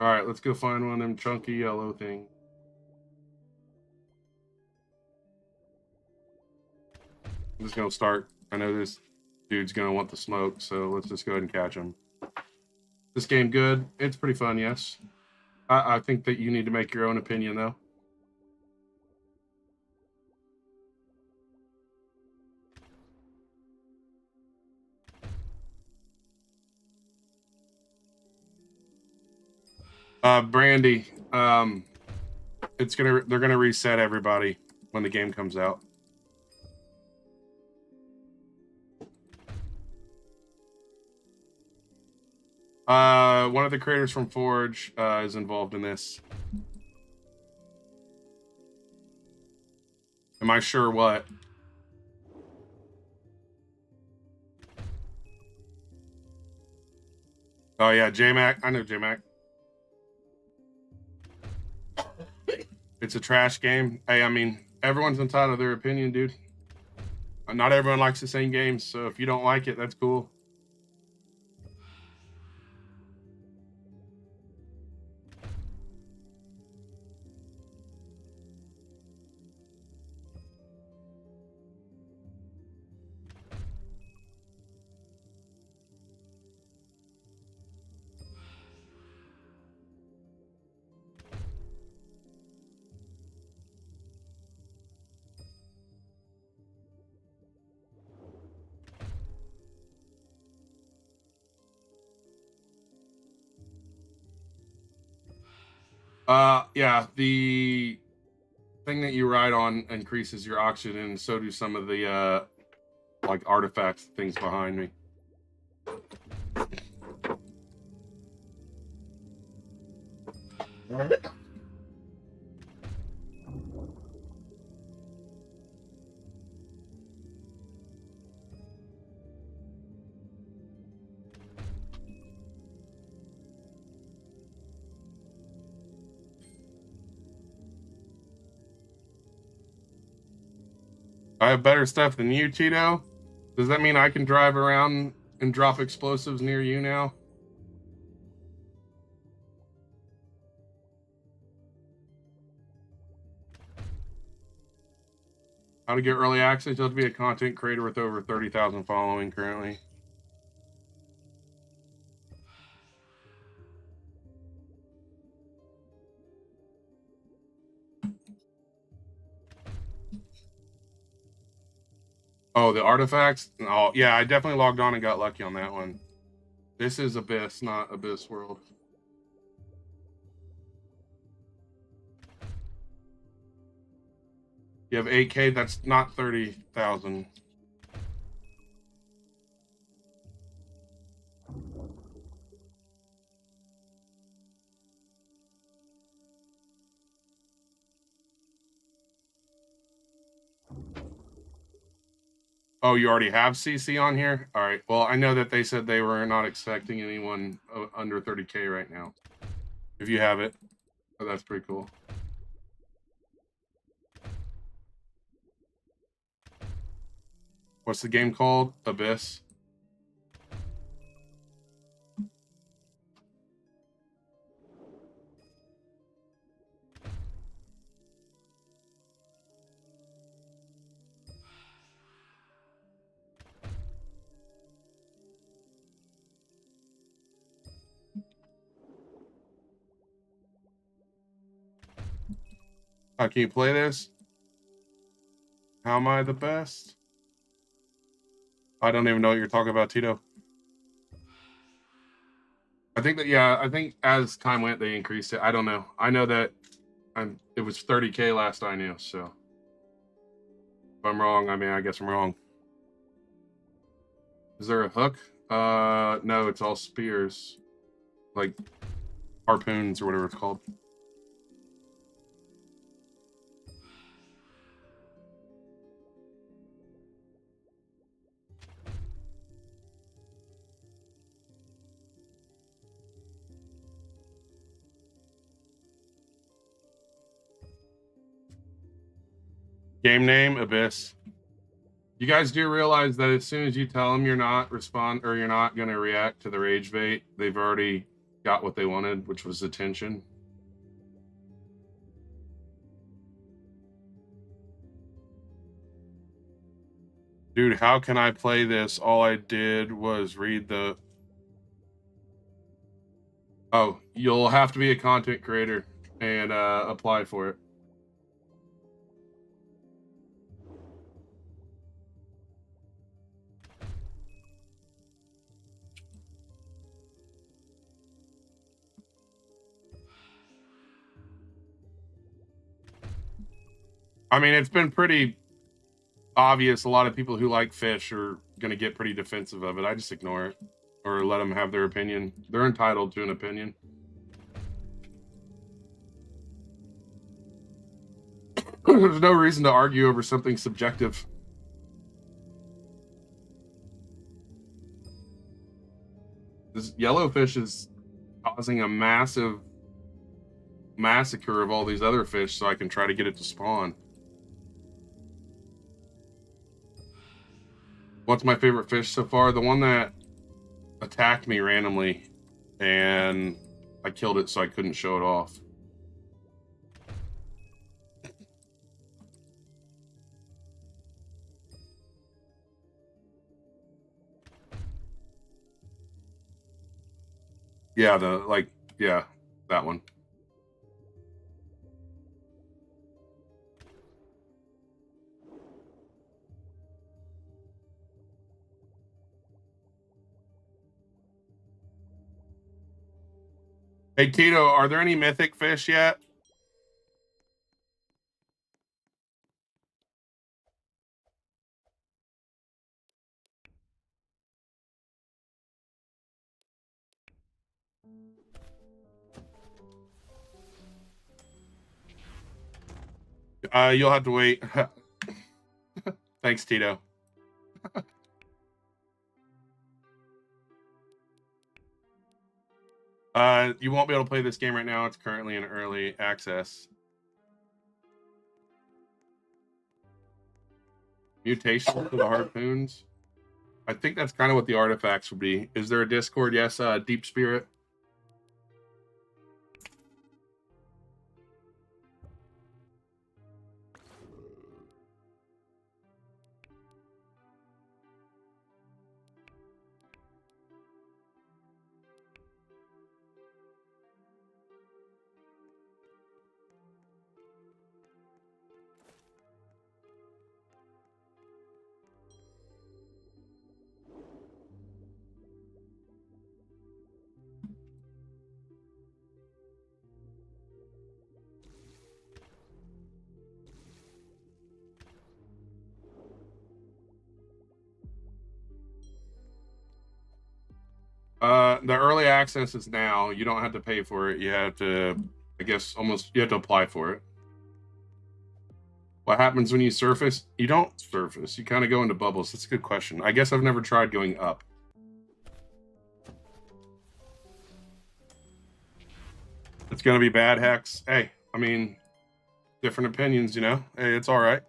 All right, let's go find one of them chunky yellow things. I'm just gonna start. I know this dude's gonna want the smoke, so let's just go ahead and catch him. This game good. It's pretty fun, yes. I think that you need to make your own opinion though. Brandy, they're gonna reset everybody when the game comes out. One of the creators from Forge is involved in this. Am I sure what? Oh yeah, J-Mac. I know J-Mac. It's a trash game. Hey, I mean, everyone's entitled to their opinion, dude. Not everyone likes the same games, so if you don't like it, that's cool. Yeah, the thing that you ride on increases your oxygen, and so do some of the like artifacts things behind me. I have better stuff than you, Tito. Does that mean I can drive around and drop explosives near you now? How to get early access? You have to be a content creator with over 30,000 following currently. Oh, the artifacts? Oh, yeah, I definitely logged on and got lucky on that one. This is Abyss, not Abyss World. You have 8K, that's not 30,000. Oh, you already have CC on here? All right. Well, I know that they said they were not expecting anyone under 30K right now. If you have it, oh, that's pretty cool. What's the game called? Abyss. How can you play this? How am I the best? I don't even know what you're talking about, Tito. I think that, yeah, I think as time went, they increased it. I don't know. I know that it was 30K last I knew, so. If I'm wrong, I mean, I guess I'm wrong. Is there a hook? No, it's all spears. Like harpoons or whatever it's called. Game name, Abyss. You guys do realize that as soon as you tell them you're not you're not going to react to the rage bait, they've already got what they wanted, which was attention. Dude, how can I play this? All I did was read the... Oh, you'll have to be a content creator and apply for it. I mean, it's been pretty obvious. A lot of people who like fish are going to get pretty defensive of it. I just ignore it or let them have their opinion. They're entitled to an opinion. There's no reason to argue over something subjective. This yellowfish is causing a massive massacre of all these other fish so I can try to get it to spawn. What's my favorite fish so far? The one that attacked me randomly and I killed it so I couldn't show it off. Yeah, that one. Hey, Tito, are there any mythic fish yet? You'll have to wait. Thanks, Tito. You won't be able to play this game right now. It's currently in early access. Mutation for the harpoons. I think that's kind of what the artifacts would be. Is there a Discord? Yes, Deep Spirit. The early access is now. You don't have to pay for it. You have to, I guess, you have to apply for it. What happens when you surface? You don't surface. You kind of go into bubbles. That's a good question. I guess I've never tried going up. It's going to be bad, Hex. Hey, I mean, different opinions, you know? Hey, it's all right.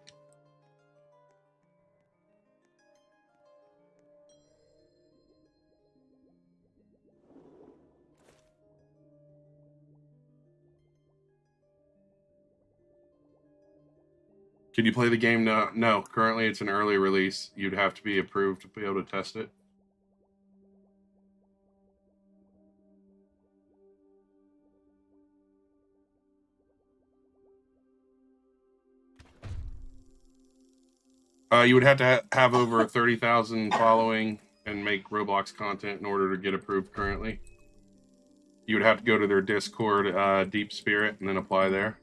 Can you play the game? No. Currently, it's an early release. You'd have to be approved to be able to test it. You would have to have over 30,000 following and make Roblox content in order to get approved currently. You would have to go to their Discord, Deep Spirit, and then apply there.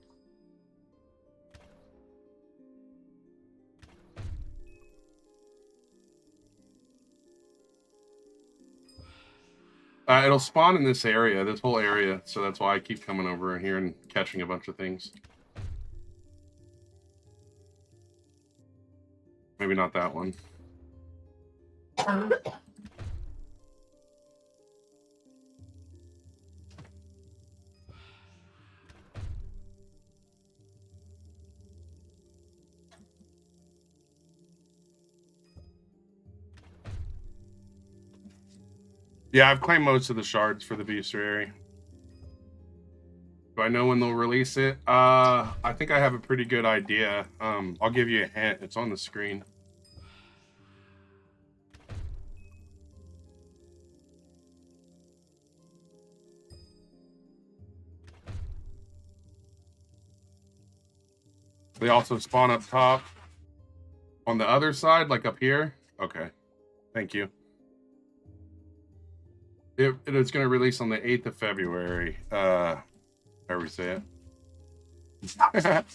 It'll spawn in this area, this whole area, so that's why I keep coming over here and catching a bunch of things. Maybe not that one. Yeah, I've claimed most of the shards for the bestiary. Do I know when they'll release it? I think I have a pretty good idea. I'll give you a hint. It's on the screen. They also spawn up top. On the other side, like up here? Okay. Thank you. It is going to release on the 8th of February. However you say it.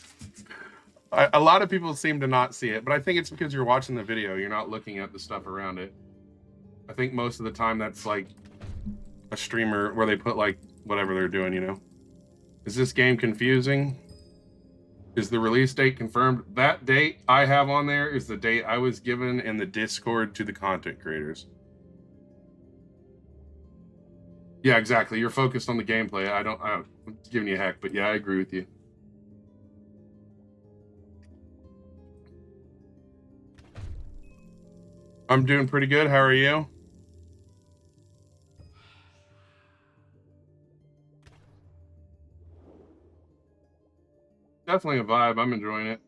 A lot of people seem to not see it, but I think it's because you're watching the video. You're not looking at the stuff around it. I think most of the time that's like a streamer where they put like whatever they're doing, you know. Is this game confusing? Is the release date confirmed? That date I have on there is the date I was given in the Discord to the content creators. Yeah, exactly. You're focused on the gameplay. I'm giving you a heck, but yeah, I agree with you. I'm doing pretty good. How are you? Definitely a vibe. I'm enjoying it.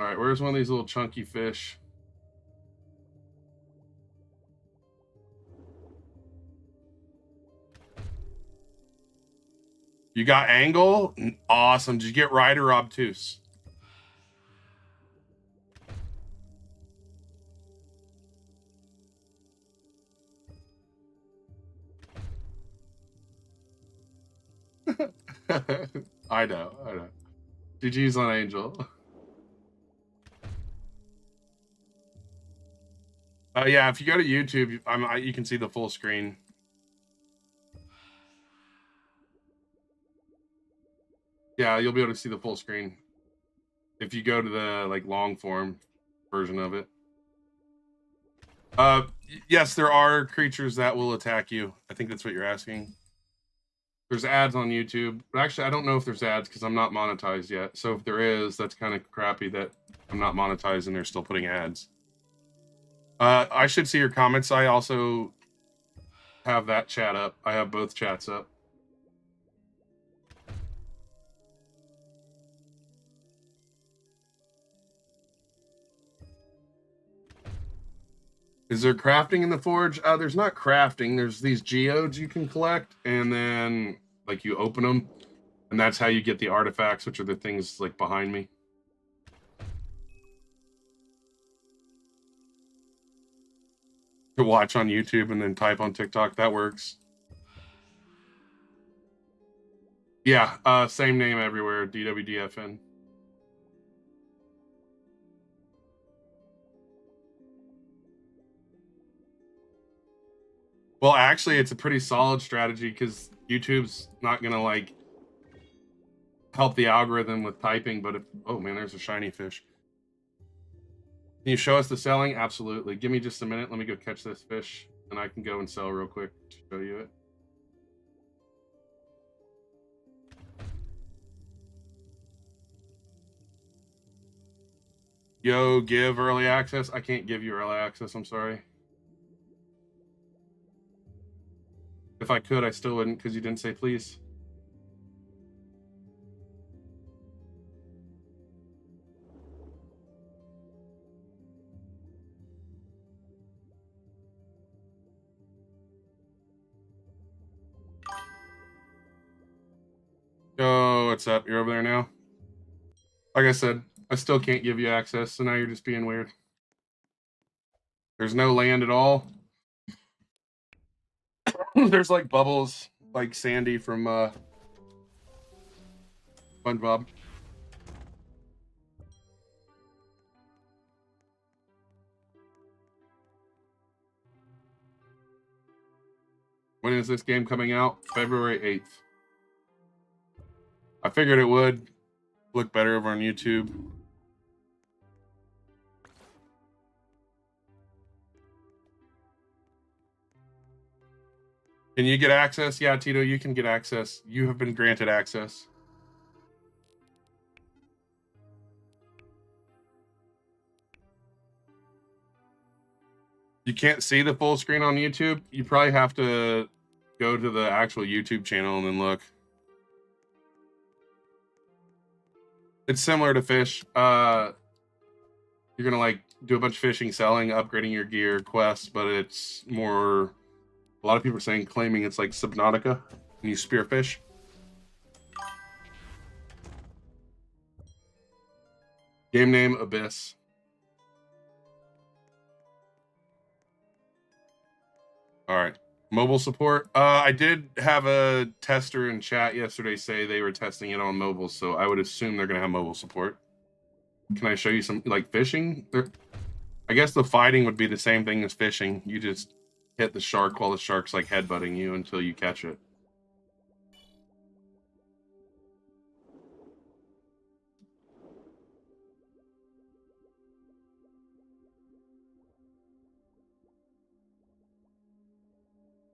All right, where's one of these little chunky fish? You got angle? Awesome. Did you get right or obtuse? I know. GG's on Angel. Yeah, if you go to YouTube, you can see the full screen. Yeah, you'll be able to see the full screen if you go to the like long form version of it. Yes, there are creatures that will attack you. I think that's what you're asking. There's ads on YouTube, but actually I don't know if there's ads because I'm not monetized yet. So if there is, that's kind of crappy that I'm not monetized and they're still putting ads. I should see your comments. I also have that chat up. I have both chats up. Is there crafting in the forge? There's not crafting. There's these geodes you can collect, and then like you open them, and that's how you get the artifacts, which are the things like behind me. To watch on YouTube and then type on TikTok, that works. Yeah, same name everywhere, DWDFN. Well, actually, it's a pretty solid strategy because YouTube's not gonna like help the algorithm with typing. But if oh man, there's a shiny fish. Can you show us the selling? Absolutely. Give me just a minute. Let me go catch this fish, and I can go and sell real quick to show you it. Yo, give early access. I can't give you early access. I'm sorry. If I could, I still wouldn't because you didn't say please. Oh, what's up? You're over there now? Like I said, I still can't give you access, so now you're just being weird. There's no land at all. There's like bubbles, like Sandy from SpongeBob. When is this game coming out? February 8th. I figured it would look better over on YouTube. Can you get access? Yeah, Tito, you can get access. You have been granted access. You can't see the full screen on YouTube. You probably have to go to the actual YouTube channel and then look. It's similar to fish. You're gonna like do a bunch of fishing, selling, upgrading your gear, quests, but it's more. A lot of people are saying, claiming it's like Subnautica, and you spearfish. Game name Abyss. All right. Mobile support. I did have a tester in chat yesterday say they were testing it on mobile, so I would assume they're gonna have mobile support. Can I show you some like fishing? I guess the fighting would be the same thing as fishing. You just hit the shark while the shark's like headbutting you until you catch it.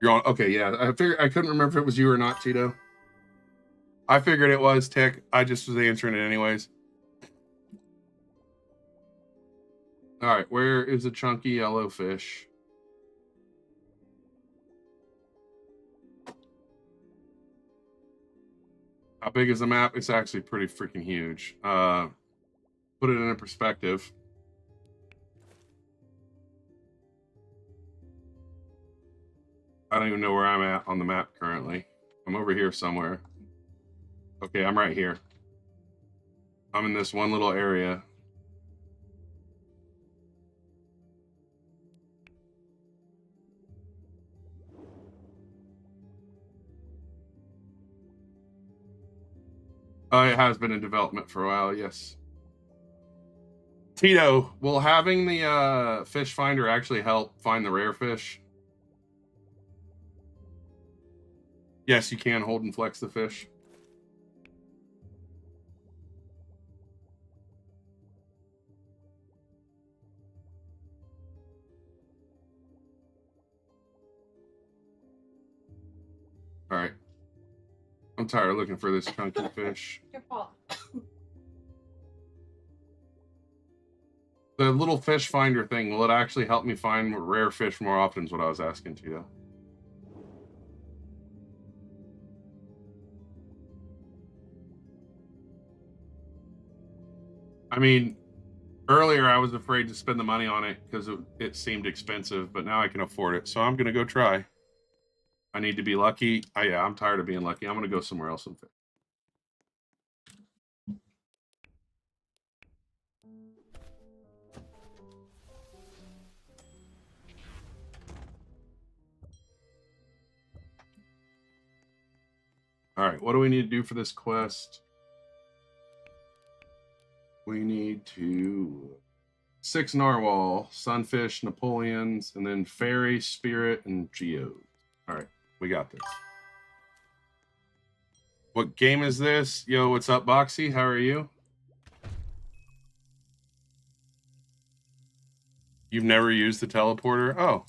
You're on. Okay, yeah. I figured I couldn't remember if it was you or not, Tito. I figured it was Tick. I just was answering it anyways. All right, where is the chunky yellow fish? How big is the map? It's actually pretty freaking huge. Put it in perspective. I don't even know where I'm at on the map currently. I'm over here somewhere. Okay, I'm right here. I'm in this one little area. It has been in development for a while, yes. Tito, will having the fish finder actually help find the rare fish? Yes, you can hold and flex the fish. All right. I'm tired of looking for this chunky fish. Your fault. The little fish finder thing, will it actually help me find rare fish more often is what I was asking, Tito. I mean, earlier I was afraid to spend the money on it because it seemed expensive, but now I can afford it. So I'm going to go try. I need to be lucky. Yeah, I'm tired of being lucky. I'm going to go somewhere else and fish. All right, what do we need to do for this quest? We need to 6 narwhal, sunfish, Napoleons, and then fairy, spirit, and geodes. All right, we got this. What game is this? Yo, what's up, Boxy? How are you? You've never used the teleporter? Oh.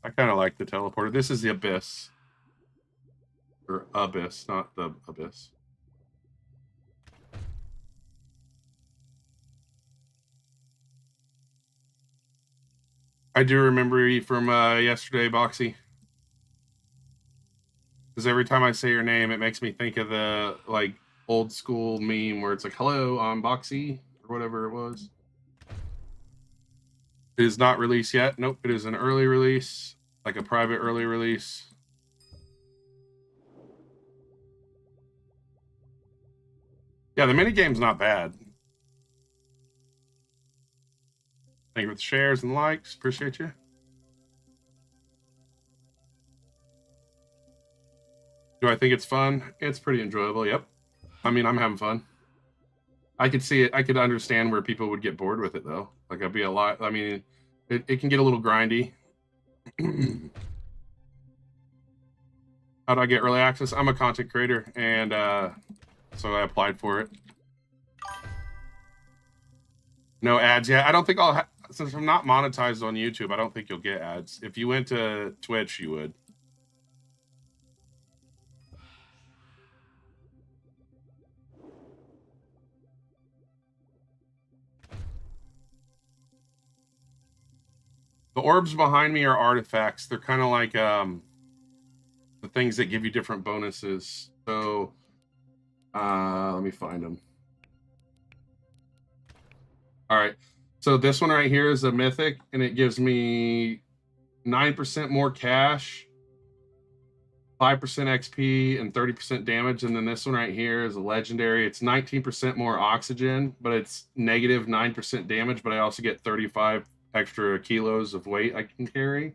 I kind of like the teleporter. This is the Abyss. Or Abyss, not the Abyss. I do remember you from yesterday, Boxy. Because every time I say your name, it makes me think of the like old school meme where it's like, "Hello, I'm Boxy," or whatever it was. It is not released yet. Nope, it is an early release, like a private early release. Yeah, the minigame's not bad. Thank you for the shares and likes. Appreciate you. Do I think it's fun? It's pretty enjoyable. Yep. I mean, I'm having fun. I could see it. I could understand where people would get bored with it, though. Like, I'd be a lot. I mean, it can get a little grindy. How do I get early access? I'm a content creator, and so I applied for it. No ads. Yeah, I don't think I'll. Since I'm not monetized on YouTube, I don't think you'll get ads. If you went to Twitch, you would. The orbs behind me are artifacts. They're kind of like the things that give you different bonuses. So let me find them. All right. So this one right here is a mythic, and it gives me 9% more cash, 5% XP, and 30% damage. And then this one right here is a legendary. It's 19% more oxygen, but it's negative 9% damage. But I also get 35 extra kilos of weight I can carry.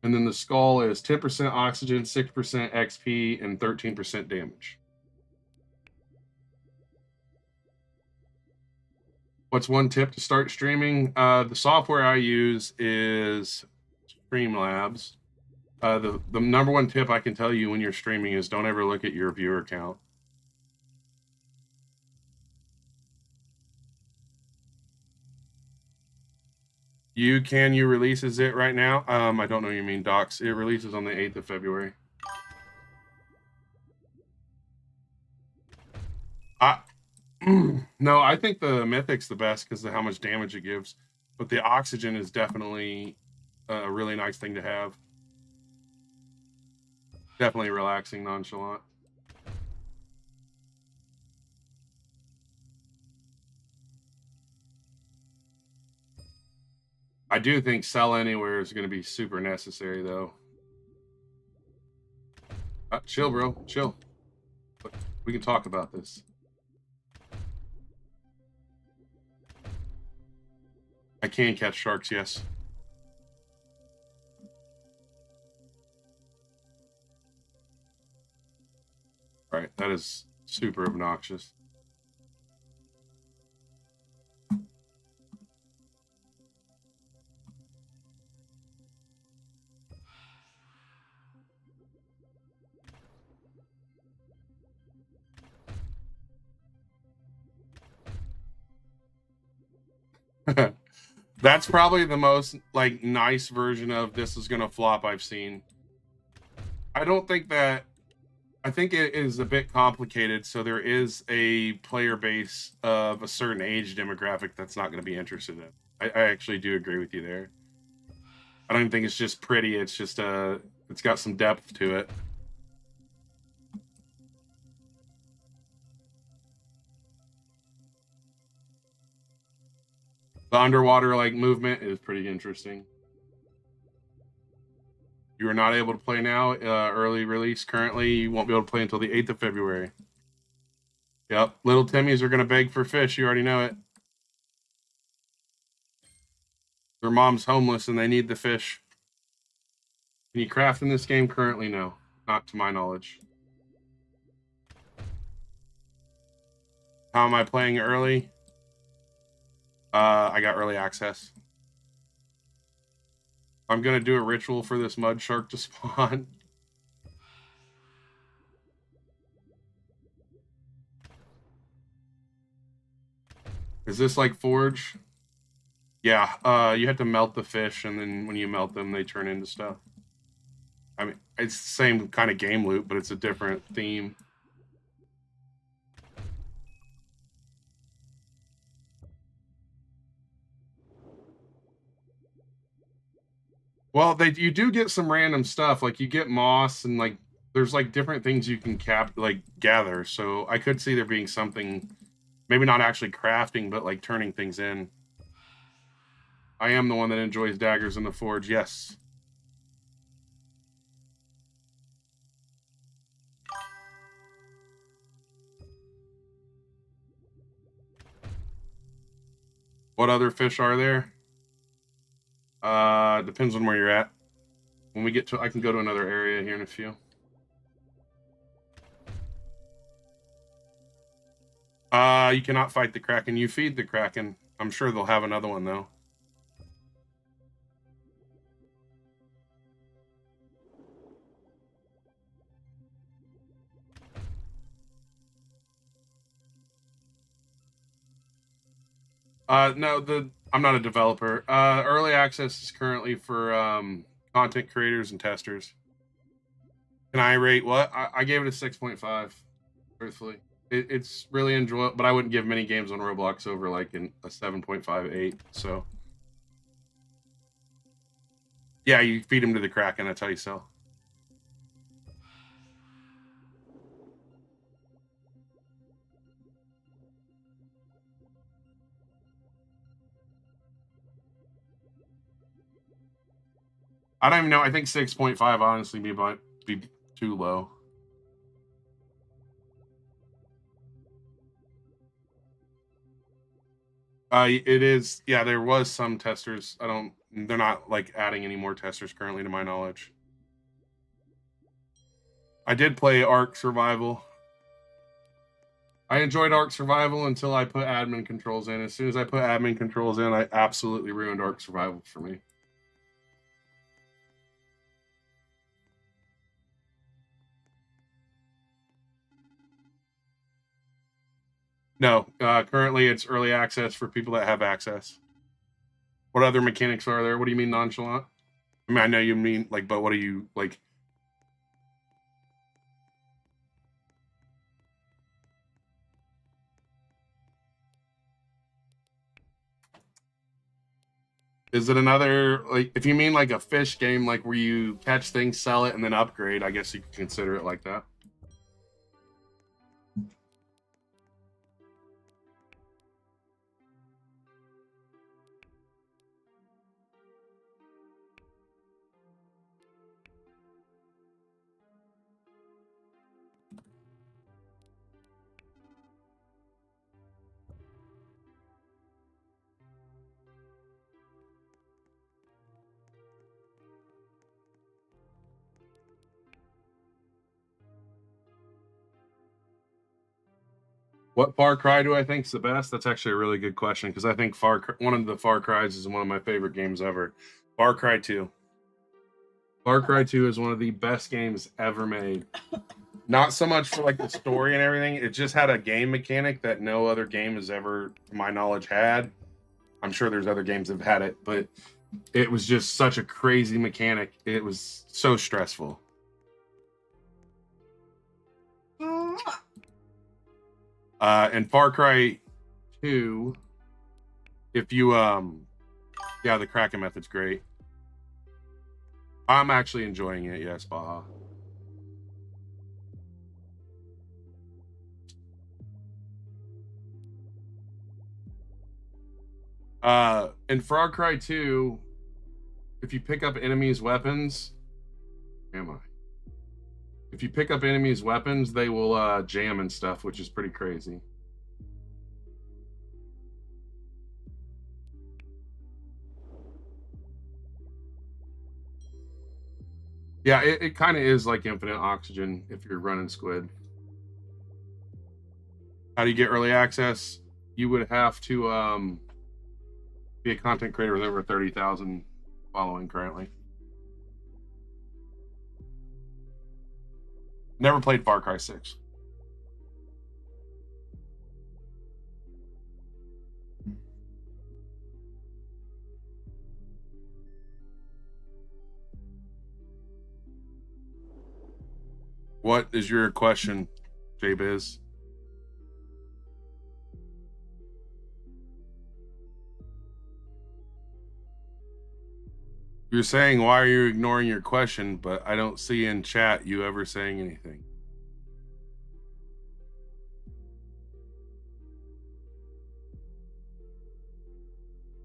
And then the skull is 10% oxygen, 6% XP, and 13% damage. What's one tip to start streaming? The software I use is Streamlabs. The number one tip I can tell you when you're streaming is don't ever look at your viewer count. You releases it right now? I don't know what you mean, Docs. It releases on the 8th of February. No, I think the Mythic's the best because of how much damage it gives. But the oxygen is definitely a really nice thing to have. Definitely relaxing, nonchalant. I do think sell anywhere is going to be super necessary, though. Chill, bro. Chill. We can talk about this. I can catch sharks, yes. All right, that is super obnoxious. That's probably the most like nice version of this is gonna flop I've seen. I don't think that. I think it is a bit complicated. So there is a player base of a certain age demographic that's not going to be interested in. I actually do agree with you there. I don't think it's just pretty. It's just it's got some depth to it. The underwater like movement is pretty interesting. You are not able to play now. Early release currently. You won't be able to play until the 8th of February. Yep. Little Timmies are going to beg for fish. You already know it. Their mom's homeless and they need the fish. Can you craft in this game currently? No. Not to my knowledge. How am I playing early? I got early access. I'm going to do a ritual for this mud shark to spawn. Is this like Forge? Yeah, you have to melt the fish, and then when you melt them, they turn into stuff. I mean, it's the same kind of game loop, but it's a different theme. Well, you do get some random stuff, like you get moss and like there's like different things you can gather. So I could see there being something, maybe not actually crafting, but like turning things in. I am the one that enjoys daggers in the forge. Yes. What other fish are there? Depends on where you're at. When we get to, I can go to another area here in a few. You cannot fight the Kraken. You feed the Kraken. I'm sure they'll have another one though. No, I'm not a developer. Early access is currently for content creators and testers. Can I rate what? I gave it a 6.5. Truthfully, it's really enjoyable, but I wouldn't give many games on Roblox over like a 7.58. So yeah, you feed them to the Kraken. That's how you sell. I don't even know. I think 6.5 honestly be too low. It is. Yeah, there was some testers. They're not like adding any more testers currently, to my knowledge. I did play Ark Survival. I enjoyed Ark Survival until I put admin controls in. As soon as I put admin controls in, I absolutely ruined Ark Survival for me. No, currently it's early access for people that have access. What other mechanics are there? What do you mean nonchalant? I mean, I know you mean like, but what do you like? Is it another like if you mean like a fish game, like where you catch things, sell it, and then upgrade? I guess you could consider it like that. What Far Cry do I think is the best? That's actually a really good question because I think one of the Far Cries is one of my favorite games ever. Far Cry 2. Far Cry 2 is one of the best games ever made. Not so much for like the story and everything. It just had a game mechanic that no other game has ever, to my knowledge, had. I'm sure there's other games that have had it, but it was just such a crazy mechanic. It was so stressful. And Far Cry 2, if you yeah, the Kraken method's great. I'm actually enjoying it, yes, Baja. In Far Cry 2, if you pick up enemies' weapons, am I? If you pick up enemies' weapons, they will jam and stuff, which is pretty crazy. Yeah, it kind of is like infinite oxygen if you're running squid. How do you get early access? You would have to be a content creator with over 30,000 following currently. Never played Far Cry 6. What is your question, JBiz? You're saying, why are you ignoring your question? But I don't see in chat you ever saying anything.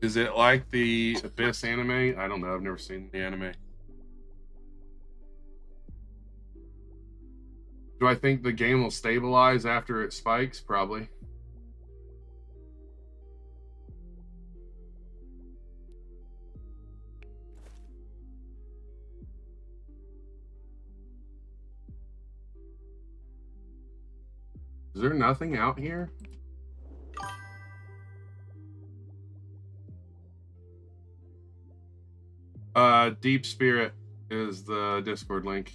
Is it like the Abyss anime? I don't know. I've never seen the anime. Do I think the game will stabilize after it spikes? Probably. Is there nothing out here? Deep Spirit is the Discord link.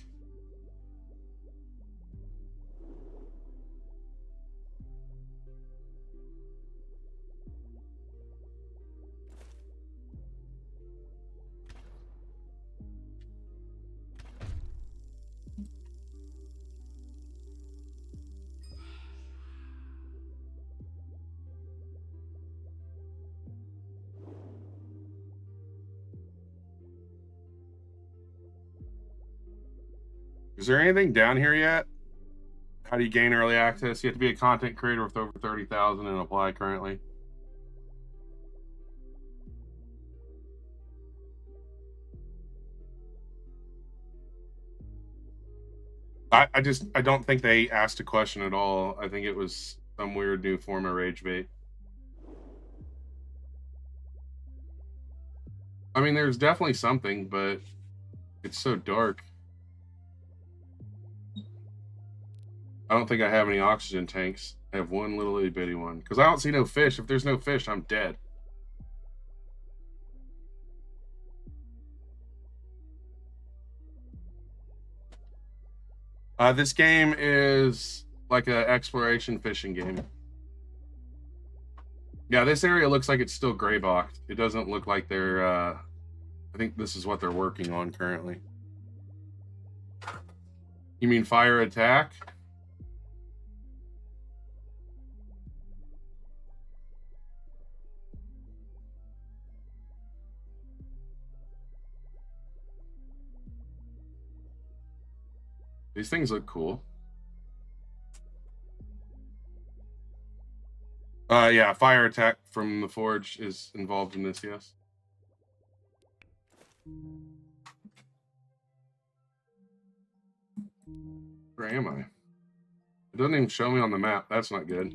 Is there anything down here yet? How do you gain early access? You have to be a content creator with over 30,000 and apply currently. I don't think they asked a question at all. I think it was some weird new form of rage bait. I mean, there's definitely something, but it's so dark. I don't think I have any oxygen tanks. I have one little itty bitty one because I don't see no fish. If there's no fish, I'm dead. This game is like an exploration fishing game. Yeah, this area looks like it's still gray boxed. It doesn't look like they're, I think this is what they're working on currently. You mean fire attack? These things look cool. Yeah, fire attack from the forge is involved in this, yes. Where am I? It doesn't even show me on the map. That's not good.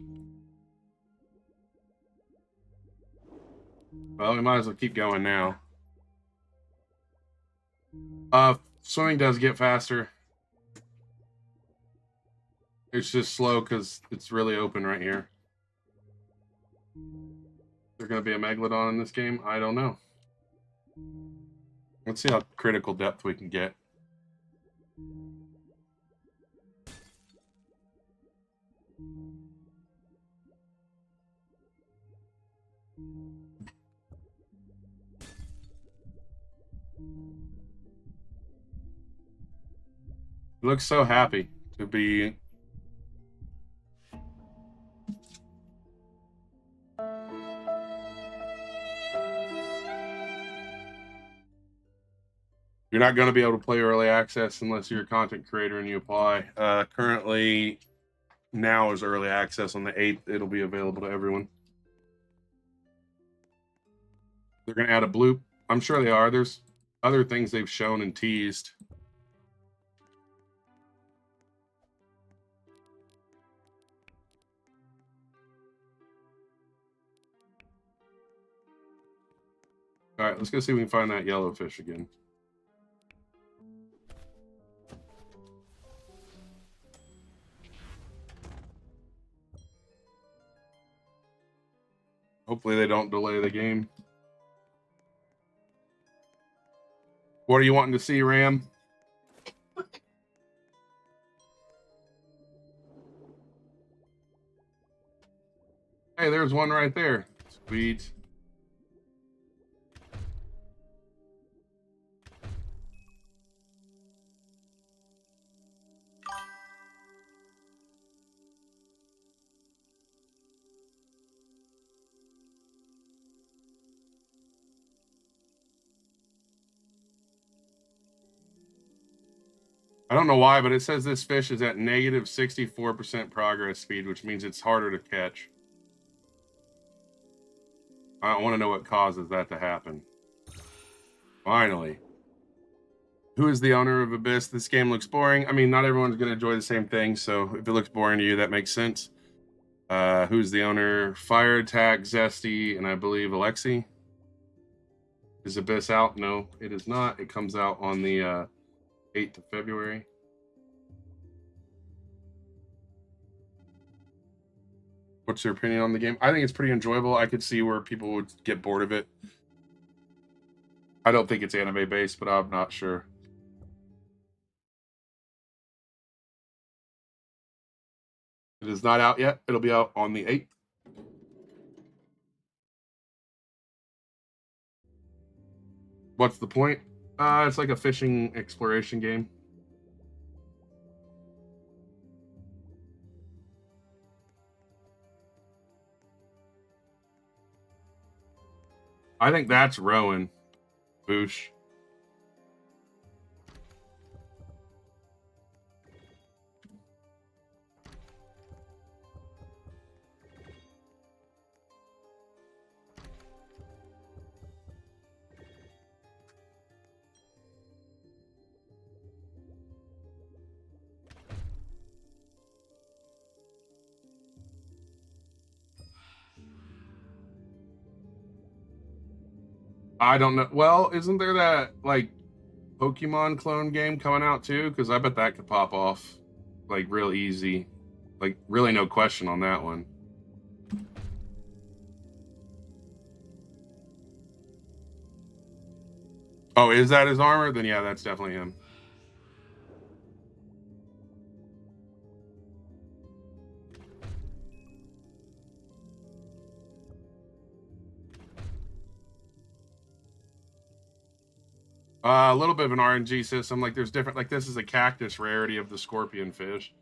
Well, we might as well keep going now. Swimming does get faster. It's just slow because it's really open right here. Is there going to be a megalodon in this game? I don't know. Let's see how critical depth we can get. He looks so happy to be. You're not going to be able to play early access unless you're a content creator and you apply. Currently, now is early access. On the 8th, it'll be available to everyone. They're going to add a bloop. I'm sure they are. There's other things they've shown and teased. All right, let's go see if we can find that yellowfish again. Hopefully they don't delay the game. What are you wanting to see, Ram? Hey, there's one right there. Sweet. I don't know why, but it says this fish is at negative 64% progress speed, which means it's harder to catch. I want to know what causes that to happen. Finally. Who is the owner of Abyss? This game looks boring. I mean, not everyone's going to enjoy the same thing, so if it looks boring to you, that makes sense. Who's the owner? Fire Attack, Zesty, and I believe Alexi. Is Abyss out? No, it is not. It comes out on the 8th of February. What's your opinion on the game? I think it's pretty enjoyable. I could see where people would get bored of it. I don't think it's anime based, but I'm not sure. It is not out yet. It'll be out on the 8th. What's the point? It's like a fishing exploration game. I think that's Rowan. Boosh. I don't know. Well, isn't there that like Pokemon clone game coming out too? Because I bet that could pop off like real easy. Like really no question on that one. Oh, is that his armor? Then yeah, that's definitely him. A little bit of an RNG system. Like there's different. Like this is a cactus rarity of the scorpion fish.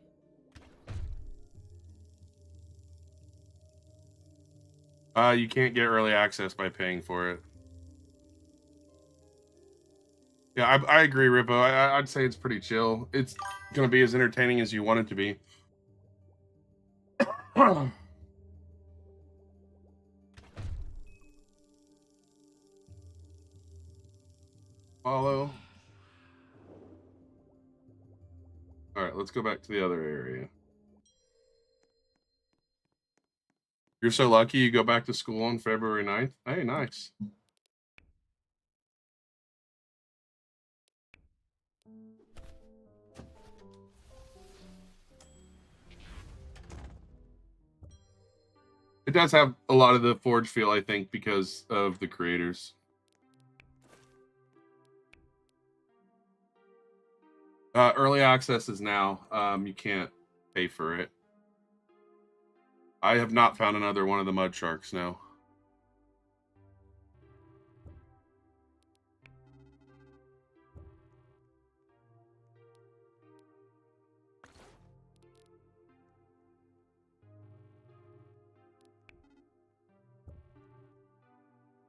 You can't get early access by paying for it. Yeah, I agree, Rippo. I'd say it's pretty chill. It's going to be as entertaining as you want it to be. Follow. All right, let's go back to the other area. You're so lucky you go back to school on February 9th. Hey, nice. It does have a lot of the Forge feel, I think, because of the creators. Early access is now. You can't pay for it. I have not found another one of the mud sharks, no.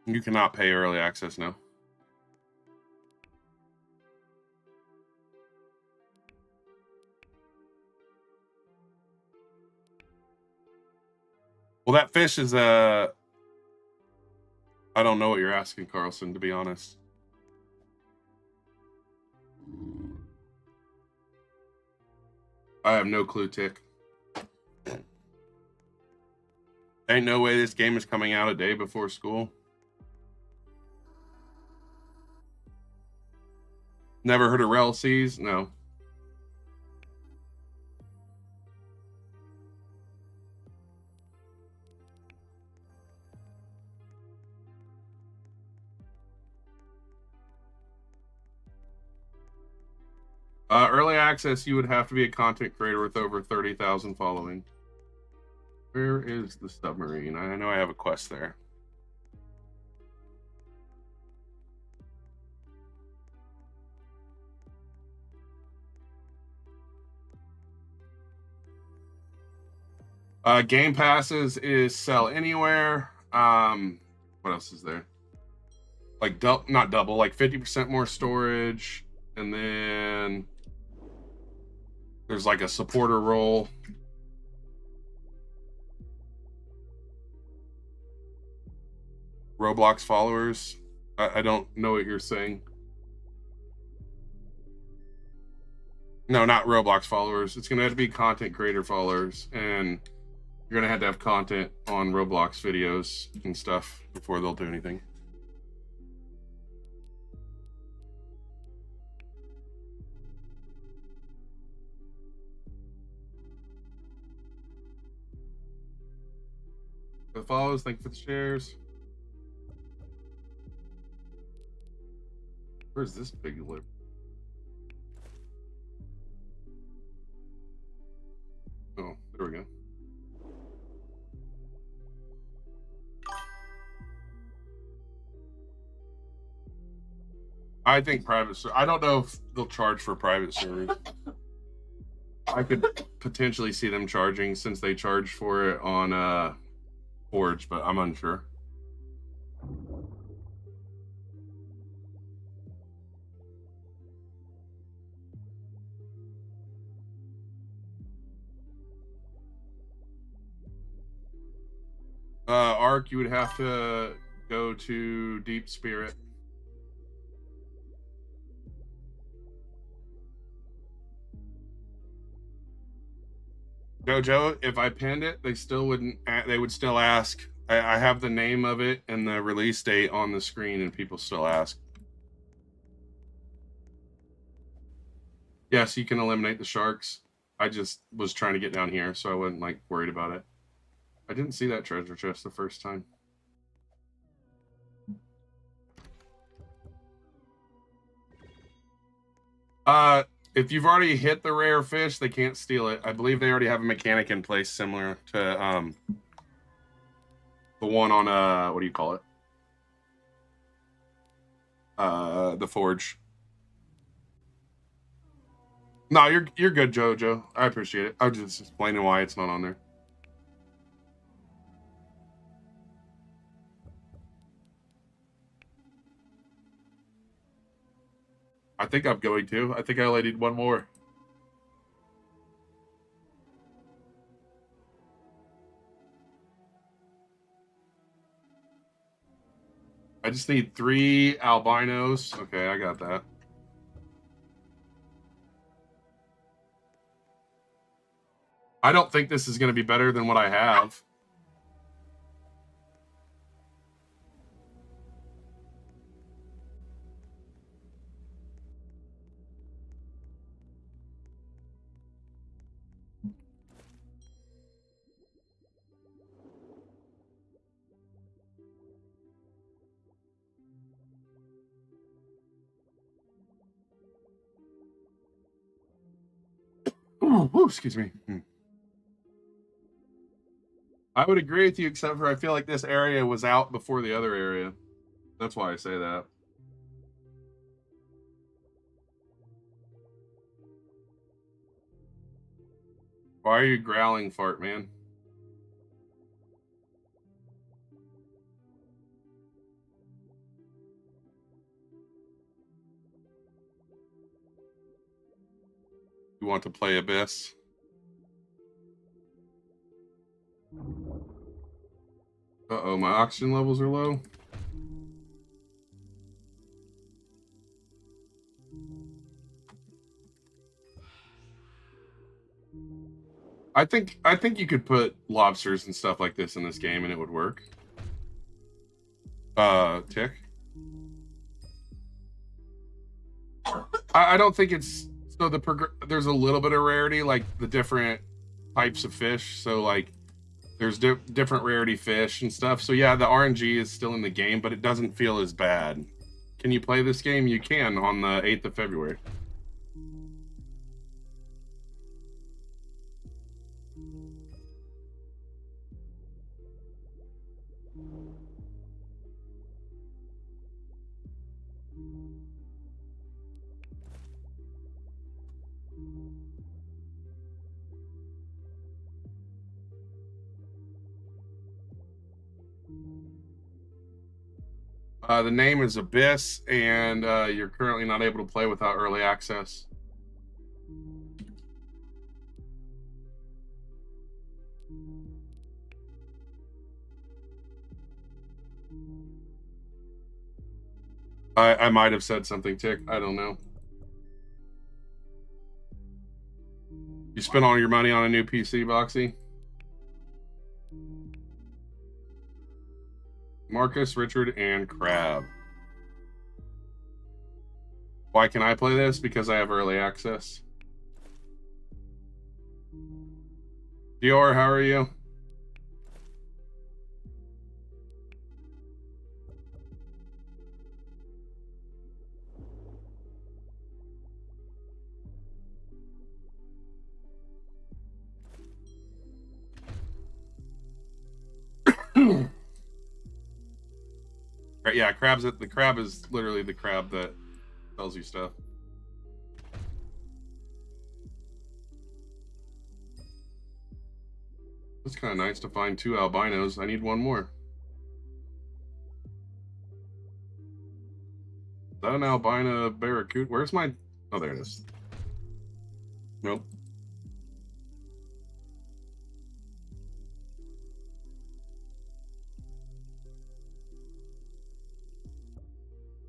You cannot pay early access now. Well, that fish is I don't know what you're asking, Carlson, to be honest. I have no clue, Tick. Ain't no way this game is coming out a day before school. Never heard of Rel Seas? No. Early access, you would have to be a content creator with over 30,000 following. Where is the submarine? I know I have a quest there. Game passes is sell anywhere. What else is there? Like not double, like 50% more storage, and then there's like a supporter role. Roblox followers. I don't know what you're saying. No, not Roblox followers. It's gonna have to be content creator followers, and you're gonna have to have content on Roblox videos and stuff before they'll do anything. The follows, thank you for the shares. Where's this big lip? Oh, there we go. I think private. I don't know if they'll charge for private servers. I could potentially see them charging since they charge for it on Forge, but I'm unsure. Arc, you would have to go to Deep Spirit. Jojo, if I pinned it, they still wouldn't. They would still ask. I have the name of it and the release date on the screen, and people still ask. Yes, you can eliminate the sharks. I just was trying to get down here, so I wasn't like worried about it. I didn't see that treasure chest the first time. If you've already hit the rare fish, they can't steal it. I believe they already have a mechanic in place similar to the one on what do you call it? The forge. No, you're good, Jojo. I appreciate it. I was just explaining why it's not on there. I think I'm going to. I think I only need one more. I just need 3 albinos. Okay, I got that. I don't think this is going to be better than what I have. Ooh, excuse me. I would agree with you, except for I feel like this area was out before the other area. That's why I say that. Why are you growling, fart man? You want to play Abyss? Uh-oh, my oxygen levels are low. I think you could put lobsters and stuff like this in this game and it would work. Tick. I don't think it's so there's a little bit of rarity, like the different types of fish. So like there's different rarity fish and stuff. So yeah, the RNG is still in the game, but it doesn't feel as bad. Can you play this game? You can on the 8th of February. The name is Abyss, and you're currently not able to play without early access. I might have said something, Tick. I don't know. You spent all your money on a new PC, Boxy? Marcus, Richard, and Crab. Why can I play this? Because I have early access. Dior, how are you? Yeah, the crab is literally the crab that tells you stuff. It's kind of nice to find 2 albinos. I need one more. Is that an albino barracuda? Where's my... Oh, there it is. Nope.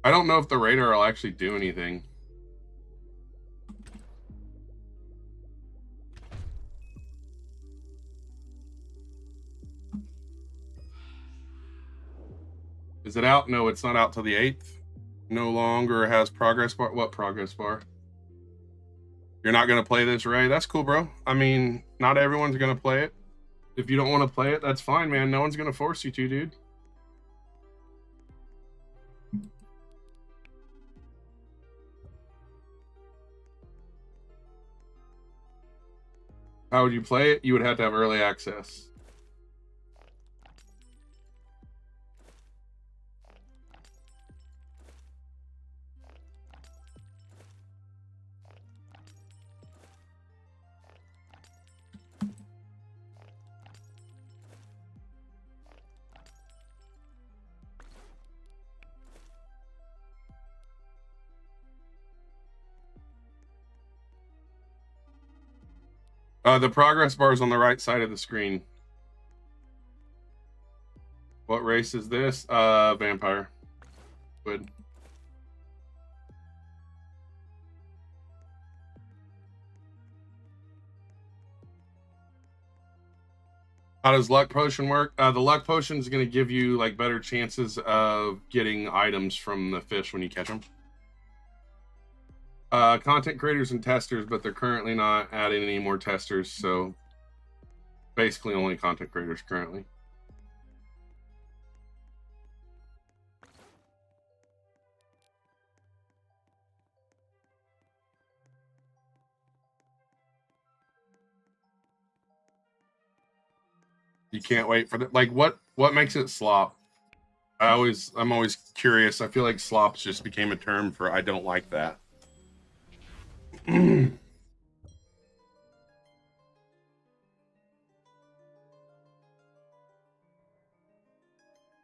I don't know if the radar will actually do anything. Is it out? No, it's not out till the 8th. No longer has progress bar. What progress bar? You're not going to play this, Ray? That's cool, bro. I mean, not everyone's going to play it. If you don't want to play it, that's fine, man. No one's going to force you to, dude. How would you play it? You would have to have early access. The progress bar is on the right side of the screen. What race is this? Vampire. Good. How does luck potion work? The luck potion is going to give you like better chances of getting items from the fish when you catch them. Content creators and testers, but they're currently not adding any more testers, so basically only content creators currently. You can't wait for that. Like what makes it slop? I'm always curious. I feel like slops just became a term for I don't like that.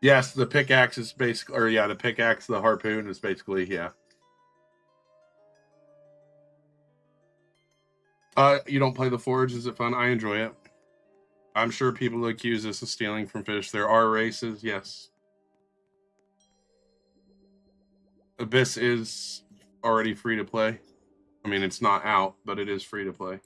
Yes, the pickaxe is basically, or yeah, the pickaxe, the harpoon is basically, yeah. You don't play the forge? Is it fun? I enjoy it. I'm sure people accuse us of stealing from fish. There are races, yes. Abyss is already free to play. I mean, it's not out, but it is free to play.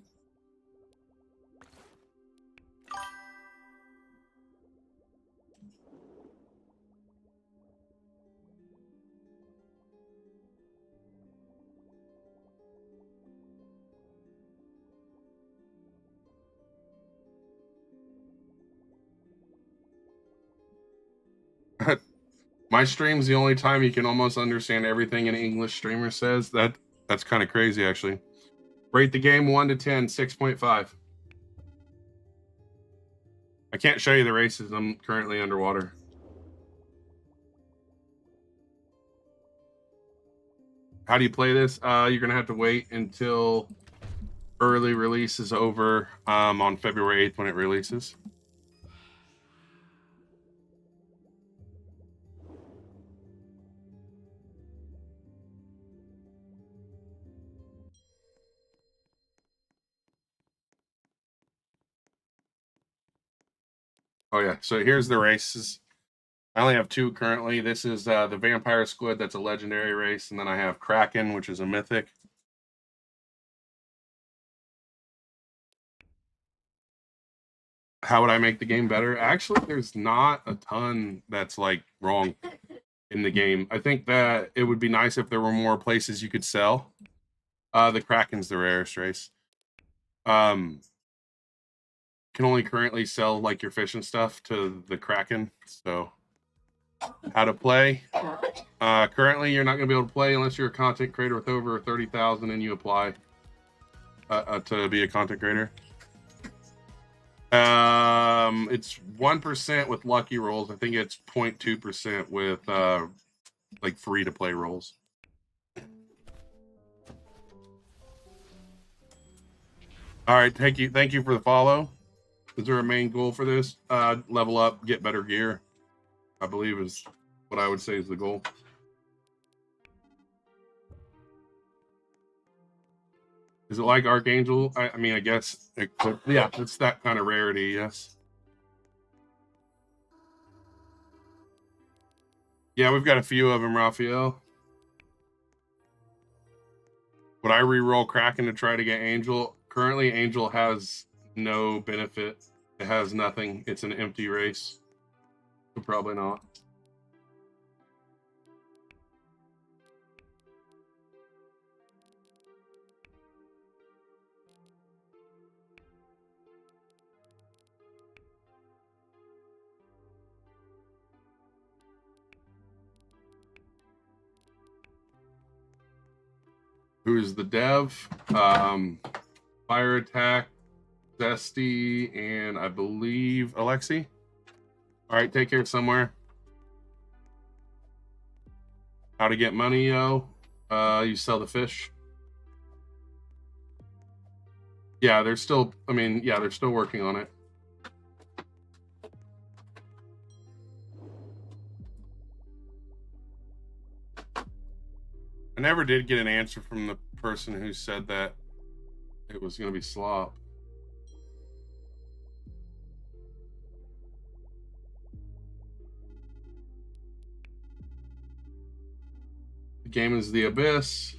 My stream's the only time you can almost understand everything an English streamer says. That's kind of crazy, actually. Rate the game 1 to 10, 6.5. I can't show you the races. I'm currently underwater. How do you play this? You're going to have to wait until early release is over on February 8th when it releases. Oh, yeah. So here's the races. I only have 2 currently. This is the Vampire Squid. That's a legendary race. And then I have Kraken, which is a mythic. How would I make the game better? Actually, there's not a ton that's like wrong in the game. I think that it would be nice if there were more places you could sell. The Kraken's the rarest race. Can only currently sell like your fish and stuff to the Kraken. So how to play? Currently, you're not going to be able to play unless you're a content creator with over 30,000 and you apply to be a content creator. It's 1% with lucky rolls. I think it's 0.2% with like free to play rolls. All right, thank you for the follow. Is there a main goal for this? Level up, get better gear, I believe is what I would say is the goal. Is it like Archangel? I mean, I guess it could, yeah, it's that kind of rarity, yes. Yeah, we've got a few of them, Raphael. Would I re-roll Kraken to try to get Angel? Currently, Angel has no benefit. It has nothing. It's an empty race. So probably not. Who's the dev? Fire Attack, Zesty, and I believe Alexi. All right, take care somewhere. How to get money, yo? You sell the fish. Yeah, they're still. I mean, yeah, they're still working on it. I never did get an answer from the person who said that it was going to be slop. The game is The Abyss.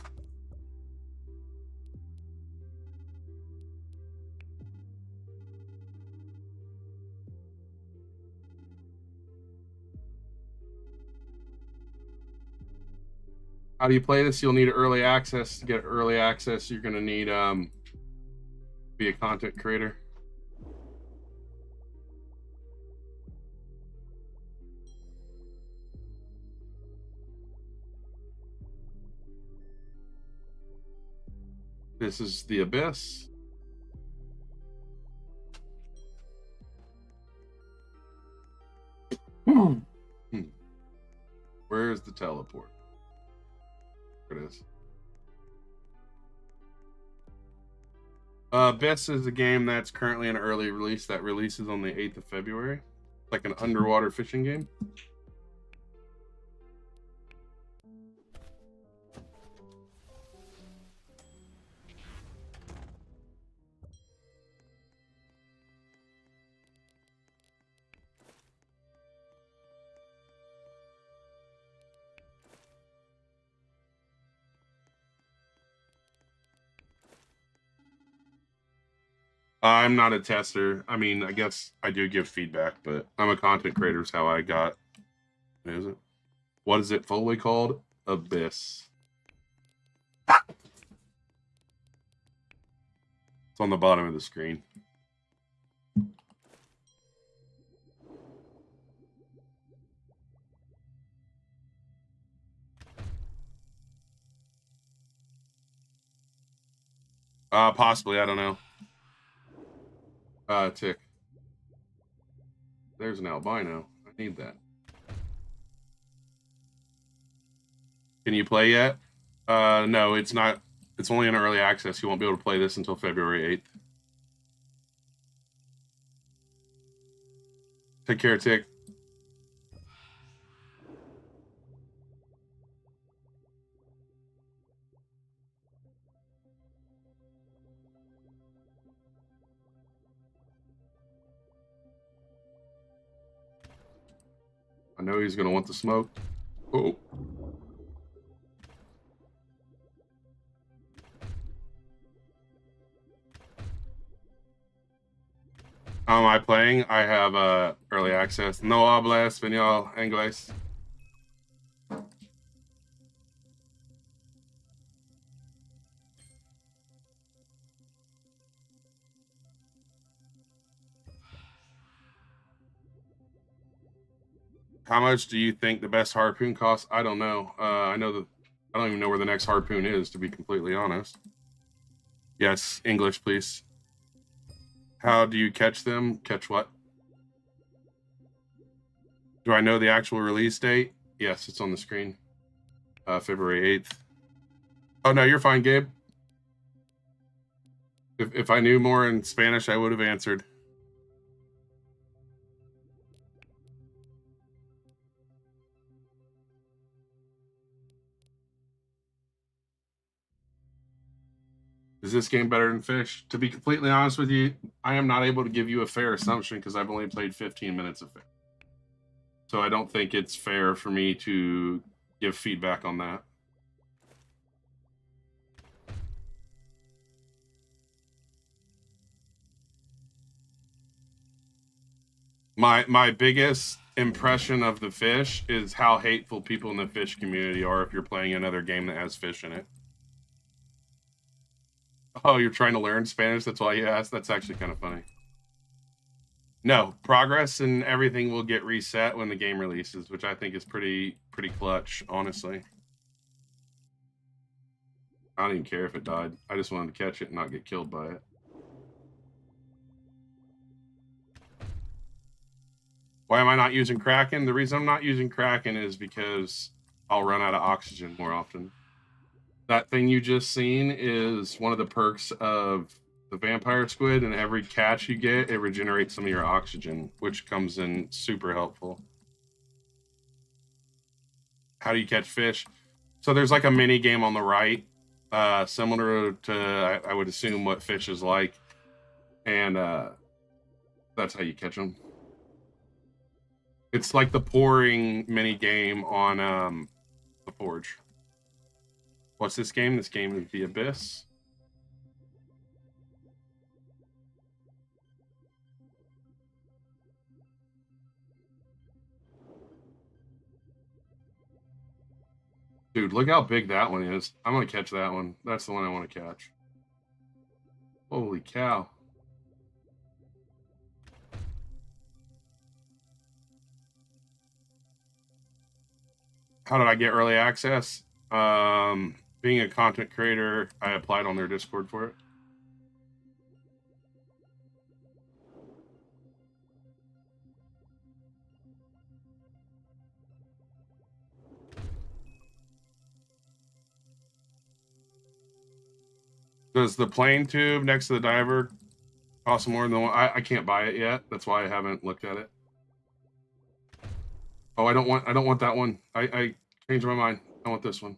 How do you play this? You'll need early access. To get early access, you're going to need be a content creator. This is The Abyss. Where is the teleport? There it is. Abyss is a game that's currently in early release that releases on the 8th of February. Like an underwater fishing game. I'm not a tester. I mean, I guess I do give feedback, but I'm a content creator is how I got. What is it? What is it fully called? Abyss. It's on the bottom of the screen. Possibly, I don't know. Tick. There's an albino. I need that. Can you play yet? No, it's not. It's only in early access. You won't be able to play this until February 8th. Take care, Tick. I know he's going to want the smoke. Oh. How am I playing? I have early access. No habla español, inglés. How much do you think the best harpoon costs? I don't know. I know that I don't even know where the next harpoon is, to be completely honest. Yes, English, please. How do you catch them? Catch what? Do I know the actual release date? Yes, it's on the screen. February 8th. Oh, no, you're fine, Gabe. If I knew more in Spanish, I would have answered. Is this game better than Fish? To be completely honest with you, I am not able to give you a fair assumption because I've only played 15 minutes of Fish. So I don't think it's fair for me to give feedback on that. My biggest impression of the Fish is how hateful people in the Fish community are if you're playing another game that has fish in it. Oh, you're trying to learn Spanish? That's why you asked? That's actually kind of funny. No, progress and everything will get reset when the game releases, which I think is pretty clutch, honestly. I don't even care if it died. I just wanted to catch it and not get killed by it. Why am I not using Kraken? The reason I'm not using Kraken is because I'll run out of oxygen more often. That thing you just seen is one of the perks of the vampire squid, and every catch you get, it regenerates some of your oxygen, which comes in super helpful. How do you catch fish? So there's like a mini game on the right, similar to, I would assume, what fish is like. And that's how you catch them. It's like the pouring mini game on the Forge. What's this game? This game is The Abyss. Dude, look how big that one is. I'm going to catch that one. That's the one I want to catch. Holy cow. How did I get early access? Being a content creator, I applied on their Discord for it. Does the plane tube next to the diver cost more than the one? I can't buy it yet. That's why I haven't looked at it. Oh, I don't want that one. I changed my mind. I want this one.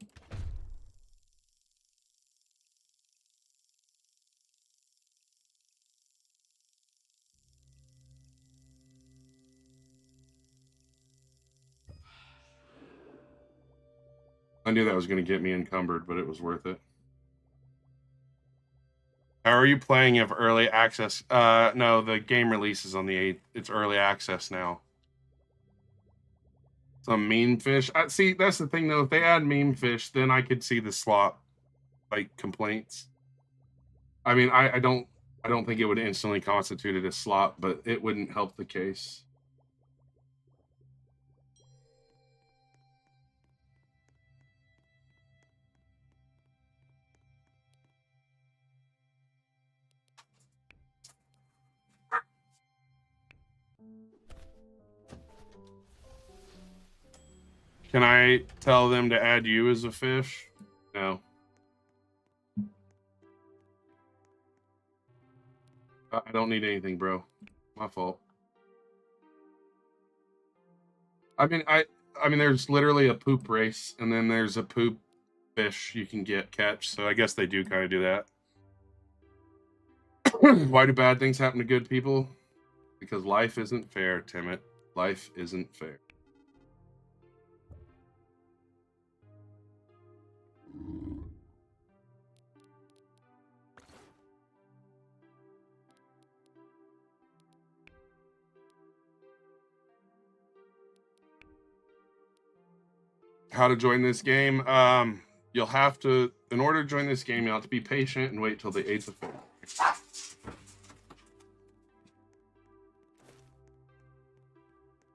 I knew that was going to get me encumbered, but it was worth it. How are you playing if early access? No, the game releases on the 8th. It's early access now. Some meme fish. See, that's the thing though. If they add meme fish, then I could see the slot like complaints. I mean, I don't think it would instantly constitute it as slot, but it wouldn't help the case. Can I tell them to add you as a fish? No. I don't need anything, bro. My fault. I mean, there's literally a poop race, and then there's a poop fish you can catch. So I guess they do kind of do that. Why do bad things happen to good people? Because life isn't fair, Timmet. Life isn't fair. How to join this game? You'll have to, in order to join this game, you'll have to be patient and wait till the 8th of February.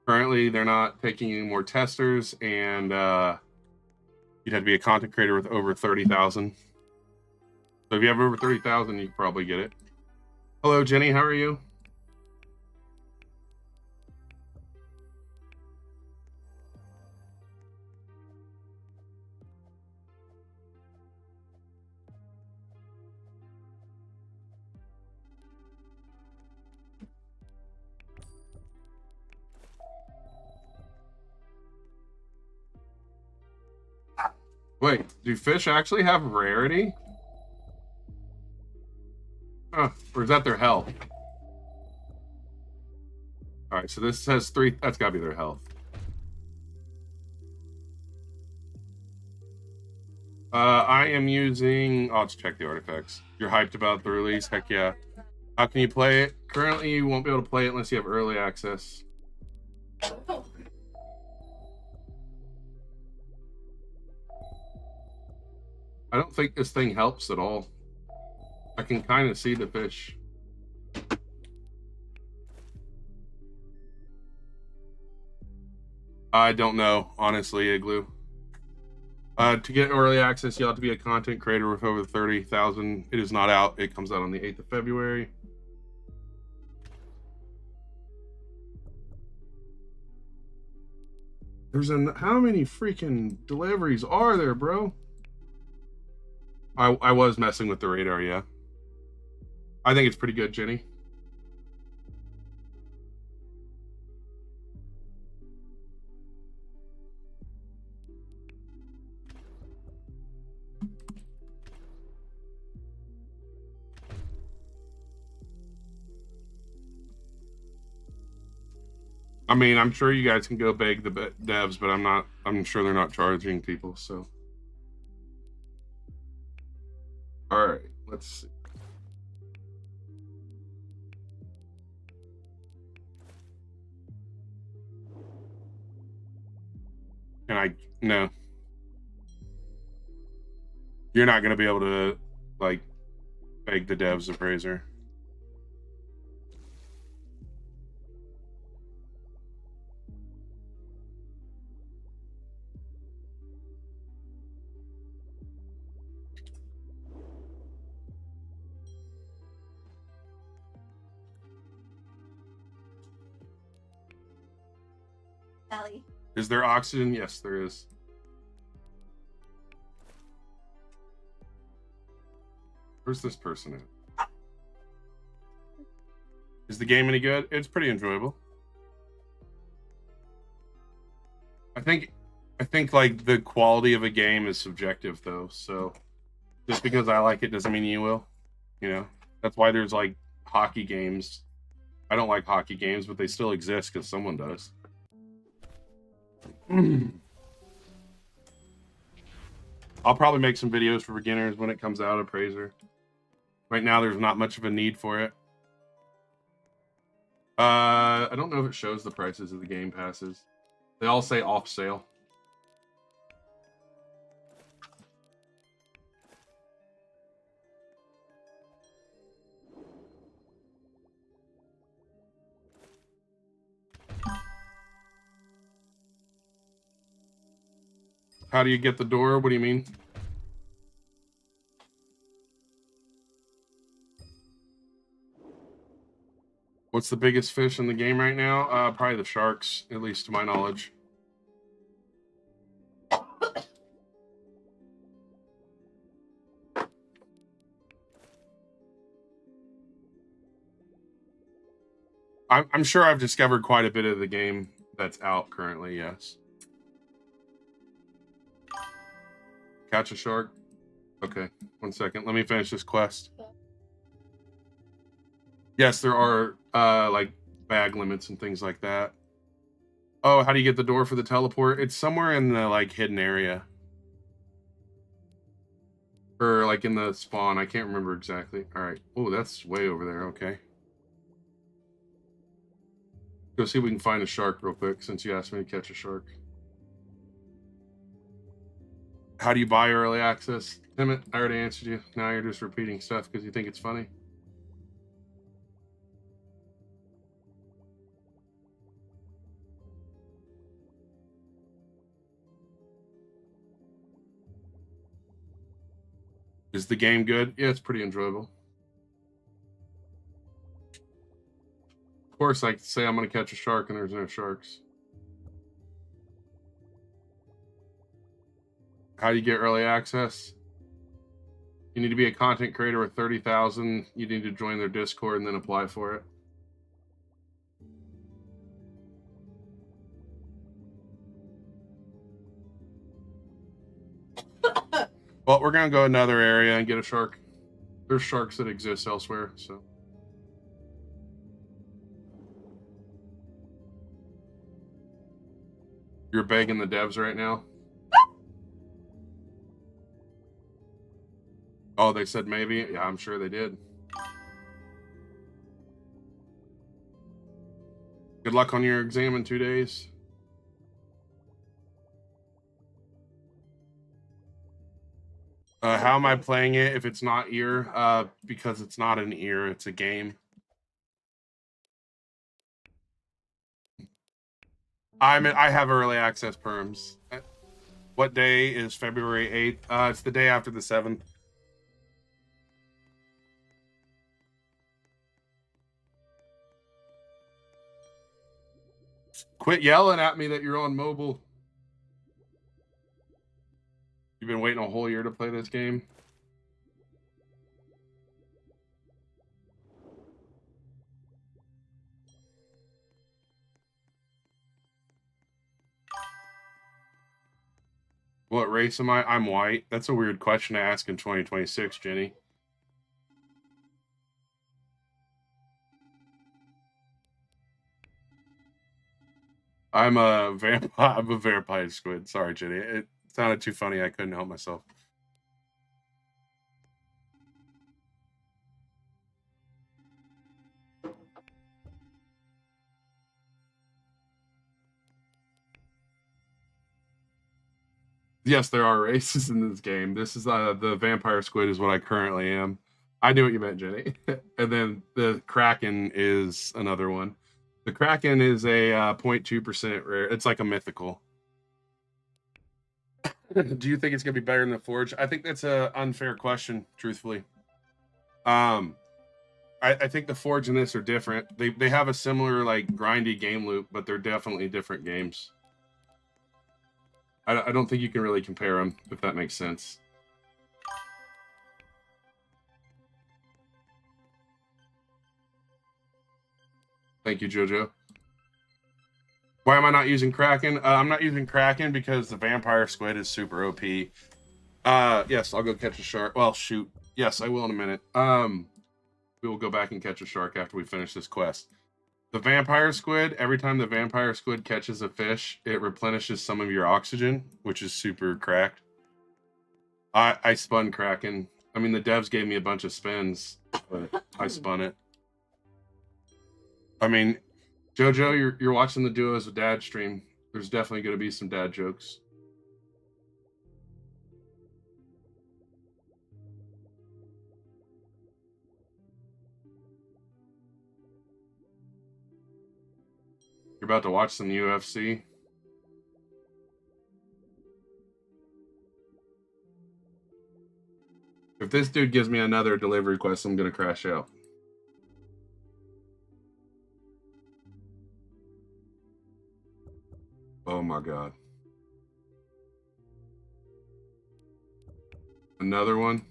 Currently, they're not taking any more testers, and you'd have to be a content creator with over 30,000. So if you have over 30,000, you can probably get it. Hello, Jenny. How are you? Wait, do fish actually have rarity? Or is that their health? All right, so this says 3. That's got to be their health. I am using... I'll just check the artifacts. You're hyped about the release? Heck yeah. How can you play it? Currently, you won't be able to play it unless you have early access. I don't think this thing helps at all. I can kind of see the fish. I don't know, honestly, Igloo. To get early access, you have to be a content creator with over 30,000. It is not out. It comes out on the 8th of February. How many freaking deliveries are there, bro? I was messing with the radar, yeah. I think it's pretty good, Jenny. I mean, I'm sure you guys can go beg the devs, but I'm sure they're not charging people, so. All right, let's see. No. You're not going to be able to, like, beg the devs appraiser. Ellie. Is there oxygen? Yes, there is. Where's this person at? Is the game any good? It's pretty enjoyable. I think like the quality of a game is subjective though, so just because I like it doesn't mean you will. You know, that's why there's like hockey games. I don't like hockey games, but they still exist because someone does. I'll probably make some videos for beginners when it comes out, appraiser. Right now, there's not much of a need for it. I don't know if it shows the prices of the game passes. They all say off sale. How do you get the door? What do you mean? What's the biggest fish in the game right now? Probably the sharks, at least to my knowledge. I'm sure I've discovered quite a bit of the game that's out currently, yes. Catch a shark? Okay, 1 second. Let me finish this quest. Yes, there are like bag limits and things like that. Oh, how do you get the door for the teleport? It's somewhere in the like hidden area. Or like in the spawn. I can't remember exactly. All right. Oh, that's way over there. Okay. Go see if we can find a shark real quick since you asked me to catch a shark. How do you buy early access? Damn it, I already answered you. Now you're just repeating stuff because you think it's funny. Is the game good? Yeah, it's pretty enjoyable. Of course, I could say I'm going to catch a shark and there's no sharks. How do you get early access? You need to be a content creator with 30,000. You need to join their Discord and then apply for it. Well, we're going to go another area and get a shark. There's sharks that exist elsewhere, so. You're begging the devs right now? Oh, they said maybe? Yeah, I'm sure they did. Good luck on your exam in 2 days. How am I playing it if it's not ear? Because it's not an ear, it's a game. I have early access perms. What day is February 8th? It's the day after the 7th. Quit yelling at me that you're on mobile. You've been waiting a whole year to play this game? What race am I? I'm white. That's a weird question to ask in 2026, Jenny. I'm a vampire. I'm a vampire squid. Sorry, Jenny. It sounded too funny. I couldn't help myself. Yes, there are races in this game. This is the vampire squid is what I currently am. I knew what you meant, Jenny. And then the Kraken is another one. The Kraken is a 0.2% rare. It's like a mythical. Do you think it's gonna be better than the Forge? I think that's an unfair question, truthfully. I think the Forge and this are different. They have a similar like grindy game loop, but they're definitely different games. I don't think you can really compare them, if that makes sense. Thank you, Jojo. Why am I not using Kraken? I'm not using Kraken because the Vampire Squid is super OP. Yes, I'll go catch a shark. Well, shoot. Yes, I will in a minute. We will go back and catch a shark after we finish this quest. The Vampire Squid, every time the Vampire Squid catches a fish, it replenishes some of your oxygen, which is super cracked. I spun Kraken. I mean, the devs gave me a bunch of spins, but I spun it. I mean, Jojo, you're watching the Duos with Dad stream. There's definitely going to be some dad jokes. You're about to watch some UFC. If this dude gives me another delivery quest, I'm going to crash out. Oh my God. Another one.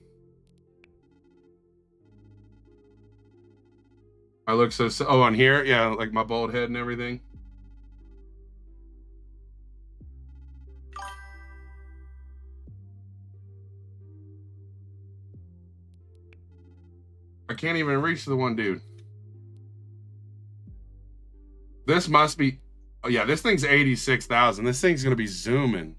I look so, oh, on here? Yeah, like my bald head and everything. I can't even reach the one dude. This must be, oh yeah, this thing's 86,000. This thing's going to be zooming.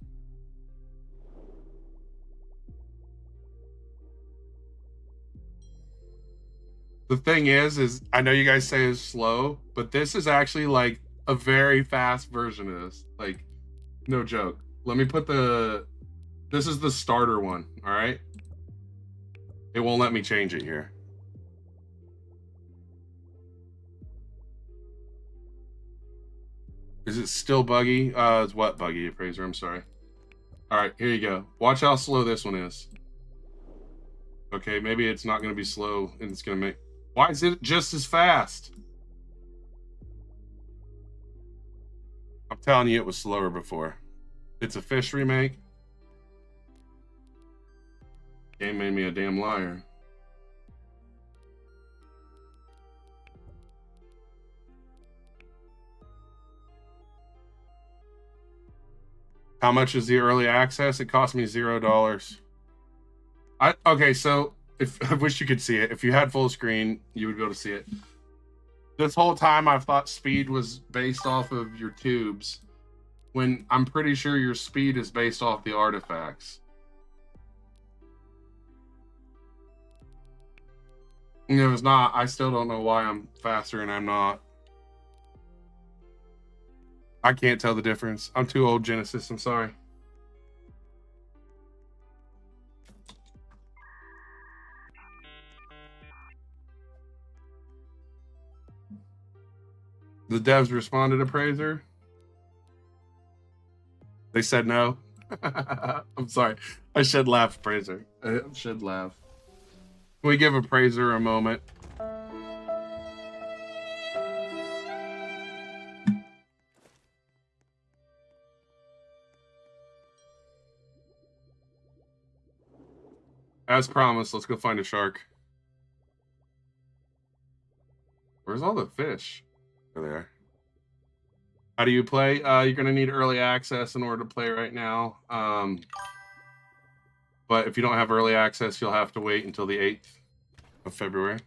The thing is I know you guys say it's slow, but this is actually like a very fast version of this. Like, no joke. Let me put this is the starter one, all right? It won't let me change it here. Is it still buggy? It's what buggy, Appraiser? I'm sorry. All right, here you go. Watch how slow this one is. Okay, maybe it's not going to be slow and it's going to make... Why is it just as fast? I'm telling you it was slower before. It's a fish remake. Game made me a damn liar. How much is the early access? It cost me $0. Okay, so if I wish you could see it. If you had full screen, you would be able to see it. This whole time I've thought speed was based off of your tubes, when I'm pretty sure your speed is based off the artifacts. And if it's not, I still don't know why I'm faster and I'm not. I can't tell the difference. I'm too old, Genesis. I'm sorry. The devs responded to Praiser. They said no. I'm sorry. I should laugh, Praiser. I should laugh. Can we give a Praiser a moment? As promised, let's go find a shark. Where's all the fish? There they are. How do you play? You're going to need early access in order to play right now. But if you don't have early access, you'll have to wait until the 8th of February.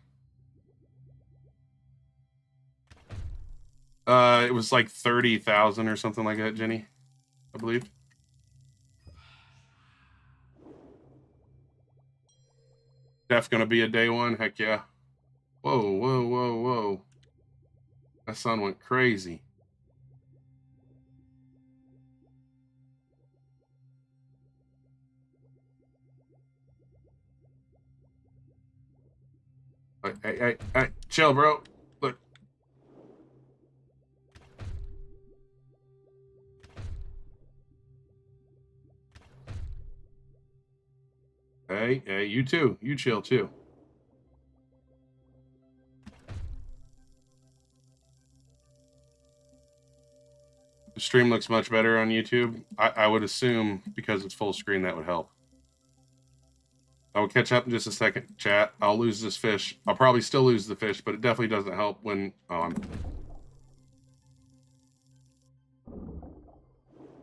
It was like 30,000 or something like that, Jenny, I believe. Def gonna be a day one? Heck yeah. Whoa, whoa, whoa, whoa. That sun went crazy. Hey, chill, bro. Look. Hey, you too. You chill too. The stream looks much better on YouTube. I would assume because it's full screen that would help. I will catch up in just a second, chat. I'll lose this fish. I'll probably still lose the fish, but it definitely doesn't help when... Oh,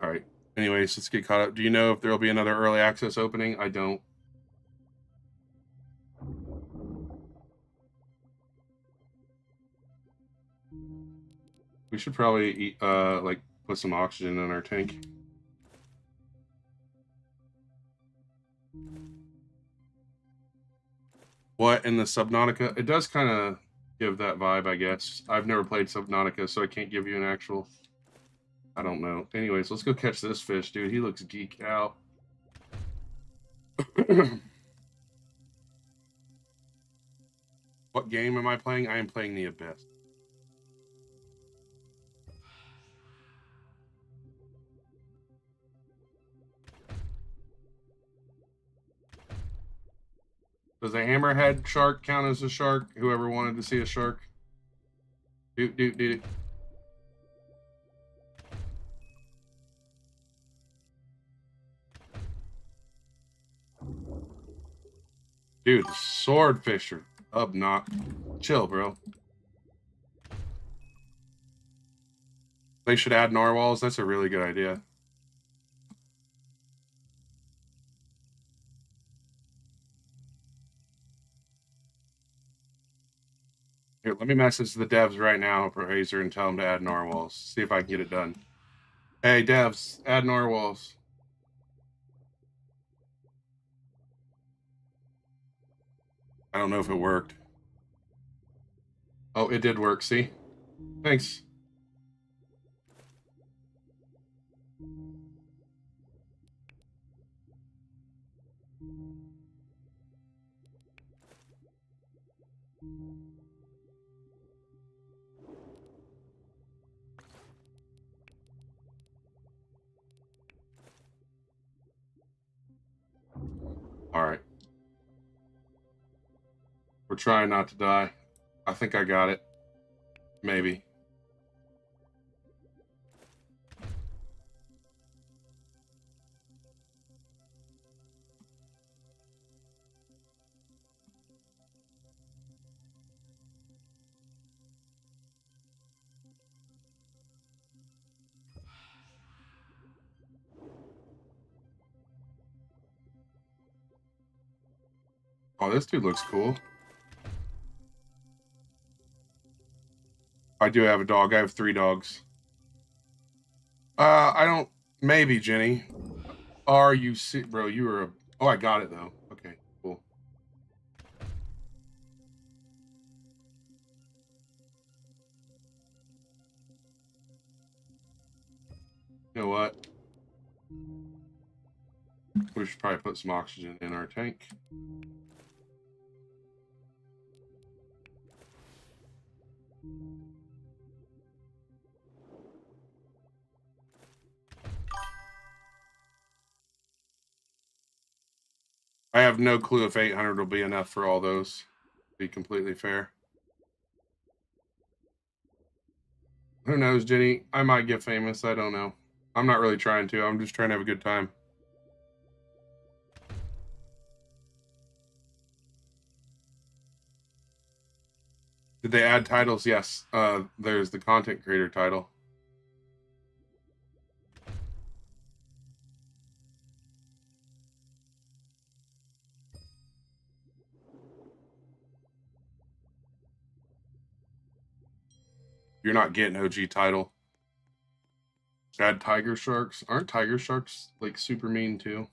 all right. Anyways, let's get caught up. Do you know if there will be another early access opening? I don't. We should probably eat, like put some oxygen in our tank. What in the Subnautica? It does kind of give that vibe, I guess. I've never played Subnautica, so I can't give you an actual... I don't know. Anyways, let's go catch this fish, dude. He looks geeked out. What game am I playing? I am playing The Abyss. Does a hammerhead shark count as a shark? Whoever wanted to see a shark? Dude. Dude, the swordfish are up not. Chill, bro. They should add narwhals. That's a really good idea. Here, let me message the devs right now for Hazer and tell them to add narwhals. See if I can get it done. Hey, devs, add narwhals. I don't know if it worked. Oh, it did work. See? Thanks. All right. We're trying not to die. I think I got it. Maybe. Oh, this dude looks cool. I do have a dog. I have 3 dogs. I don't... Maybe, Jenny. Are you... Bro, you were a... Oh, I got it, though. Okay, cool. You know what? We should probably put some oxygen in our tank. I have no clue if 800 will be enough for all those, to be completely fair. Who knows, Jenny? I might get famous. I don't know. I'm not really trying to. I'm just trying to have a good time. Did they add titles? Yes. There's the content creator title. You're not getting OG title. Add tiger sharks. Aren't tiger sharks like super mean too?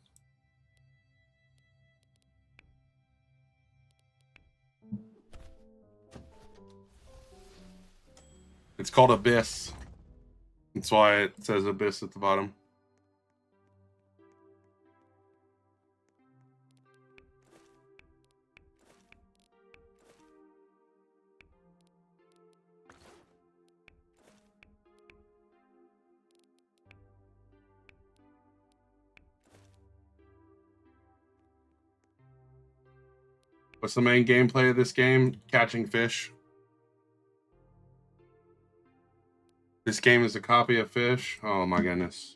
It's called Abyss. That's why it says Abyss at the bottom. What's the main gameplay of this game? Catching fish. This game is a copy of Fish. Oh my goodness.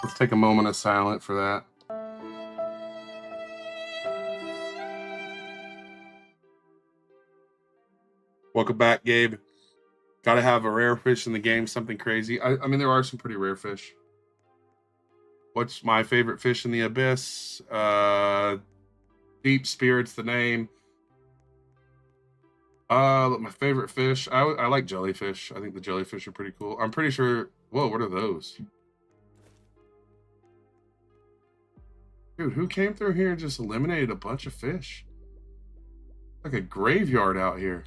Let's take a moment of silence for that. Welcome back, Gabe. Gotta have a rare fish in the game, something crazy. I mean, there are some pretty rare fish. What's my favorite fish in the Abyss? Deep Spirit's the name. My favorite fish. I like jellyfish. I think the jellyfish are pretty cool. I'm pretty sure. Whoa, what are those? Dude, who came through here and just eliminated a bunch of fish? Like a graveyard out here.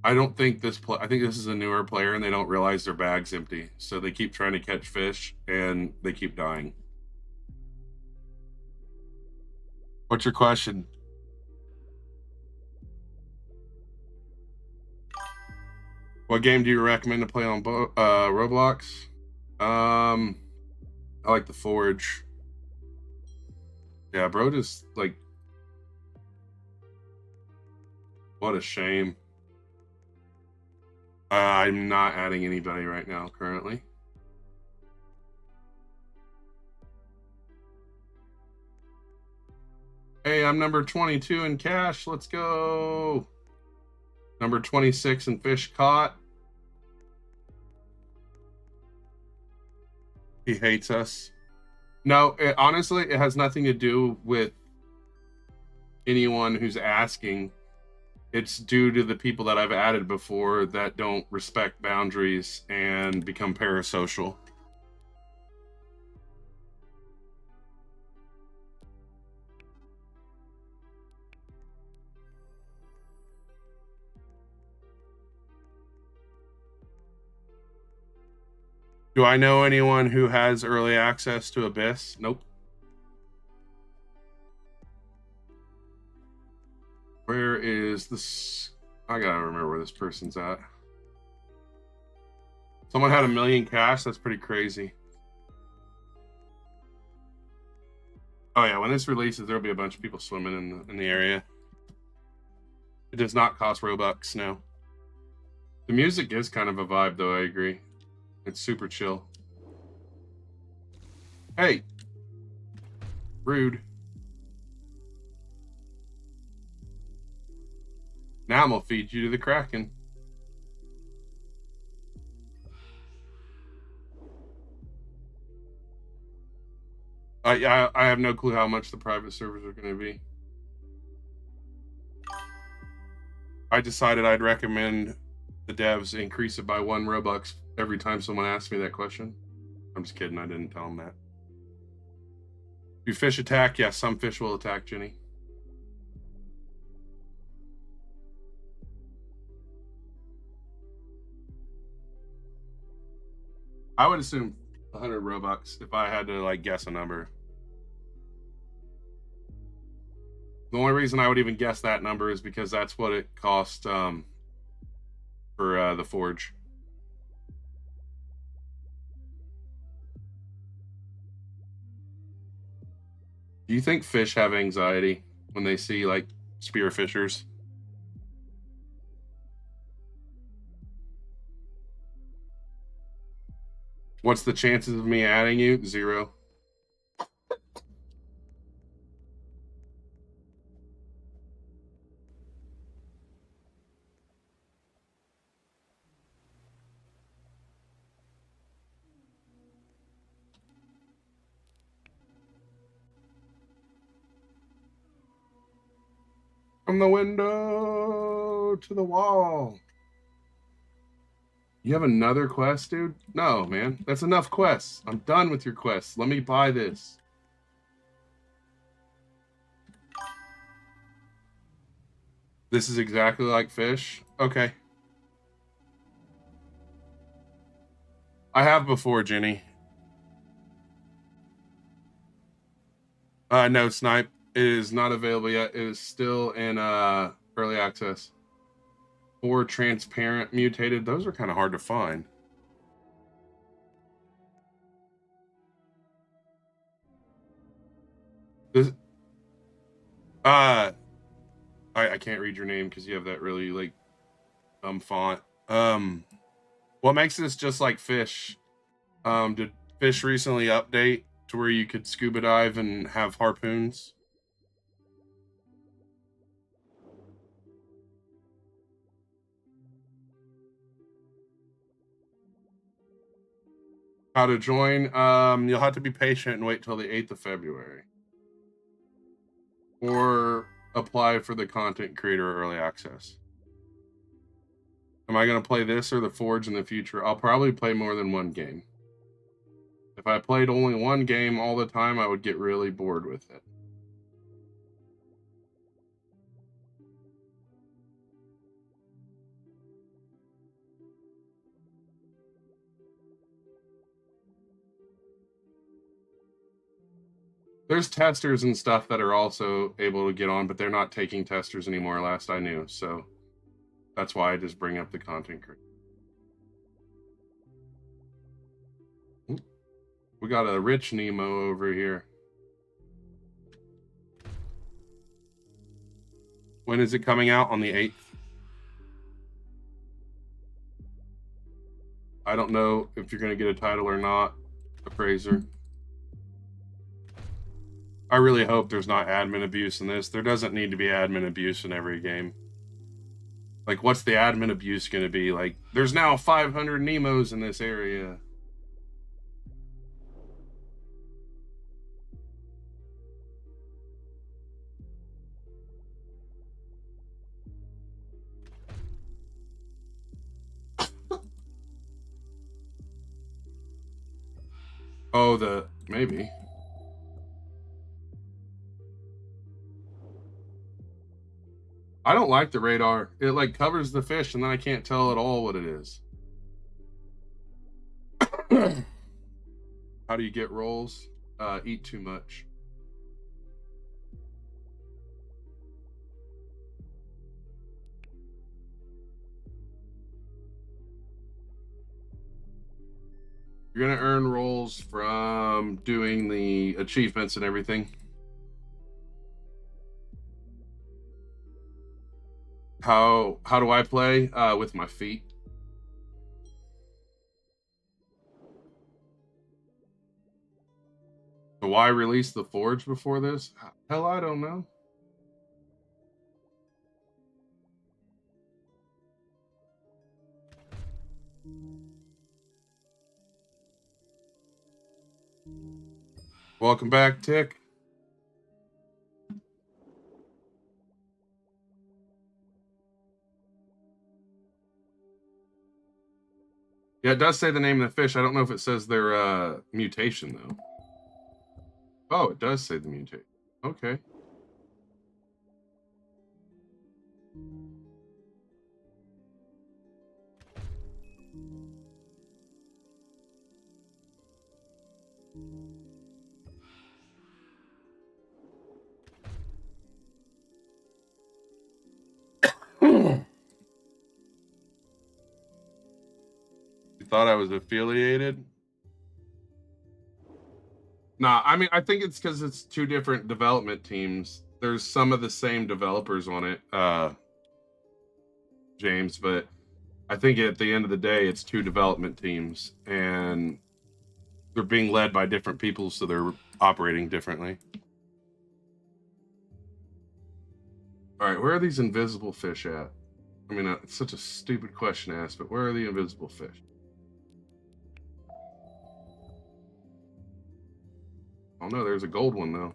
I don't think this I think this is a newer player and they don't realize their bag's empty. So they keep trying to catch fish and they keep dying. What's your question? What game do you recommend to play on Roblox? I like the Forge. Yeah, bro, just like, what a shame. I'm not adding anybody right now, currently. Hey, I'm number 22 in cash. Let's go. Number 26 in fish caught. He hates us. No, honestly, it has nothing to do with anyone who's asking. It's due to the people that I've added before that don't respect boundaries and become parasocial. Do I know anyone who has early access to Abyss? Nope. Where is this? I gotta remember where this person's at. Someone had 1 million cash. That's pretty crazy. Oh yeah, when this releases, there'll be a bunch of people swimming in the area. It does not cost Robux, no. The music is kind of a vibe, though. I agree. It's super chill. Hey, rude. Now I'm gonna feed you to the Kraken. I have no clue how much the private servers are going to be. I decided I'd recommend the devs increase it by 1 Robux every time someone asks me that question. I'm just kidding. I didn't tell them that. Do fish attack? Yes, some fish will attack, Jenny. I would assume 100 Robux if I had to like guess a number. The only reason I would even guess that number is because that's what it cost for the Forge. Do you think fish have anxiety when they see like spearfishers? What's the chances of me adding you? 0. From the window to the wall. You have another quest, dude? No, man. That's enough quests. I'm done with your quests. Let me buy this. This is exactly like fish? Okay. I have before, Jenny. No, Snipe. It is not available yet. It is still in early access. Or transparent mutated. Those are kind of hard to find. This I can't read your name because you have that really like font. What makes this just like fish? Did fish recently update to where you could scuba dive and have harpoons? How to join? You'll have to be patient and wait till the 8th of February. Or apply for the content creator early access. Am I going to play this or the Forge in the future? I'll probably play more than one game. If I played only one game all the time, I would get really bored with it. There's testers and stuff that are also able to get on, but they're not taking testers anymore, last I knew. So that's why I just bring up the content creator. We got a rich Nemo over here. When is it coming out? On the 8th? I don't know if you're going to get a title or not, Appraiser. I really hope there's not admin abuse in this. There doesn't need to be admin abuse in every game. Like, what's the admin abuse going to be? Like, there's now 500 Nemos in this area. Oh, maybe. I don't like the radar. It like covers the fish and then I can't tell at all what it is. How do you get rolls? Eat too much. You're gonna earn rolls from doing the achievements and everything. How do I play? With my feet. So why release the Forge before this? Hell, I don't know. Welcome back, Tick. Yeah, it does say the name of the fish. I don't know if it says their mutation, though. Oh, it does say the mutation. Okay. You thought I was affiliated? Nah, I mean, I think it's because it's two different development teams. There's some of the same developers on it, James, but I think at the end of the day, it's two development teams, and they're being led by different people, so they're operating differently. All right, where are these invisible fish at? I mean, it's such a stupid question to ask, but where are the invisible fish? Oh no, there's a gold one though.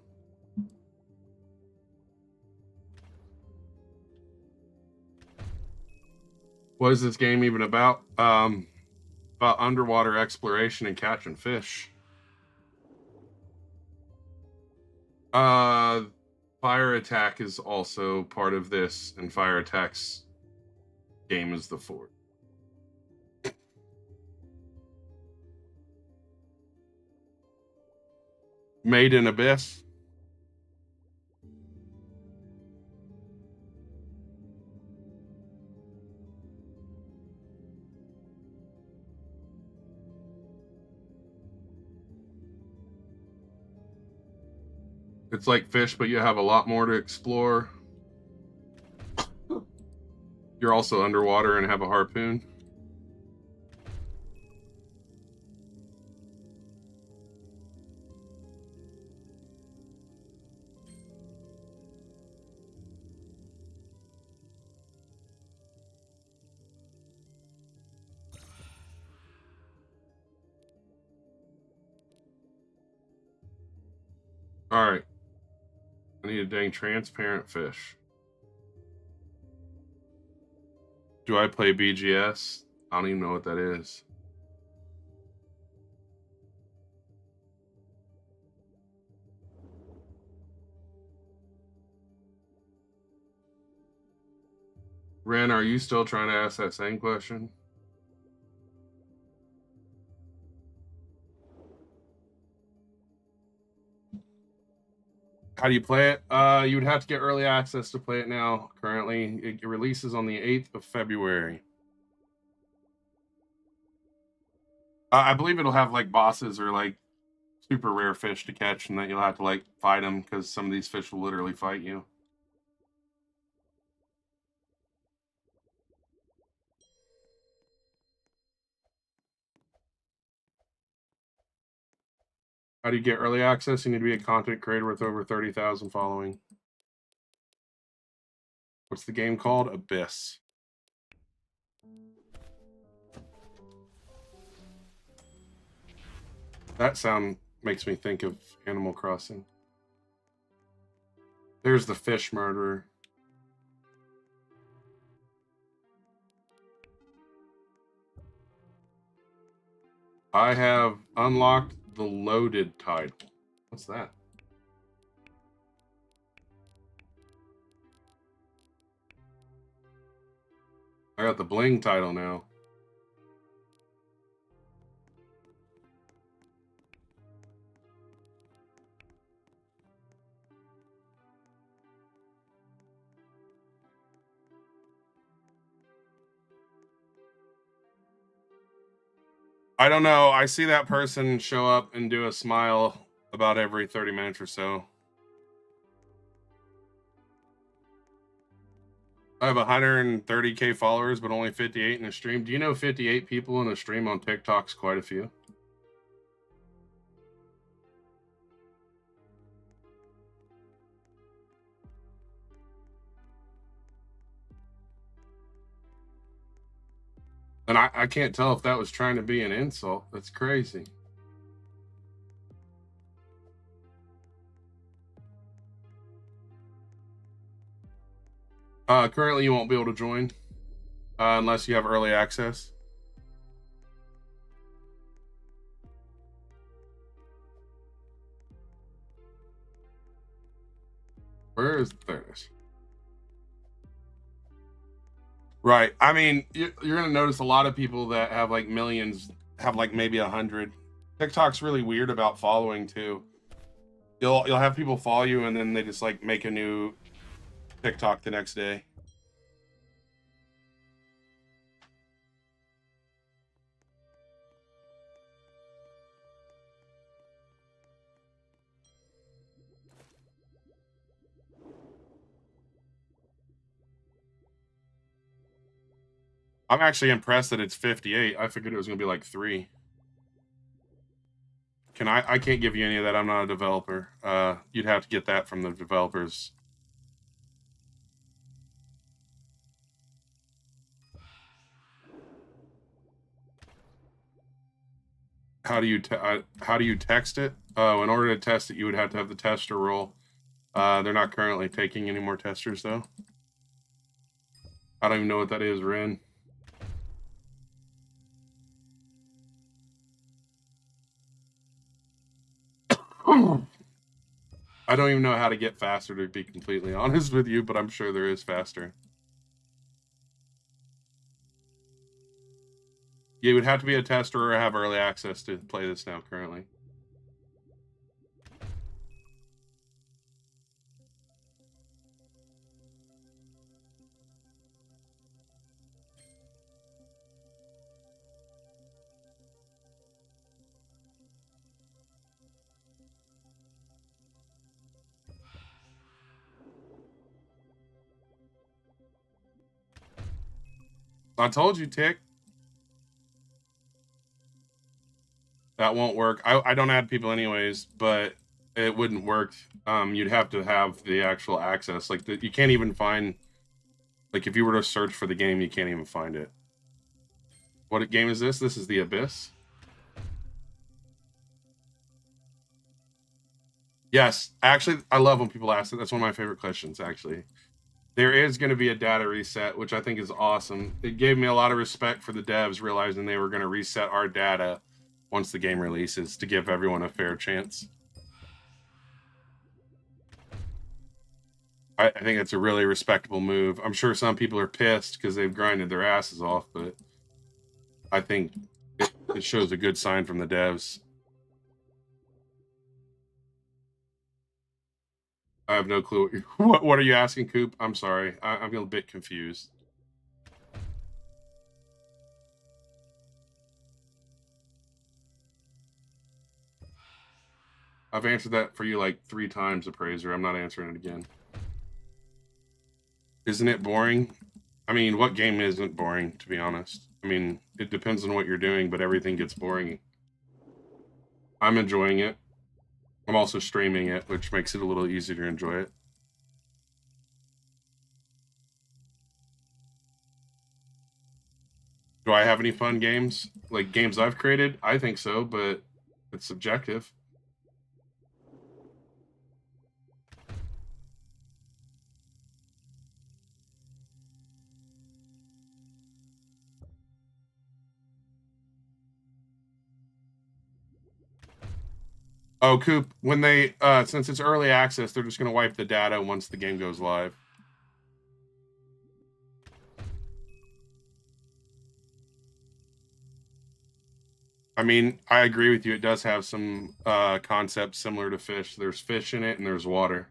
What is this game even about? About underwater exploration and catching fish. Fire attack is also part of this, and fire attack's game is the fourth. Made in Abyss. It's like fish, but you have a lot more to explore. You're also underwater and have a harpoon. All right. I need a dang transparent fish. Do I play BGS? I don't even know what that is. Ren, are you still trying to ask that same question? How do you play it? You would have to get early access to play it now. Currently, it releases on the 8th of February. I believe it'll have like bosses or like super rare fish to catch, and that you'll have to like fight them because some of these fish will literally fight you. How do you get early access? You need to be a content creator with over 30,000 following. What's the game called? Abyss. That sound makes me think of Animal Crossing. There's the fish murderer. I have unlocked the loaded title. What's that? I got the bling title now. I don't know. I see that person show up and do a smile about every 30 minutes or so. I have 130K followers, but only 58 in a stream. Do you know 58 people in a stream on TikTok's quite a few? And I can't tell if that was trying to be an insult. That's crazy. Currently, you won't be able to join unless you have early access. Where is there? It is. Right. I mean, you're going to notice a lot of people that have like millions have like maybe 100. TikTok's really weird about following too. You'll have people follow you and then they just like make a new TikTok the next day. I'm actually impressed that it's 58. I figured it was gonna be like 3. I can't give you any of that. I'm not a developer. You'd have to get that from the developers. How do you text it? Oh, in order to test it, you would have to have the tester role. They're not currently taking any more testers though. I don't even know what that is, Ren. I don't even know how to get faster, to be completely honest with you, but I'm sure there is faster. You would have to be a tester or have early access to play this now currently. I told you, Tick. That won't work. I don't add people anyways, but it wouldn't work. You'd have to have the actual access. Like, you can't even find... Like, if you were to search for the game, you can't even find it. What game is this? This is The Abyss? Yes. Actually, I love when people ask it. That's one of my favorite questions, actually. There is going to be a data reset, which I think is awesome. It gave me a lot of respect for the devs realizing they were going to reset our data once the game releases to give everyone a fair chance. I think it's a really respectable move. I'm sure some people are pissed because they've grinded their asses off, but I think it shows a good sign from the devs. I have no clue. What are you asking, Coop? I'm sorry. I'm a bit confused. I've answered that for you like 3 times, Appraiser. I'm not answering it again. Isn't it boring? I mean, what game isn't boring, to be honest? I mean, it depends on what you're doing, but everything gets boring. I'm enjoying it. I'm also streaming it, which makes it a little easier to enjoy it. Do I have any fun games? Like games I've created? I think so, but it's subjective. Oh, Coop, when they since it's early access, they're just going to wipe the data once the game goes live. I mean, I agree with you. It does have some concepts similar to fish. There's fish in it and there's water.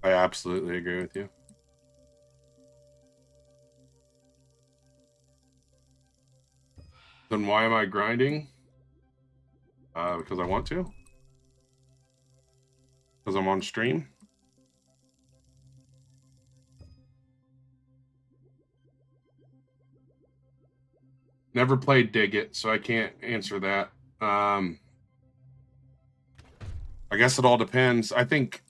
I absolutely agree with you. Then why am I grinding? Because I want to. Because I'm on stream. Never played Dig It, so I can't answer that. I guess it all depends. I think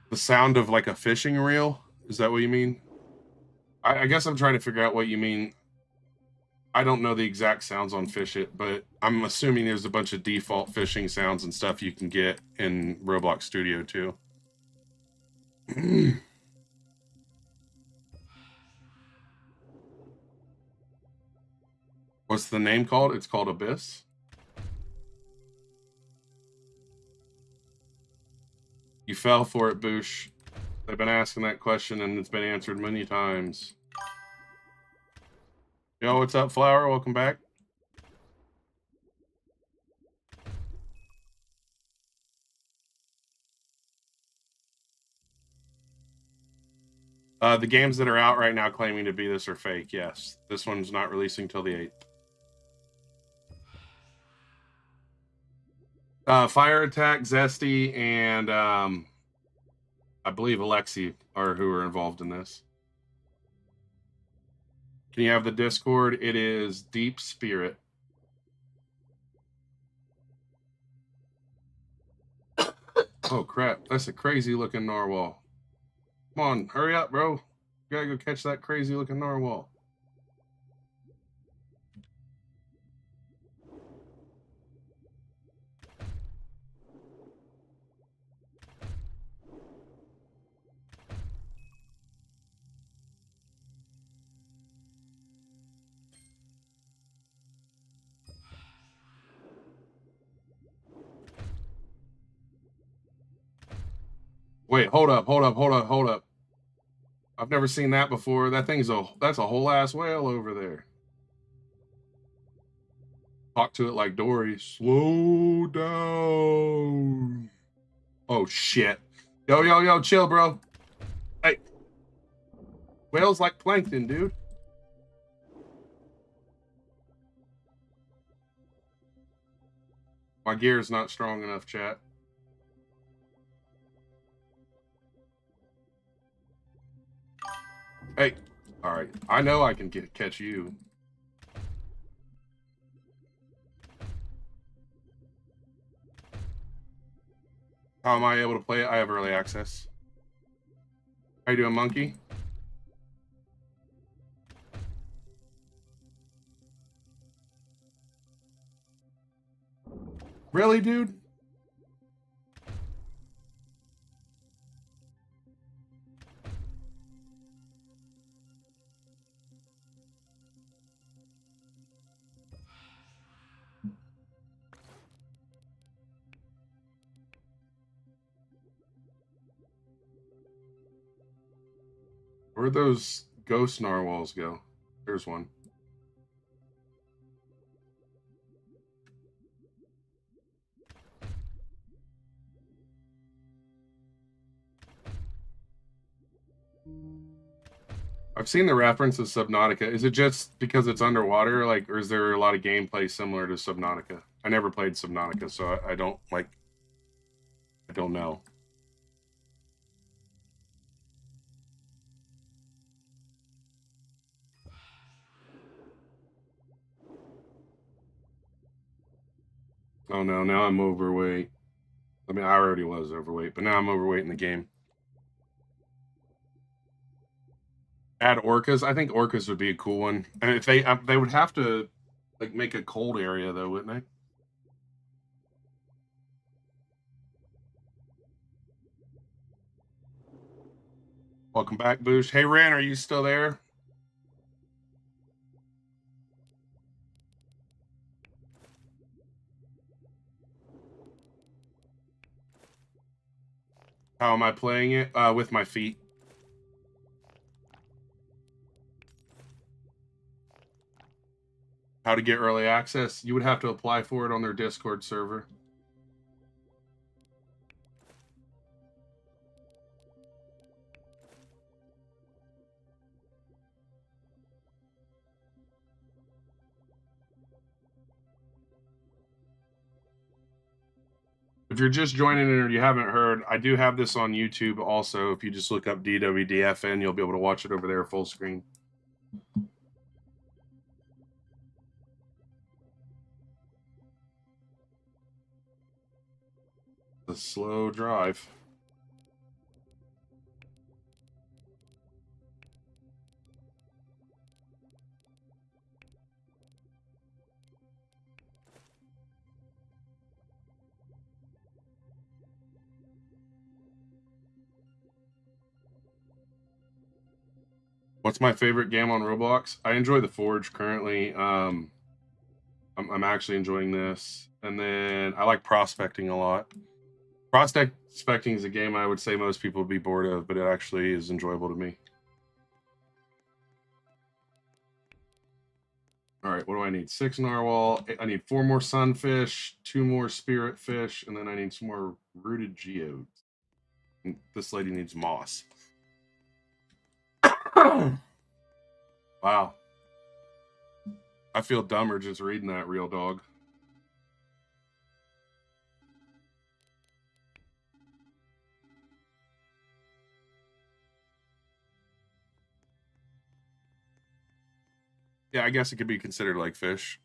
the sound of like a fishing reel, is that what you mean? I guess I'm trying to figure out what you mean. I don't know the exact sounds on Fish It, but I'm assuming there's a bunch of default fishing sounds and stuff you can get in Roblox Studio too. What's the name called? It's called Abyss. You fell for it, Boosh. They've been asking that question and it's been answered many times. Yo, what's up, Flower? Welcome back. The games that are out right now claiming to be this are fake. Yes, this one's not releasing till the 8th. Fire Attack, Zesty, and I believe Alexi are who are involved in this. Can you have the Discord? It is Deep Spirit. Oh crap, that's a crazy looking narwhal. Come on, hurry up, bro. You gotta go catch that crazy looking narwhal. Wait, hold up. I've never seen that before. That's a whole ass whale over there. Talk to it like Dory. Slow down. Oh shit. Yo, chill, bro. Hey. Whales like plankton, dude. My gear is not strong enough, chat. Hey. All right. I know I can catch you. How am I able to play it? I have early access. How you doing, monkey? Really, dude? Where'd those ghost narwhals go? There's one. I've seen the reference to Subnautica. Is it just because it's underwater, like, or is there a lot of gameplay similar to Subnautica? I never played Subnautica, so I don't know. Oh no, now I'm overweight. I mean, I already was overweight, but now I'm overweight in the game. Add orcas. I think orcas would be a cool one. And if they would have to like make a cold area though, wouldn't they? Welcome back, Boosh. Hey, Ran, are you still there? How am I playing it? With my feet. How to get early access? You would have to apply for it on their Discord server. If you're just joining in or you haven't heard, I do have this on YouTube also. If you just look up DWDFN, you'll be able to watch it over there full screen. A slow drive. What's my favorite game on Roblox? I enjoy the Forge currently. I'm actually enjoying this, and then I like prospecting a lot. Prospecting is a game I would say most people would be bored of, but it actually is enjoyable to me. All right, what do I need? 6 narwhal. I need 4 more sunfish, 2 more spirit fish, and then I need some more rooted geodes. And this lady needs moss. Wow. I feel dumber just reading that, real dog. Yeah, I guess it could be considered like fish.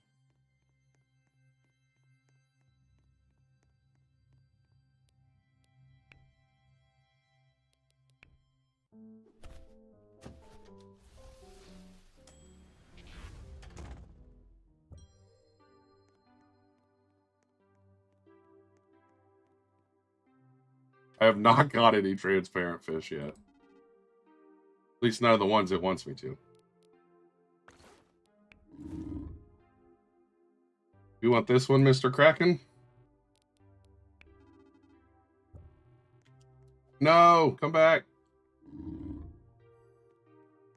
I have not got any transparent fish yet. At least none of the ones it wants me to. You want this one, Mr. Kraken? No, come back.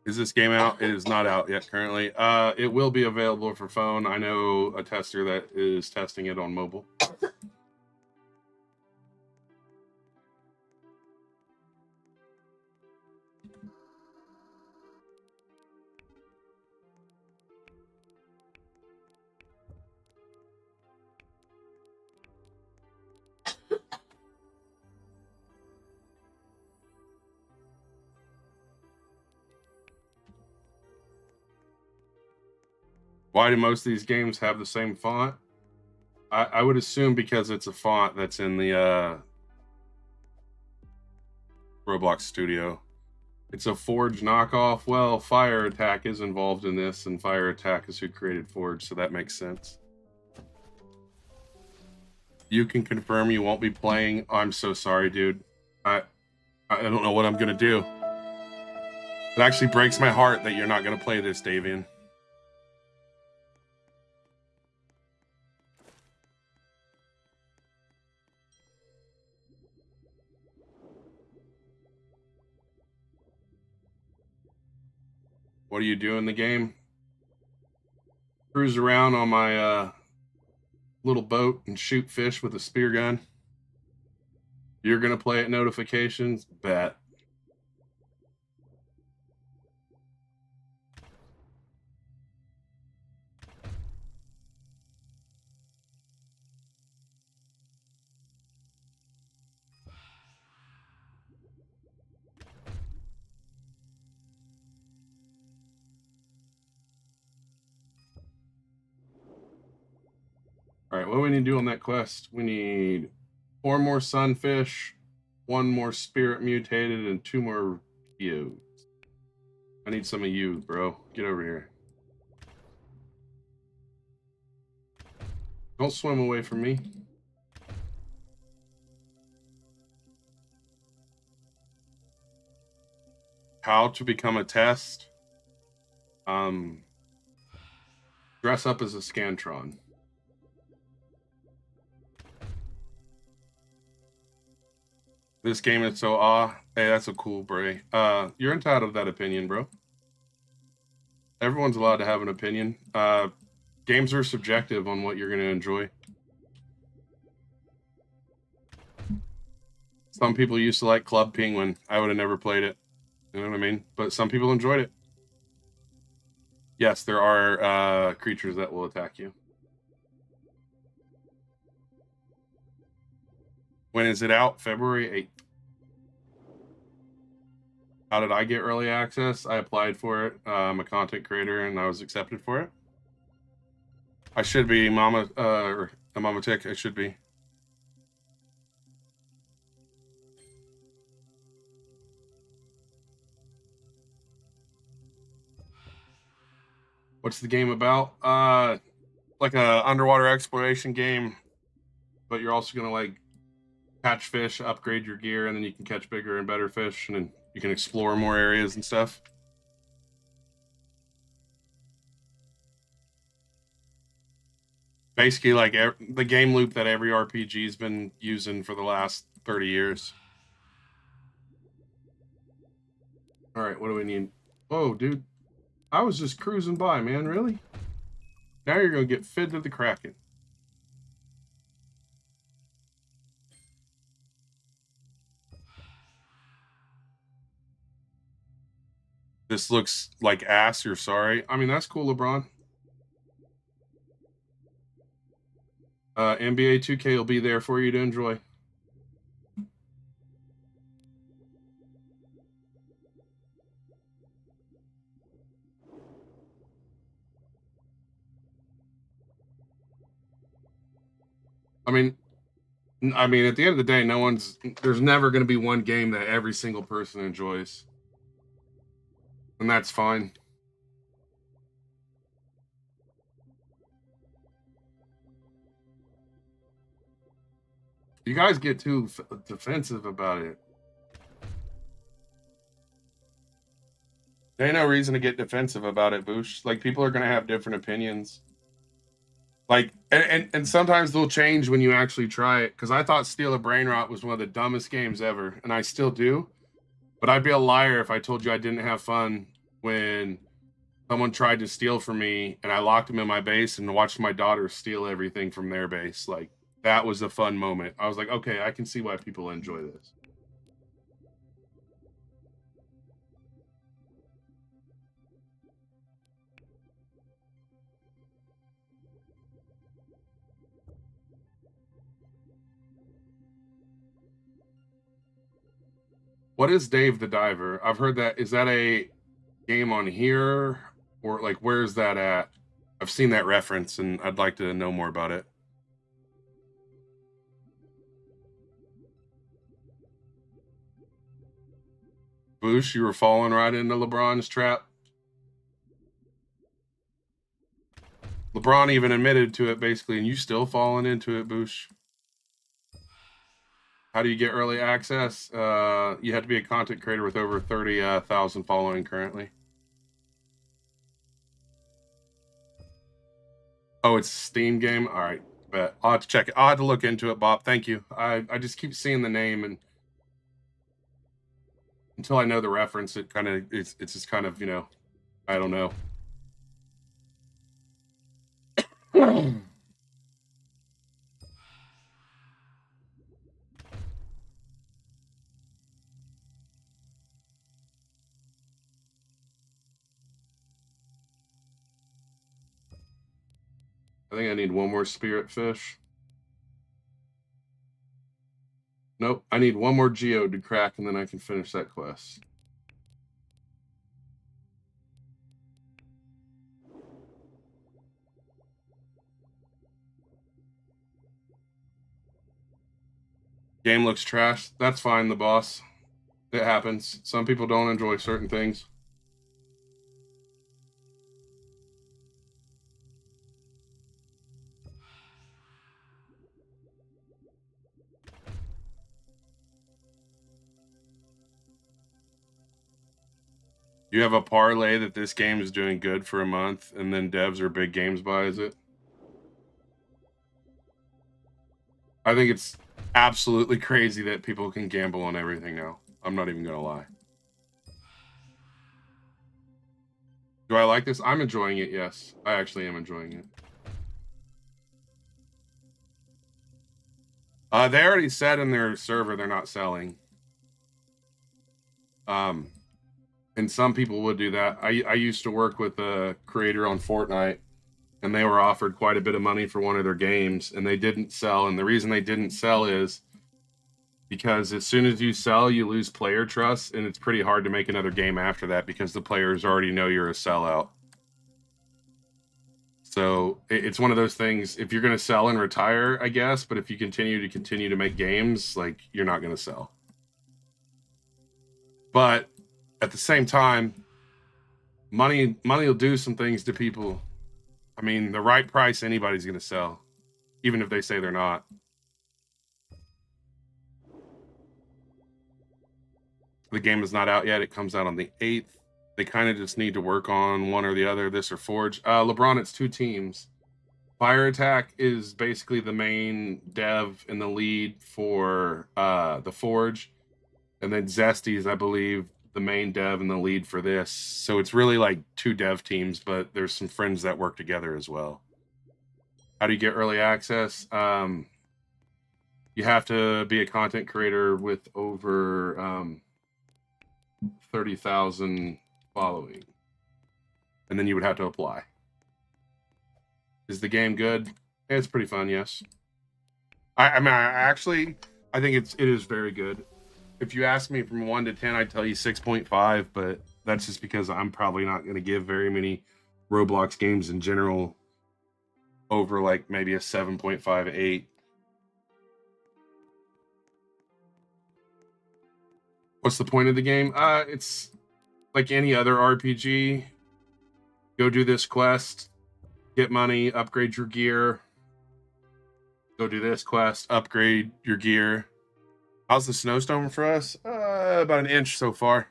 Is this game out? It is not out yet currently. It will be available for phone. I know a tester that is testing it on mobile. Why do most of these games have the same font? I would assume because it's a font that's in the Roblox studio. It's a Forge knockoff. Well, Fire Attack is involved in this, and Fire Attack is who created Forge, so that makes sense. You can confirm you won't be playing. I'm so sorry, dude. I don't know what I'm gonna do. It actually breaks my heart that you're not gonna play this, Davian. What do you do in the game? Cruise around on my little boat and shoot fish with a spear gun. You're gonna play at notifications? Bet. All right, what do we need to do on that quest? We need 4 more sunfish, 1 more spirit mutated, and 2 more geodes. I need some of you, bro. Get over here. Don't swim away from me. How to become a test? Dress up as a Scantron. This game is so hey, that's a cool Bray. You're entitled to that opinion, bro. Everyone's allowed to have an opinion. Games are subjective on what you're going to enjoy. Some people used to like Club Penguin. I would have never played it. You know what I mean? But some people enjoyed it. Yes, there are creatures that will attack you. When is it out? February 8th. How did I get early access? I applied for it. I'm a content creator, and I was accepted for it. I should be Mama Tick. I should be. What's the game about? Like a underwater exploration game, but you're also gonna like catch fish, upgrade your gear, and then you can catch bigger and better fish, and then you can explore more areas and stuff. Basically, like the game loop that every RPG's been using for the last 30 years. All right, what do we need? Oh, dude. I was just cruising by, man. Really? Now you're going to get fed to the Kraken. This looks like ass. You're sorry. I mean, that's cool, LeBron. NBA 2K will be there for you to enjoy. I mean, at the end of the day, there's never going to be one game that every single person enjoys. And that's fine. You guys get too defensive about it. There ain't no reason to get defensive about it, Boosh. Like, people are going to have different opinions. Like, and sometimes they'll change when you actually try it. Because I thought Steal a Brain Rot was one of the dumbest games ever, and I still do. But I'd be a liar if I told you I didn't have fun when someone tried to steal from me and I locked them in my base and watched my daughter steal everything from their base. Like, that was a fun moment. I was like, okay, I can see why people enjoy this. What is Dave the Diver? I've heard that. Is that a game on here? Or, like, where's that at? I've seen that reference, and I'd like to know more about it. Boosh, you were falling right into LeBron's trap. LeBron even admitted to it, basically, and you still falling into it, Boosh. How do you get early access? You have to be a content creator with over 30,000 following currently. Oh, it's a Steam game? All right, but I'll have to check it. I'll have to look into it, Bob. Thank you. I just keep seeing the name, and until I know the reference, it's just kind of, I don't know. I think I need one more spirit fish. Nope, I need one more geode to crack, and then I can finish that quest. Game looks trash. That's fine, the boss. It happens. Some people don't enjoy certain things. You have a parlay that this game is doing good for a month, and then devs or big games buys it. I think it's absolutely crazy that people can gamble on everything now. I'm not even gonna lie. Do I like this? I'm enjoying it, yes. I actually am enjoying it. They already said in their server they're not selling. And some people would do that. I used to work with a creator on Fortnite, and they were offered quite a bit of money for one of their games, and they didn't sell. And the reason they didn't sell is because as soon as you sell, you lose player trust, and it's pretty hard to make another game after that because the players already know you're a sellout. So it's one of those things. If you're going to sell and retire, I guess, but if you continue to make games, like, you're not going to sell. But at the same time, money will do some things to people. I mean, the right price, anybody's going to sell, even if they say they're not. The game is not out yet. It comes out on the 8th. They kind of just need to work on one or the other, this or Forge. LeBron, it's 2 teams. Fire Attack is basically the main dev and the lead for the Forge. And then Zesty's, I believe, the main dev and the lead for this. So it's really like 2 dev teams, but there's some friends that work together as well. How do you get early access? You have to be a content creator with over 30,000 following, and then you would have to apply. Is the game good? It's pretty fun, yes. I think it is very good. If you ask me from 1 to 10, I'd tell you 6.5, but that's just because I'm probably not going to give very many Roblox games in general over like maybe a 7.5, 8. What's the point of the game? It's like any other RPG. Go do this quest, get money, upgrade your gear. Go do this quest, upgrade your gear. How's the snowstorm for us? About an inch so far.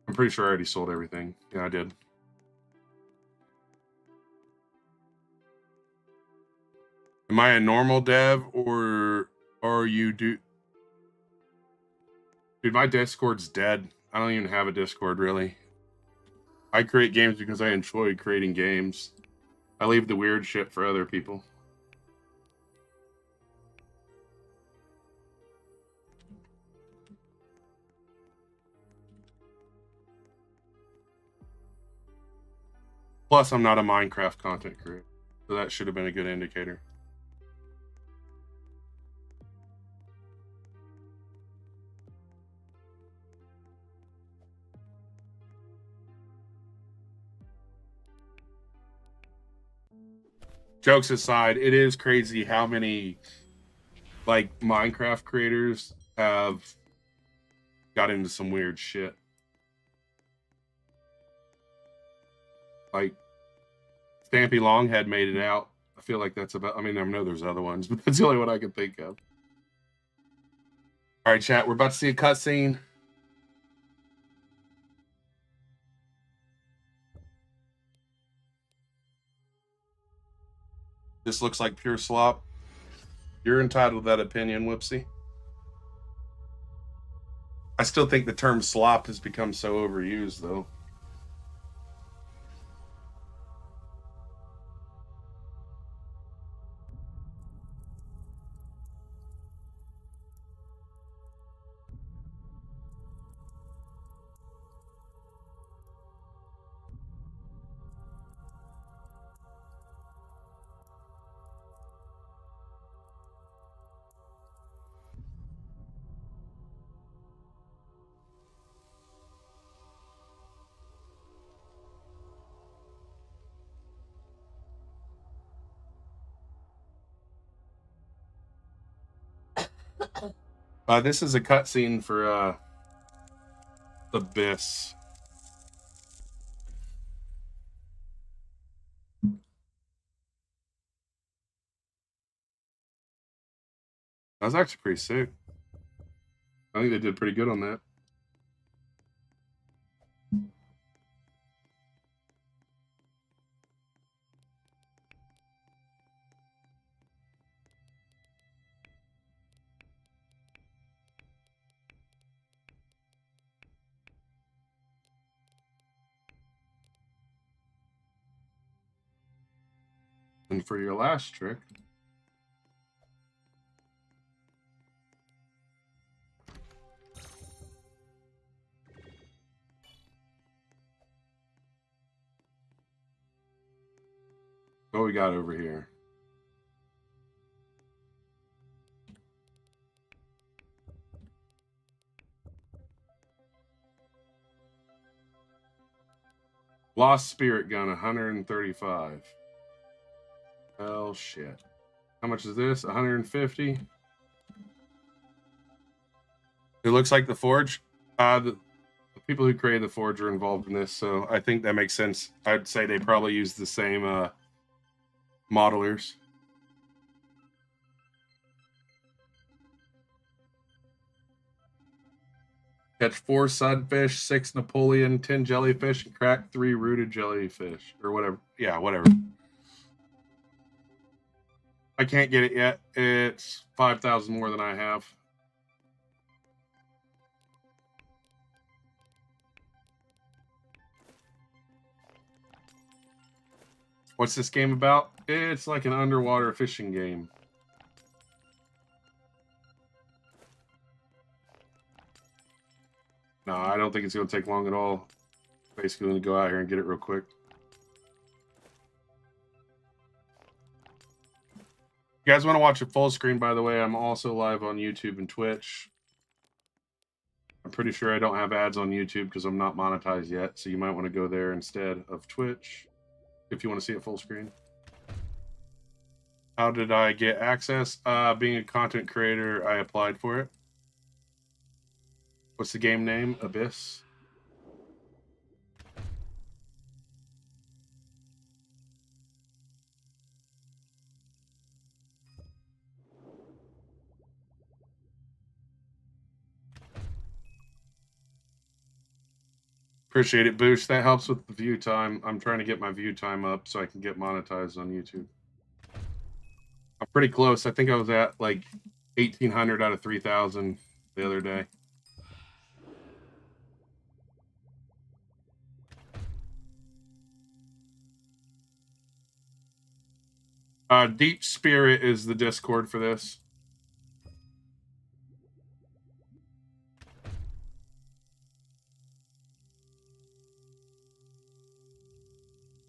I'm pretty sure I already sold everything. Yeah, I did. Am I a normal dev or are you Dude, my Discord's dead. I don't even have a Discord, really. I create games because I enjoy creating games. I leave the weird shit for other people. Plus, I'm not a Minecraft content creator, so that should have been a good indicator. Jokes aside, it is crazy how many like Minecraft creators have got into some weird shit. Like Stampy Longhead made it out. I feel like that's about, I mean, I know there's other ones, but that's the only one I can think of. All right, chat, we're about to see a cutscene. This looks like pure slop. You're entitled to that opinion, Whoopsie. I still think the term slop has become so overused, though. This is a cutscene for Abyss. That was actually pretty sick. I think they did pretty good on that. And for your last trick, what we got over here? Lost Spirit Gun, 135. Hell shit. How much is this? 150? It looks like the Forge. The people who created the Forge are involved in this, so I think that makes sense. I'd say they probably use the same modelers. Catch 4 sunfish, 6 Napoleon, 10 jellyfish, and crack 3 rooted jellyfish. Or whatever. Yeah, whatever. I can't get it yet. It's 5,000 more than I have. What's this game about? It's like an underwater fishing game. No, I don't think it's going to take long at all. Basically, going to go out here and get it real quick. You guys want to watch it full screen, by the way, I'm also live on YouTube and Twitch. I'm pretty sure I don't have ads on YouTube because I'm not monetized yet, so you might want to go there instead of Twitch if you want to see it full screen. How did I get access? Being a content creator, I applied for it. What's the game name? Abyss. Appreciate it, Boosh. That helps with the view time. I'm trying to get my view time up so I can get monetized on YouTube. I'm pretty close. I think I was at like 1,800 out of 3,000 the other day. Deep Spirit is the Discord for this.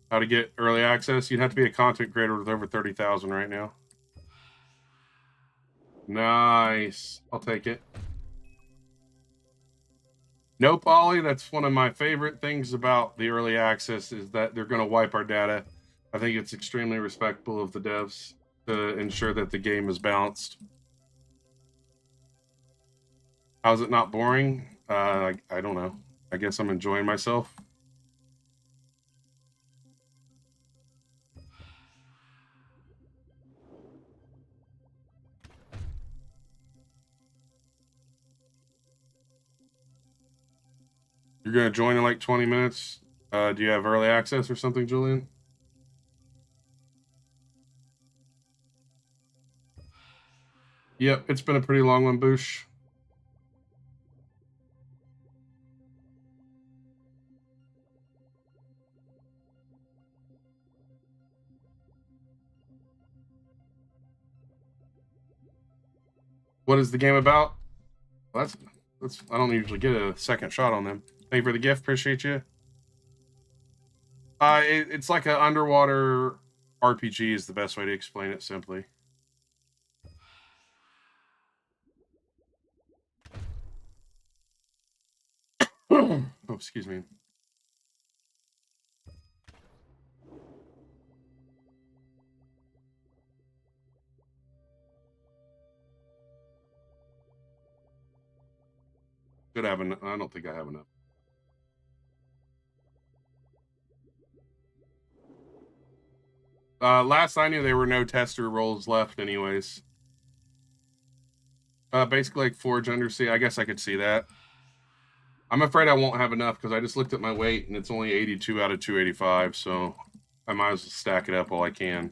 How to get early access? You'd have to be a content creator with over 30,000 right now. Nice. I'll take it. Nope, Ollie. That's one of my favorite things about the early access is that they're going to wipe our data. I think it's extremely respectful of the devs to ensure that the game is balanced. How's it not boring? I don't know. I guess I'm enjoying myself. You're going to join in like 20 minutes. Do you have early access or something, Julian? Yep, it's been a pretty long one, Boosh. What is the game about? Well, that's I don't usually get a second shot on them. Thank you for the gift. Appreciate you. It's like an underwater RPG is the best way to explain it simply. Oh, excuse me. Could have enough. I don't think I have enough. Last I knew, there were no tester roles left, anyways. Basically, like Forge Undersea. I guess I could see that. I'm afraid I won't have enough because I just looked at my weight and it's only 82 out of 285, so I might as well stack it up while I can.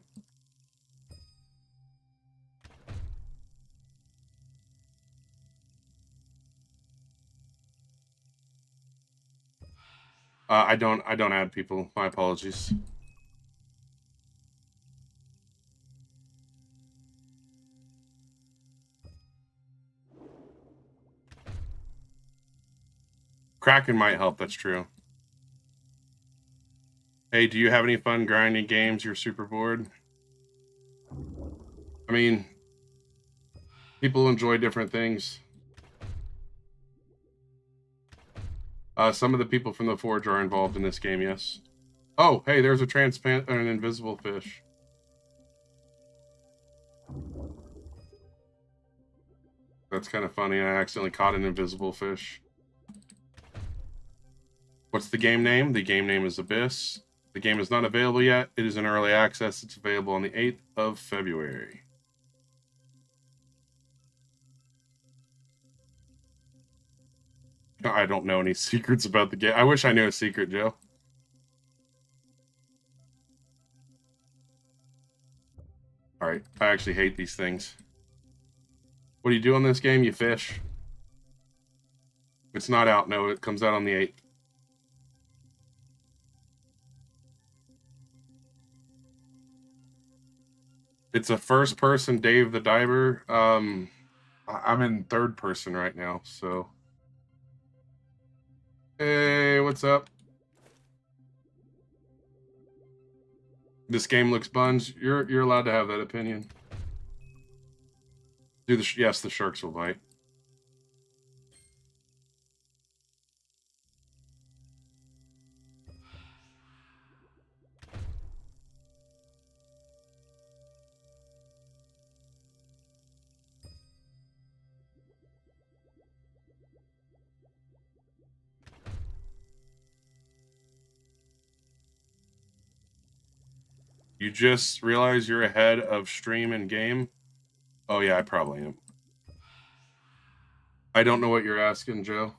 I don't add people. My apologies. Kraken might help, that's true. Hey, do you have any fun grinding games? You're super bored? I mean, people enjoy different things. Some of the people from the Forge are involved in this game, yes. Oh, hey, there's a transparent, an invisible fish. That's kind of funny. I accidentally caught an invisible fish. What's the game name? The game name is Abyss. The game is not available yet. It is in early access. It's available on the 8th of February. I don't know any secrets about the game. I wish I knew a secret, Joe. All right. I actually hate these things. What do you do on this game? You fish. It's not out. No, it comes out on the 8th. It's a first person Dave the Diver. I'm in third person right now, so. Hey, what's up? This game looks buns. You're allowed to have that opinion. Yes, the sharks will bite. You just realize you're ahead of stream and game? Oh, yeah, I probably am. I don't know what you're asking, Joe.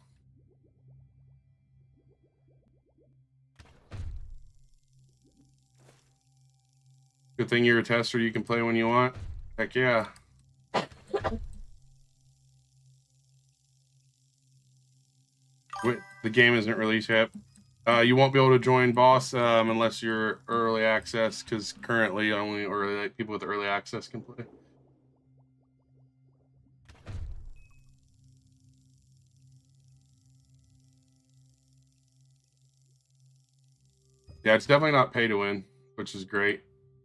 Good thing you're a tester. You can play when you want. Heck yeah. Wait, the game isn't released yet. You won't be able to join boss unless you're early access, because currently only people with early access can play. Yeah, it's definitely not pay to win, which is great.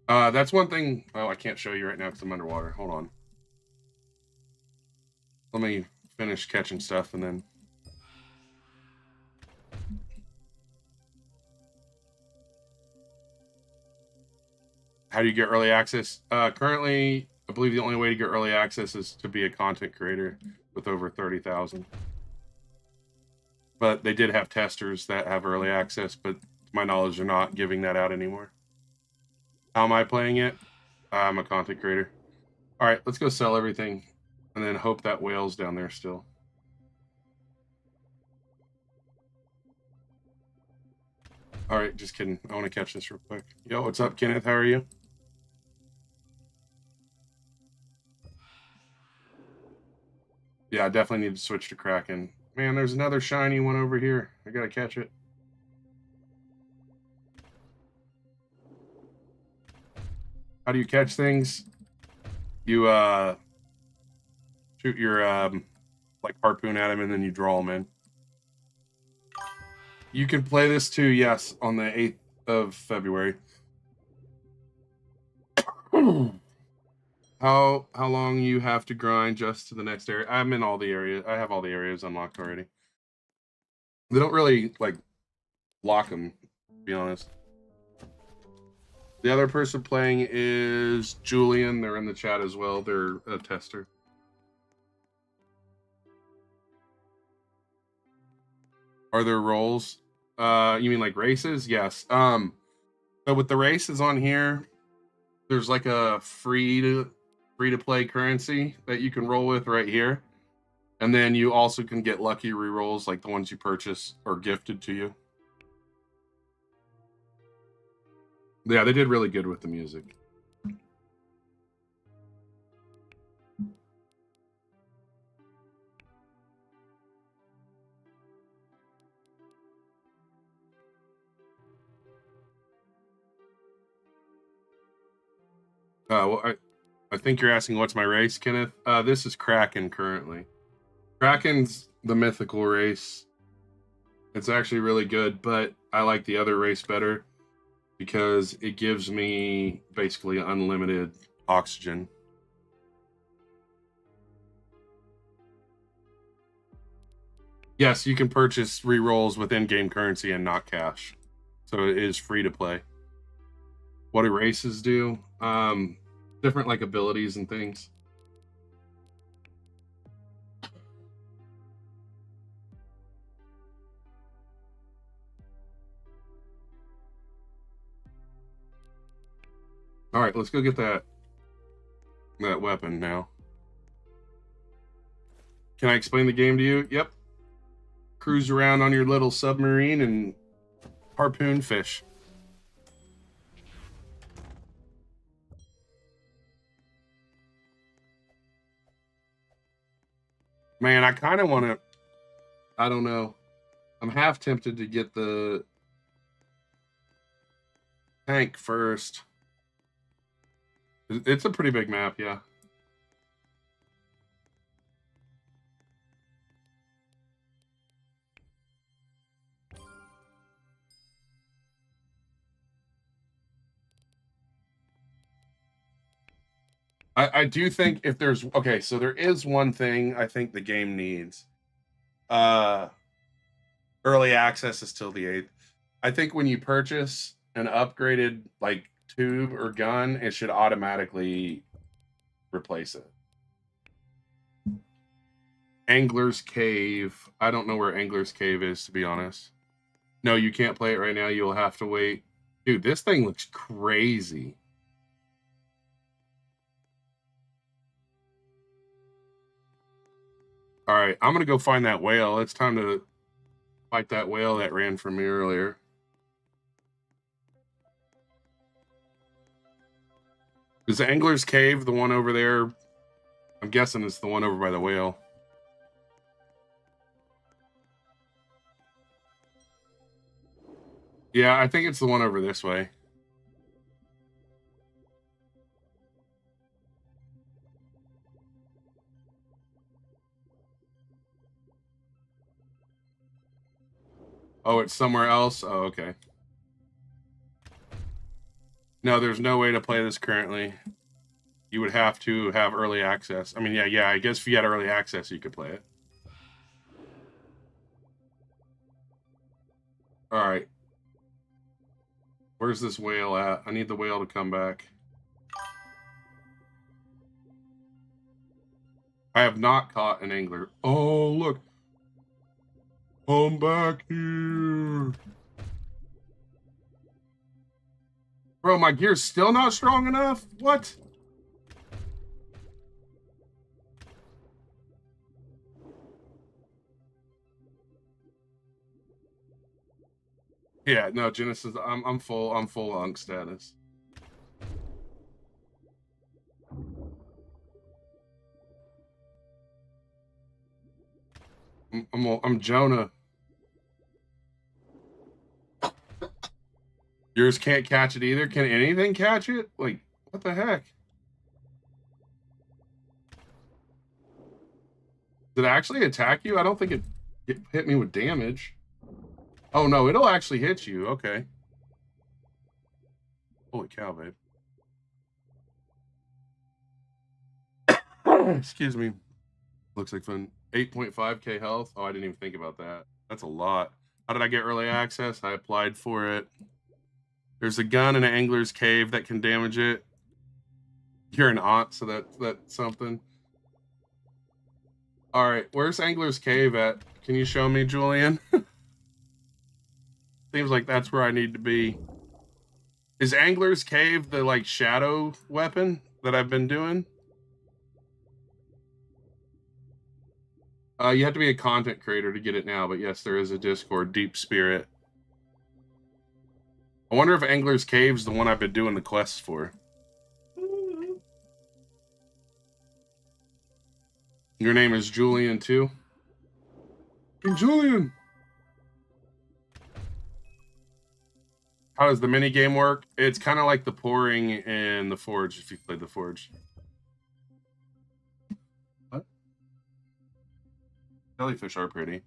That's one thing. Oh, I can't show you right now because I'm underwater. Hold on. Let me finish catching stuff and then. How do you get early access? Currently, I believe the only way to get early access is to be a content creator with over 30,000. But they did have testers that have early access, but to my knowledge, they're not giving that out anymore. How am I playing it? I'm a content creator. All right, let's go sell everything and then hope that whale's down there still. All right, just kidding. I want to catch this real quick. Yo, what's up, Kenneth? How are you? Yeah, I definitely need to switch to Kraken. Man, there's another shiny one over here. I gotta catch it. How do you catch things? You shoot your like harpoon at him and then you draw them in. You can play this too, yes, on the 8th of February. How long you have to grind just to the next area? I'm in all the areas. I have all the areas unlocked already. They don't really like lock them, to be honest. The other person playing is Julian. They're in the chat as well. They're a tester. Are there roles? You mean like races? Yes. So with the races on here, there's like a free to play currency that you can roll with right here. And then you also can get lucky rerolls like the ones you purchase or gifted to you. Yeah, they did really good with the music. Well, I think you're asking what's my race, Kenneth. This is Kraken currently. Kraken's the mythical race. It's actually really good, but I like the other race better because it gives me basically unlimited oxygen. Yes, you can purchase rerolls with in-game currency and not cash. So it is free to play. What do races do? Different like abilities and things. All right, let's go get that weapon now. Can I explain the game to you? Yep. Cruise around on your little submarine and harpoon fish. Man, I kind of want to. I don't know. I'm half tempted to get the tank first. It's a pretty big map, yeah. I do think if there's okay, so there is one thing I think the game needs. Early access is till the 8th. I think when you purchase an upgraded like tube or gun, it should automatically replace it. Angler's Cave. I don't know where Angler's Cave is, to be honest. No, you can't play it right now. You'll have to wait. Dude, this thing looks crazy. All right, I'm gonna go find that whale. It's time to fight that whale that ran from me earlier. Is the Angler's Cave the one over there? I'm guessing it's the one over by the whale. Yeah, I think it's the one over this way. Oh, it's somewhere else? Oh, okay. No, there's no way to play this currently. You would have to have early access. I mean, yeah, I guess if you had early access, you could play it. All right. Where's this whale at? I need the whale to come back. I have not caught an angler. Oh, look. Come back here. Bro, my gear's still not strong enough? What? Yeah, no, Genesis, I'm full unk status. I'm Jonah. Yours can't catch it either. Can anything catch it? Like, what the heck? Did it actually attack you? I don't think it hit me with damage. Oh no, it'll actually hit you. Okay. Holy cow, babe. Excuse me. Looks like fun. 8.5k health. Oh, I didn't even think about that. That's a lot. How did I get early access? I applied for it. There's a gun in an Angler's Cave that can damage it. You're an aunt, so that's something. All right, where's Angler's Cave at? Can you show me, Julian? Seems like that's where I need to be. Is Angler's Cave the, like, shadow weapon that I've been doing? You have to be a content creator to get it now, but yes, there is a Discord, Deep Spirit. I wonder if Angler's Cave's the one I've been doing the quests for. Your name is Julian, too? Hey, Julian! How does the minigame work? It's kind of like the pouring in the Forge, if you played the Forge. What? Jellyfish are pretty.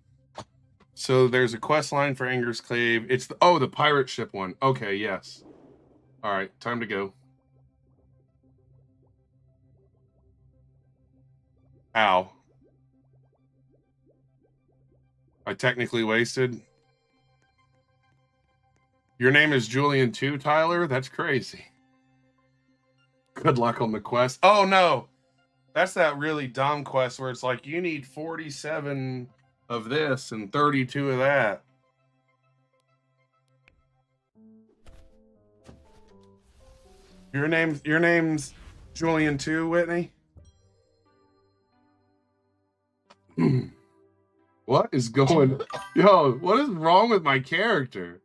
So there's a quest line for Angler's Cave. It's the pirate ship one. Okay, yes. All right, time to go. Ow. I technically wasted. Your name is Julian too, Tyler? That's crazy. Good luck on the quest. Oh no. That's that really dumb quest where it's like you need 47 of this and 32 of that. Your name's Julian too, Whitney? What is going? Yo, what is wrong with my character?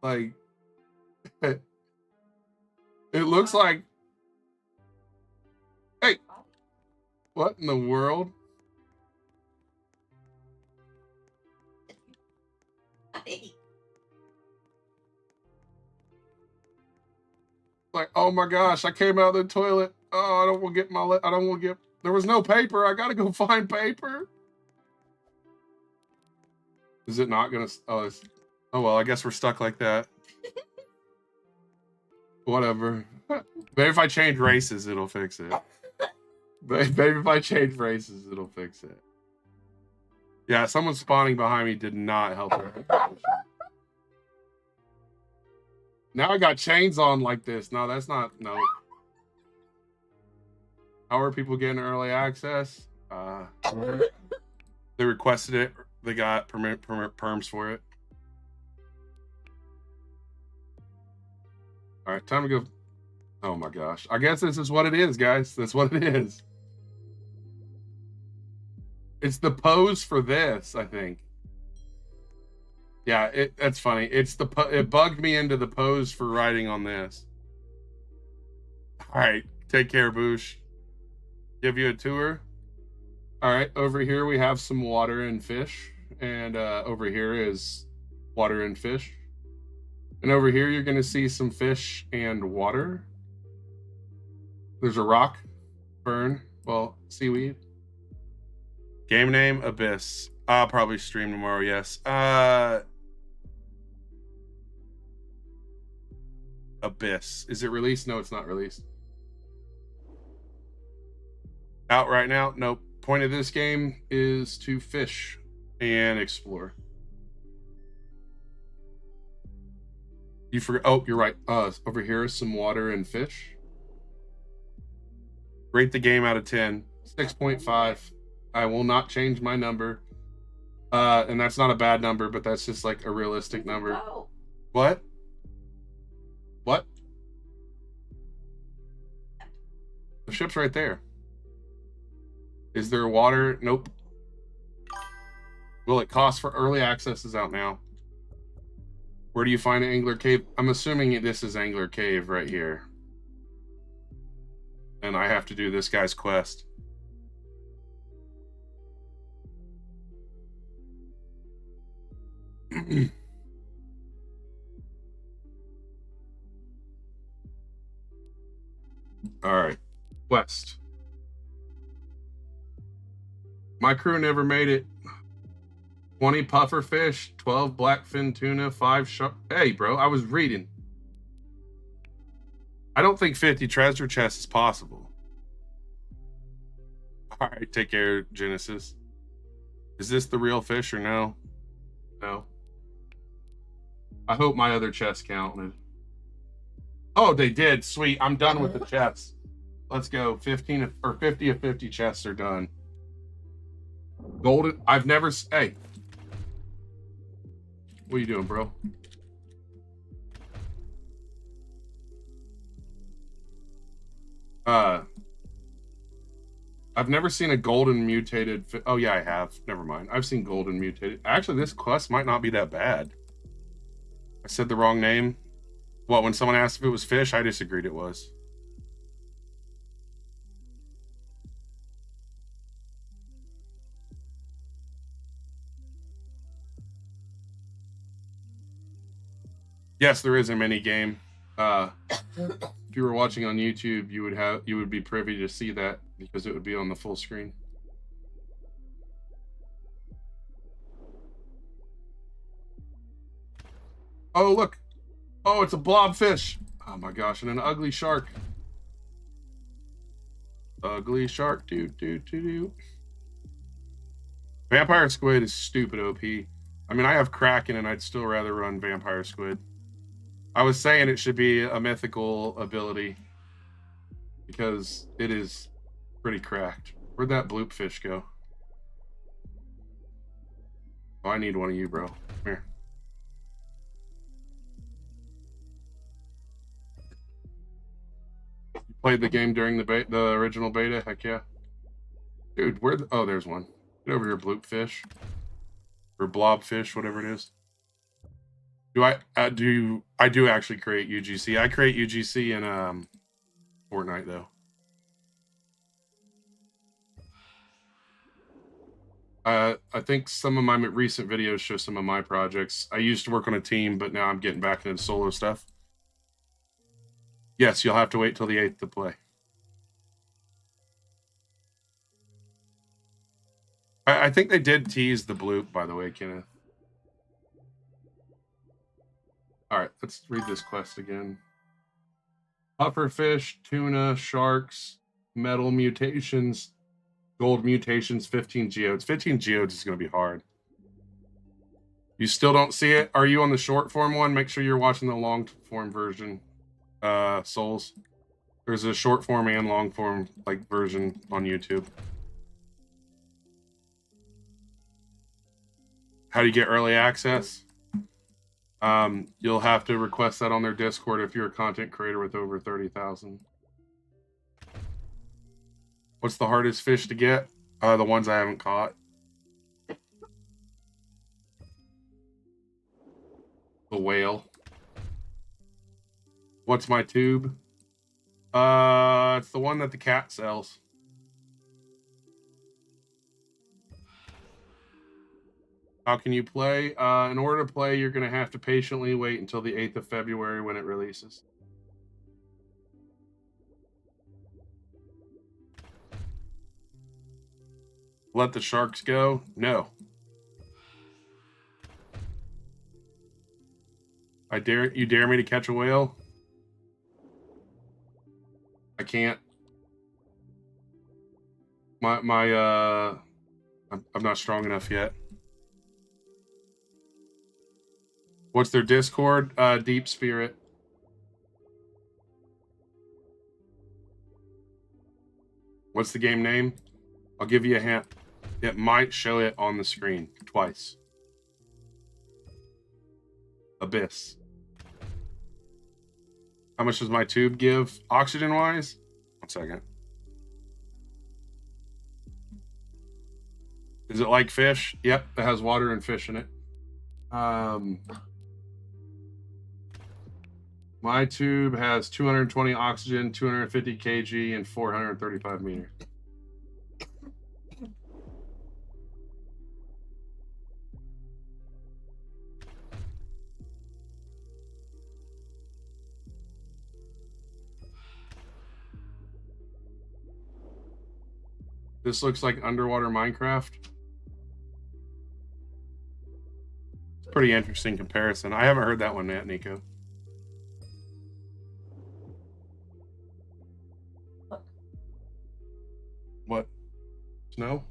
Like, it looks like. Hey, what in the world? Like, oh my gosh, I came out of the toilet. Oh, I don't want to get my. I don't want to get. There was no paper. I gotta go find paper. Is it not gonna? Oh, well. I guess we're stuck like that. Whatever. Maybe if I change races, it'll fix it. Maybe if I change races, it'll fix it. Yeah, someone spawning behind me did not help her. Now I got chains on like this. No, that's not. No. How are people getting early access? They requested it. They got perms for it. All right, time to go. Oh my gosh. I guess this is what it is, guys. That's what it is. It's the pose for this, I think. Yeah, that's funny. It bugged me into the pose for riding on this. All right, take care, Boosh. Give you a tour. All right, over here we have some water and fish, and over here is water and fish. And over here you're going to see some fish and water. There's a rock, fern, well, seaweed. Game name, Abyss. I'll probably stream tomorrow, yes. Abyss. Is it released? No, it's not released. Out right now? Nope. Point of this game is to fish and explore. You forgot. Oh, you're right. Over here is some water and fish. Rate the game out of 10. 6.5. I will not change my number. And that's not a bad number, but that's just like a realistic number. Oh. What? What? The ship's right there. Is there water? Nope. Will it cost for early access is out now. Where do you find Angler Cave? I'm assuming this is Angler Cave right here. And I have to do this guy's quest. All right. Quest. My crew never made it. 20 puffer fish, 12 blackfin tuna, 5 shark. Hey, bro, I was reading. I don't think 50 treasure chests is possible. All right, take care, Genesis. Is this the real fish or no? No. I hope my other chests counted. Oh, they did. Sweet. I'm done with the chests. Let's go. 15 or 50 of 50 chests are done. Golden. I've never. Hey. What are you doing, bro? I've never seen a golden mutated. Oh yeah, I have. Never mind. I've seen golden mutated. Actually, this quest might not be that bad. I said the wrong name. What? When someone asked if it was fish, I disagreed. It was. Yes, there is a mini game. If you were watching on YouTube, you would be privy to see that because it would be on the full screen. Oh, look. Oh, it's a blobfish. Oh my gosh, and an ugly shark. Ugly shark. Do. Vampire squid is stupid OP. I mean, I have Kraken and I'd still rather run Vampire squid. I was saying it should be a mythical ability because it is pretty cracked. Where'd that bloop fish go? Oh, I need one of you, bro. Come here. You played the game during the original beta? Heck yeah. Dude, oh, there's one. Get over here, bloop fish. Or blobfish, whatever it is. I do actually create UGC. I create UGC in Fortnite though. I think some of my recent videos show some of my projects. I used to work on a team, but now I'm getting back into solo stuff. Yes, you'll have to wait till the 8th to play. I think they did tease the bloop, by the way, Kenneth. All right, let's read this quest again. Pufferfish, tuna, sharks, metal mutations, gold mutations, 15 geodes. 15 geodes is going to be hard. You still don't see it? Are you on the short form one? Make sure you're watching the long form version, Souls. There's a short form and long form like version on YouTube. How do you get early access? You'll have to request that on their Discord if you're a content creator with over 30,000. What's the hardest fish to get? The ones I haven't caught. whale. What's my tube? It's the one that the cat sells. How can you play? In order to play, you're going to have to patiently wait until the 8th of February when it releases. Let the sharks go? No. You dare me to catch a whale? I can't. I'm not strong enough yet. What's their Discord? Deep Spirit. What's the game name? I'll give you a hint. It might show it on the screen twice. Abyss. How much does my tube give oxygen-wise? 1 second. Is it like fish? Yep, it has water and fish in it. My tube has 220 oxygen, 250 kg, and 435 meters. This looks like underwater Minecraft. Pretty interesting comparison. I haven't heard that one yet, Nico. What? Snow?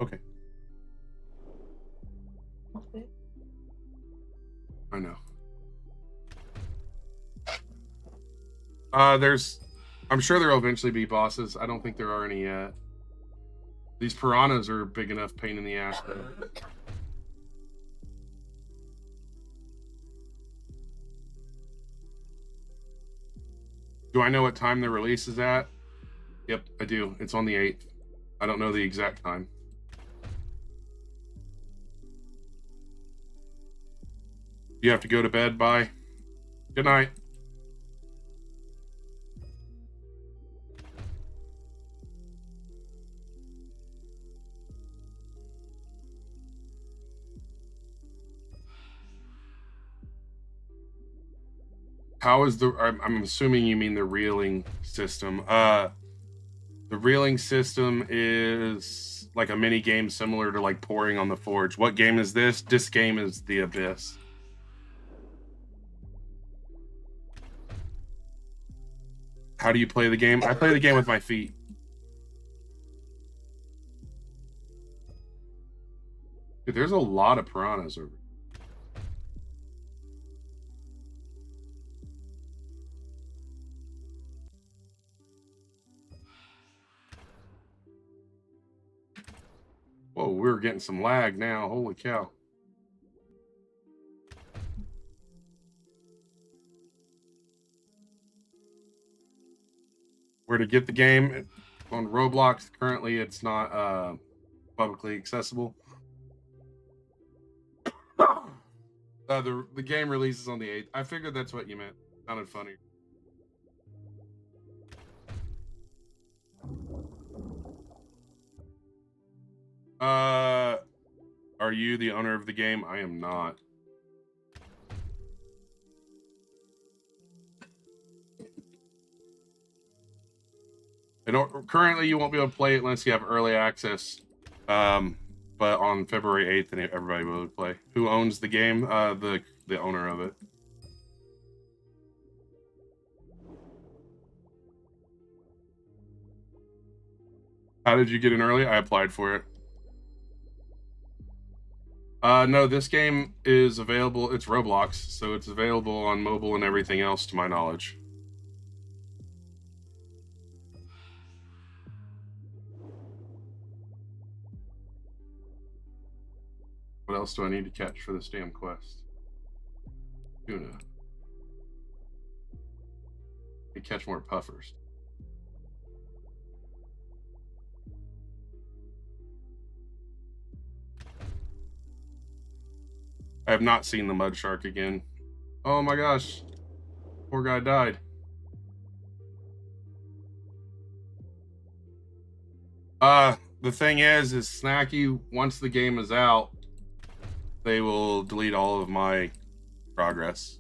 Okay. I know. I'm sure there'll eventually be bosses. I don't think there are any yet. These piranhas are a big enough pain in the ass, though. Do I know what time the release is at? Yep, I do. It's on the 8th. I don't know the exact time. You have to go to bed. Bye. Good night. How is the... I'm assuming you mean the reeling system. The reeling system is like a mini game similar to like pouring on the forge. What game is this? This game is the Abyss. How do you play the game? I play the game with my feet. Dude, there's a lot of piranhas over. Whoa, we're getting some lag now. Holy cow. Where to get the game on Roblox? Currently, it's not publicly accessible. The game releases on the 8th. I figured that's what you meant. Sounded funny. Are you the owner of the game? I am not. Currently, you won't be able to play it unless you have early access. But on February 8th, and everybody will play. Who owns the game? The owner of it. How did you get in early? I applied for it. No, this game is available. It's Roblox, so it's available on mobile and everything else, to my knowledge. What else do I need to catch for this damn quest? tuna. We catch more puffers. I have not seen the mud shark again. Oh my gosh. Poor guy died. The thing is Snacky, once the game is out, they will delete all of my progress.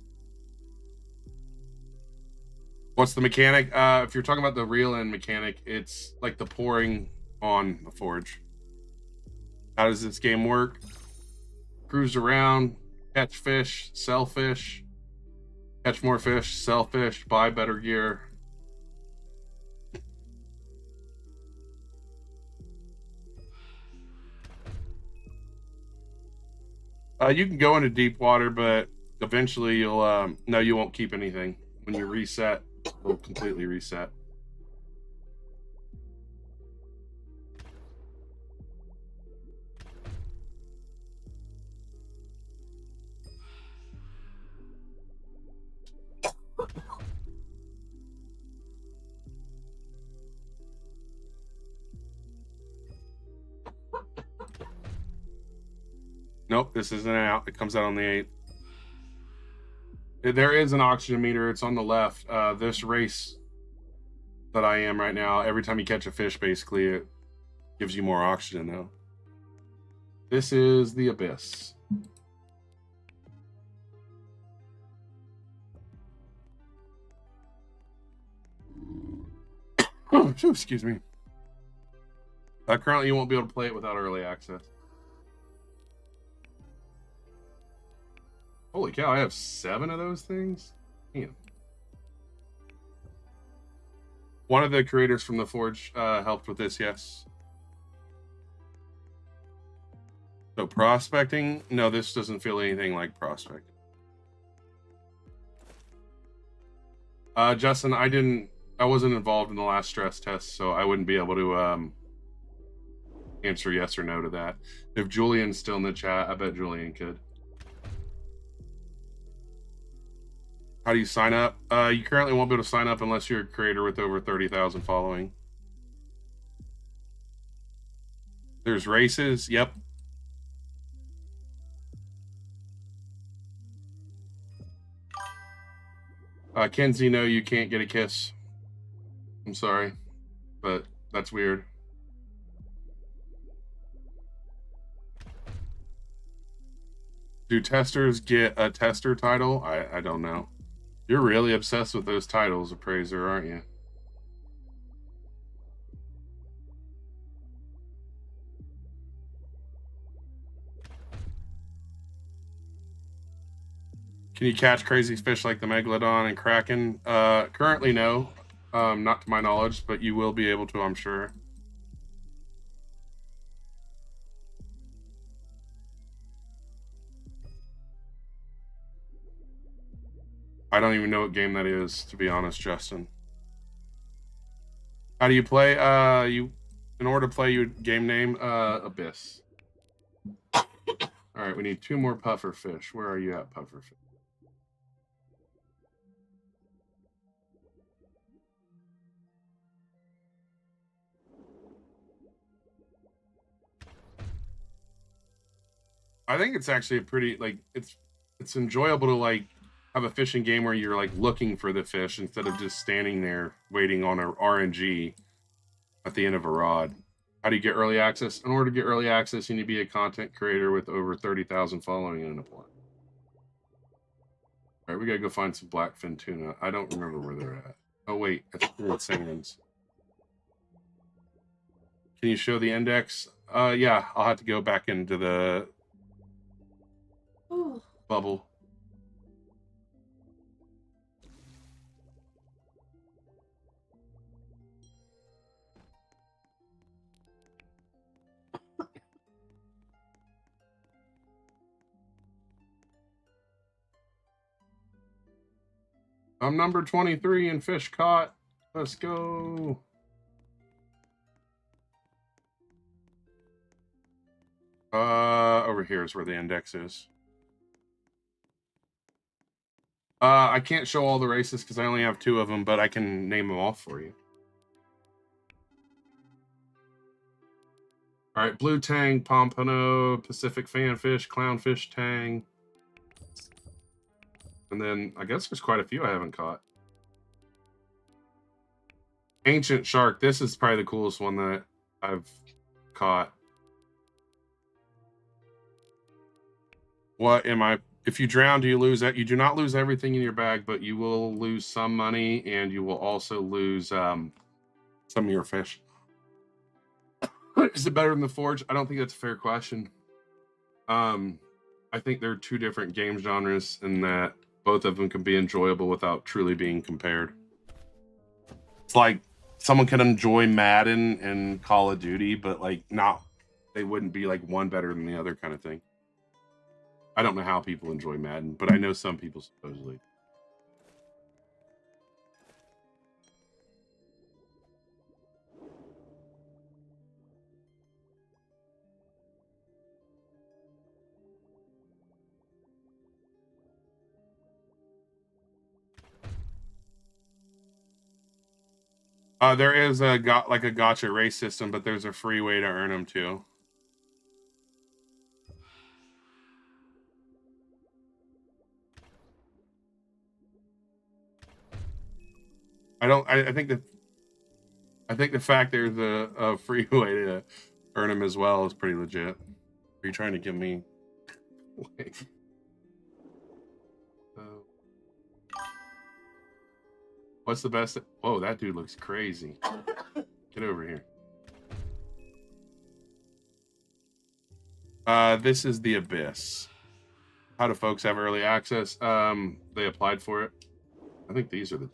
What's the mechanic? If you're talking about the reel end mechanic, it's like the pouring on the forge. How does this game work? Cruise around, catch fish, sell fish, catch more fish, sell fish, buy better gear. You can go into deep water, but eventually you'll no, you won't keep anything. When you reset, it'll completely reset. Nope, this isn't out. It comes out on the 8th. There is an oxygen meter. It's on the left. This race that I am right now, every time you catch a fish, basically, it gives you more oxygen, though. This is the Abyss. Oh, excuse me. Currently, you won't be able to play it without early access. Holy cow, I have 7 of those things? Damn. One of the creators from the Forge helped with this, yes. So prospecting? No, this doesn't feel anything like prospecting. Justin, I wasn't involved in the last stress test, so I wouldn't be able to answer yes or no to that. If Julian's still in the chat, I bet Julian could. How do you sign up? You currently won't be able to sign up unless you're a creator with over 30,000 following. There's races. Yep. Kenzie, no, you can't get a kiss. I'm sorry, but that's weird. Do testers get a tester title? I don't know. You're really obsessed with those titles, Appraiser, aren't you? Can you catch crazy fish like the Megalodon and Kraken? Currently, no. Not to my knowledge, but you will be able to, I'm sure. I don't even know what game that is, to be honest, Justin. How do you play? In order to play, your game name, Abyss. All right, we need 2 more puffer fish. Where are you at, puffer fish? I think it's actually a pretty, like, it's enjoyable to, like, have a fishing game where you're, like, looking for the fish instead of just standing there waiting on a RNG at the end of a rod. How do you get early access? In order to get early access, you need to be a content creator with over 30,000 following in a plot. All right, we gotta go find some blackfin tuna. I don't remember where they're at. Oh wait, I think they're at Sands. Can you show the index? Yeah, I'll have to go back into the bubble. I'm number 23 in fish caught. Let's go. Over here is where the index is. I can't show all the races because I only have 2 of them, but I can name them off for you. All right, blue tang, pompano, Pacific fanfish, clownfish tang. And then I guess there's quite a few I haven't caught. Ancient shark. This is probably the coolest one that I've caught. What am I? If you drown, do you lose that? You do not lose everything in your bag, but you will lose some money, and you will also lose some of your fish. Is it better than the Forge? I don't think that's a fair question. I think they're 2 different game genres, and that both of them can be enjoyable without truly being compared. It's like someone can enjoy Madden and Call of Duty, but like not, they wouldn't be like one better than the other kind of thing. I don't know how people enjoy Madden, but I know some people supposedly. There is a gotcha race system, but there's a free way to earn them too. I think the fact there's a free way to earn them as well is pretty legit. Are you trying to give me? What's the best? Whoa, that dude looks crazy. Get over here. This is the Abyss. How do folks have early access? They applied for it. I think these are the.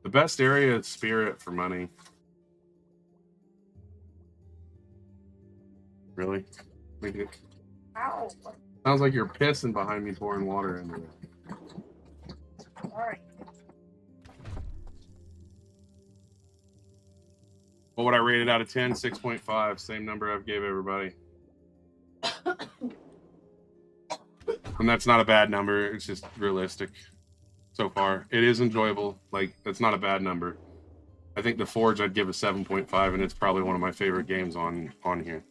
The best area is Spirit for money. Really? Ow. Sounds like you're pissing behind me pouring water into it. Sorry. What would I rate it out of 10? 6.5. Same number I've gave everybody. And that's not a bad number. It's just realistic so far. It is enjoyable. Like, that's not a bad number. I think the Forge I'd give a 7.5, and it's probably one of my favorite games on here.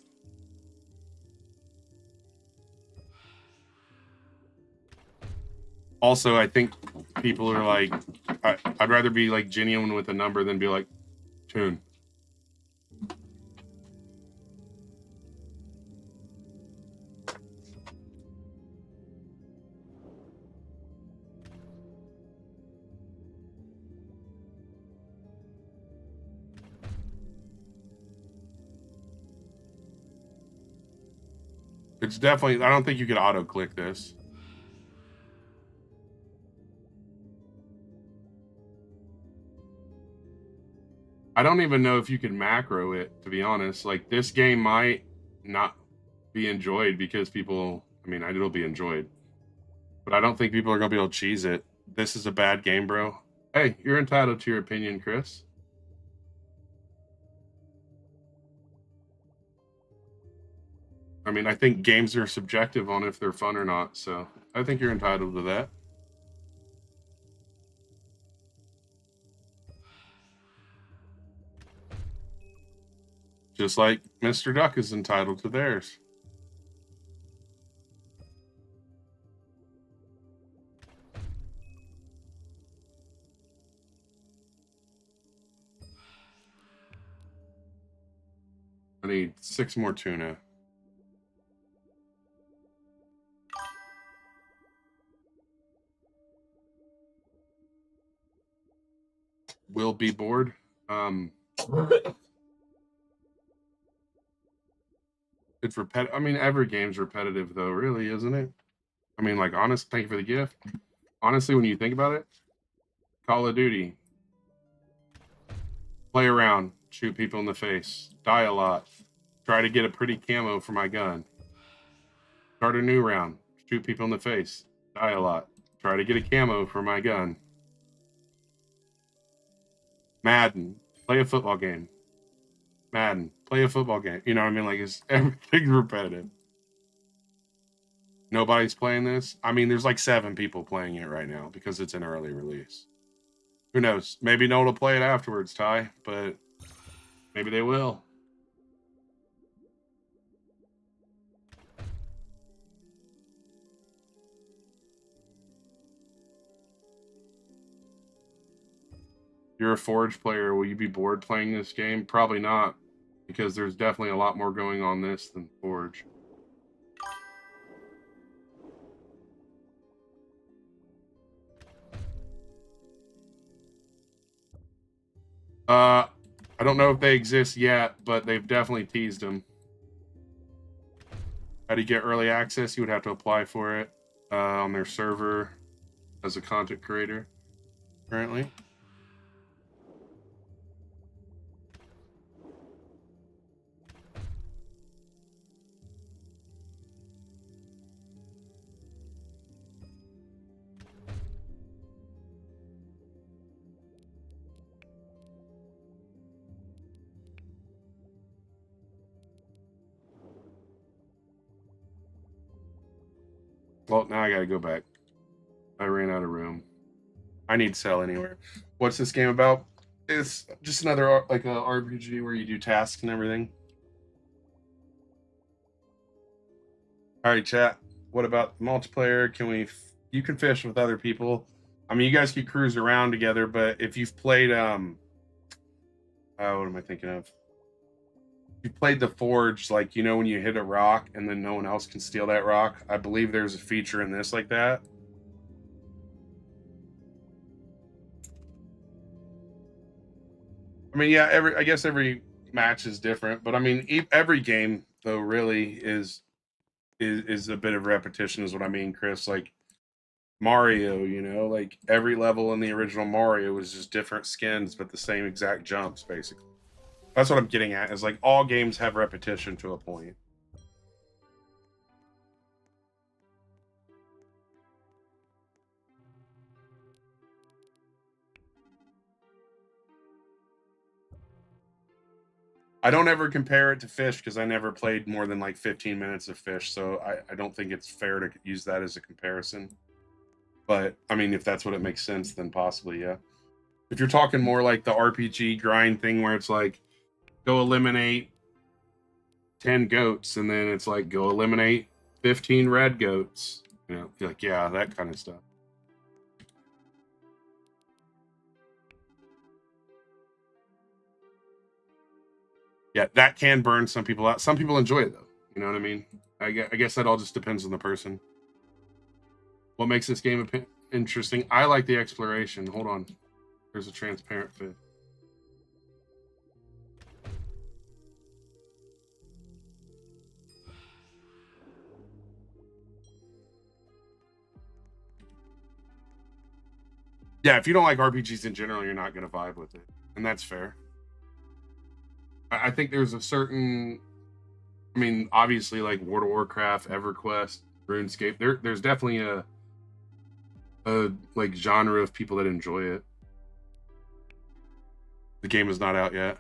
Also, I think people are like, I'd rather be like genuine with a number than be like, tune. It's definitely, I don't think you could auto click this. I don't even know if you can macro it, to be honest. Like, this game might not be enjoyed because people, I mean, it'll be enjoyed, but I don't think people are going to be able to cheese it. This is a bad game, bro. Hey, you're entitled to your opinion, Chris. I mean, I think games are subjective on if they're fun or not, so I think you're entitled to that. Just like Mr. Duck is entitled to theirs. I need 6 more tuna. Will be bored. It's repetitive. I mean, every game's repetitive, though, really, isn't it? I mean, like, honest, thank you for the gift. Honestly, when you think about it, Call of Duty, play around, shoot people in the face, die a lot, try to get a pretty camo for my gun, start a new round, shoot people in the face, die a lot, try to get a camo for my gun. Madden, play a football game. Madden. Play a football game. You know what I mean? Like, it's everything's repetitive. Nobody's playing this. I mean, there's like 7 people playing it right now because it's an early release. Who knows? Maybe no one will play it afterwards, Ty, but maybe they will. You're a Forge player. Will you be bored playing this game? Probably not, because there's definitely a lot more going on this than Forge. I don't know if they exist yet, but they've definitely teased them. How do you get early access? You would have to apply for it on their server as a content creator currently. Well, now I gotta go back. I ran out of room. I need to sell anywhere. What's this game about? It's just another like a RPG where you do tasks and everything. All right, chat. What about multiplayer? Can we? You can fish with other people. I mean, you guys could cruise around together, but if you've played what am I thinking of? You played the Forge, like, you know, when you hit a rock and then no one else can steal that rock. I believe there's a feature in this like that. I mean, yeah, I guess every match is different, but I mean, every game though really is a bit of repetition, is what I mean, Chris. Like Mario, you know, like every level in the original Mario was just different skins, but the same exact jumps, basically. That's what I'm getting at. Is like all games have repetition to a point. I don't ever compare it to Fish because I never played more than like 15 minutes of Fish, so I don't think it's fair to use that as a comparison. But I mean, if that's what it makes sense, then possibly, yeah. If you're talking more like the RPG grind thing where it's like go eliminate 10 goats and then it's like go eliminate 15 red goats, you know, like, yeah, that kind of stuff. Yeah, that can burn some people out. Some people enjoy it though. You know what I mean? I guess that all just depends on the person. What makes this game interesting? I like the exploration. Hold on. There's a transparent fish. Yeah, if you don't like RPGs in general, you're not going to vibe with it. And that's fair. I think there's a certain, I mean, obviously like World of Warcraft, EverQuest, RuneScape, there's definitely a like genre of people that enjoy it. The game is not out yet.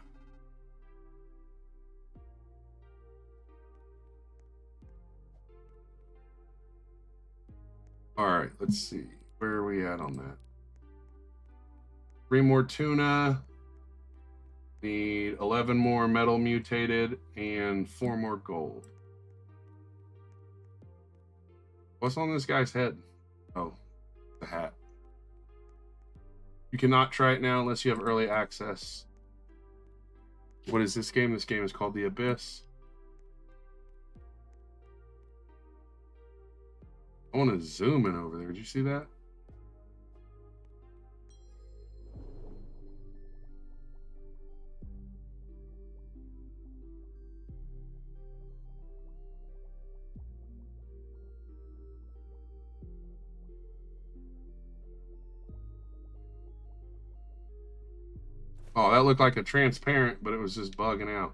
All right, let's see. Where are we at on that? 3 more tuna. Need 11 more metal mutated and 4 more gold. What's on this guy's head? Oh, the hat. You cannot try it now unless you have early access. What is this game? This game is called The Abyss. I want to zoom in over there. Did you see that? Oh, that looked like a transparent, but it was just bugging out.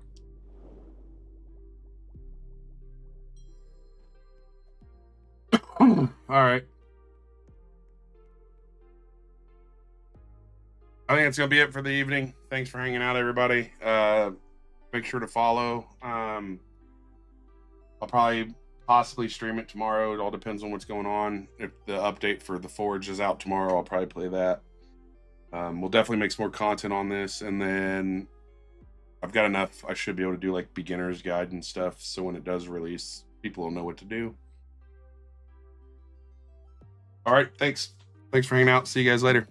All right. I think that's going to be it for the evening. Thanks for hanging out, everybody. make sure to follow. I'll probably possibly stream it tomorrow. It all depends on what's going on. If the update for the Forge is out tomorrow, I'll probably play that. We'll definitely make some more content on this, and then I've got enough. I should be able to do like beginner's guide and stuff, so when it does release, people will know what to do. All right, thanks for hanging out. See you guys later.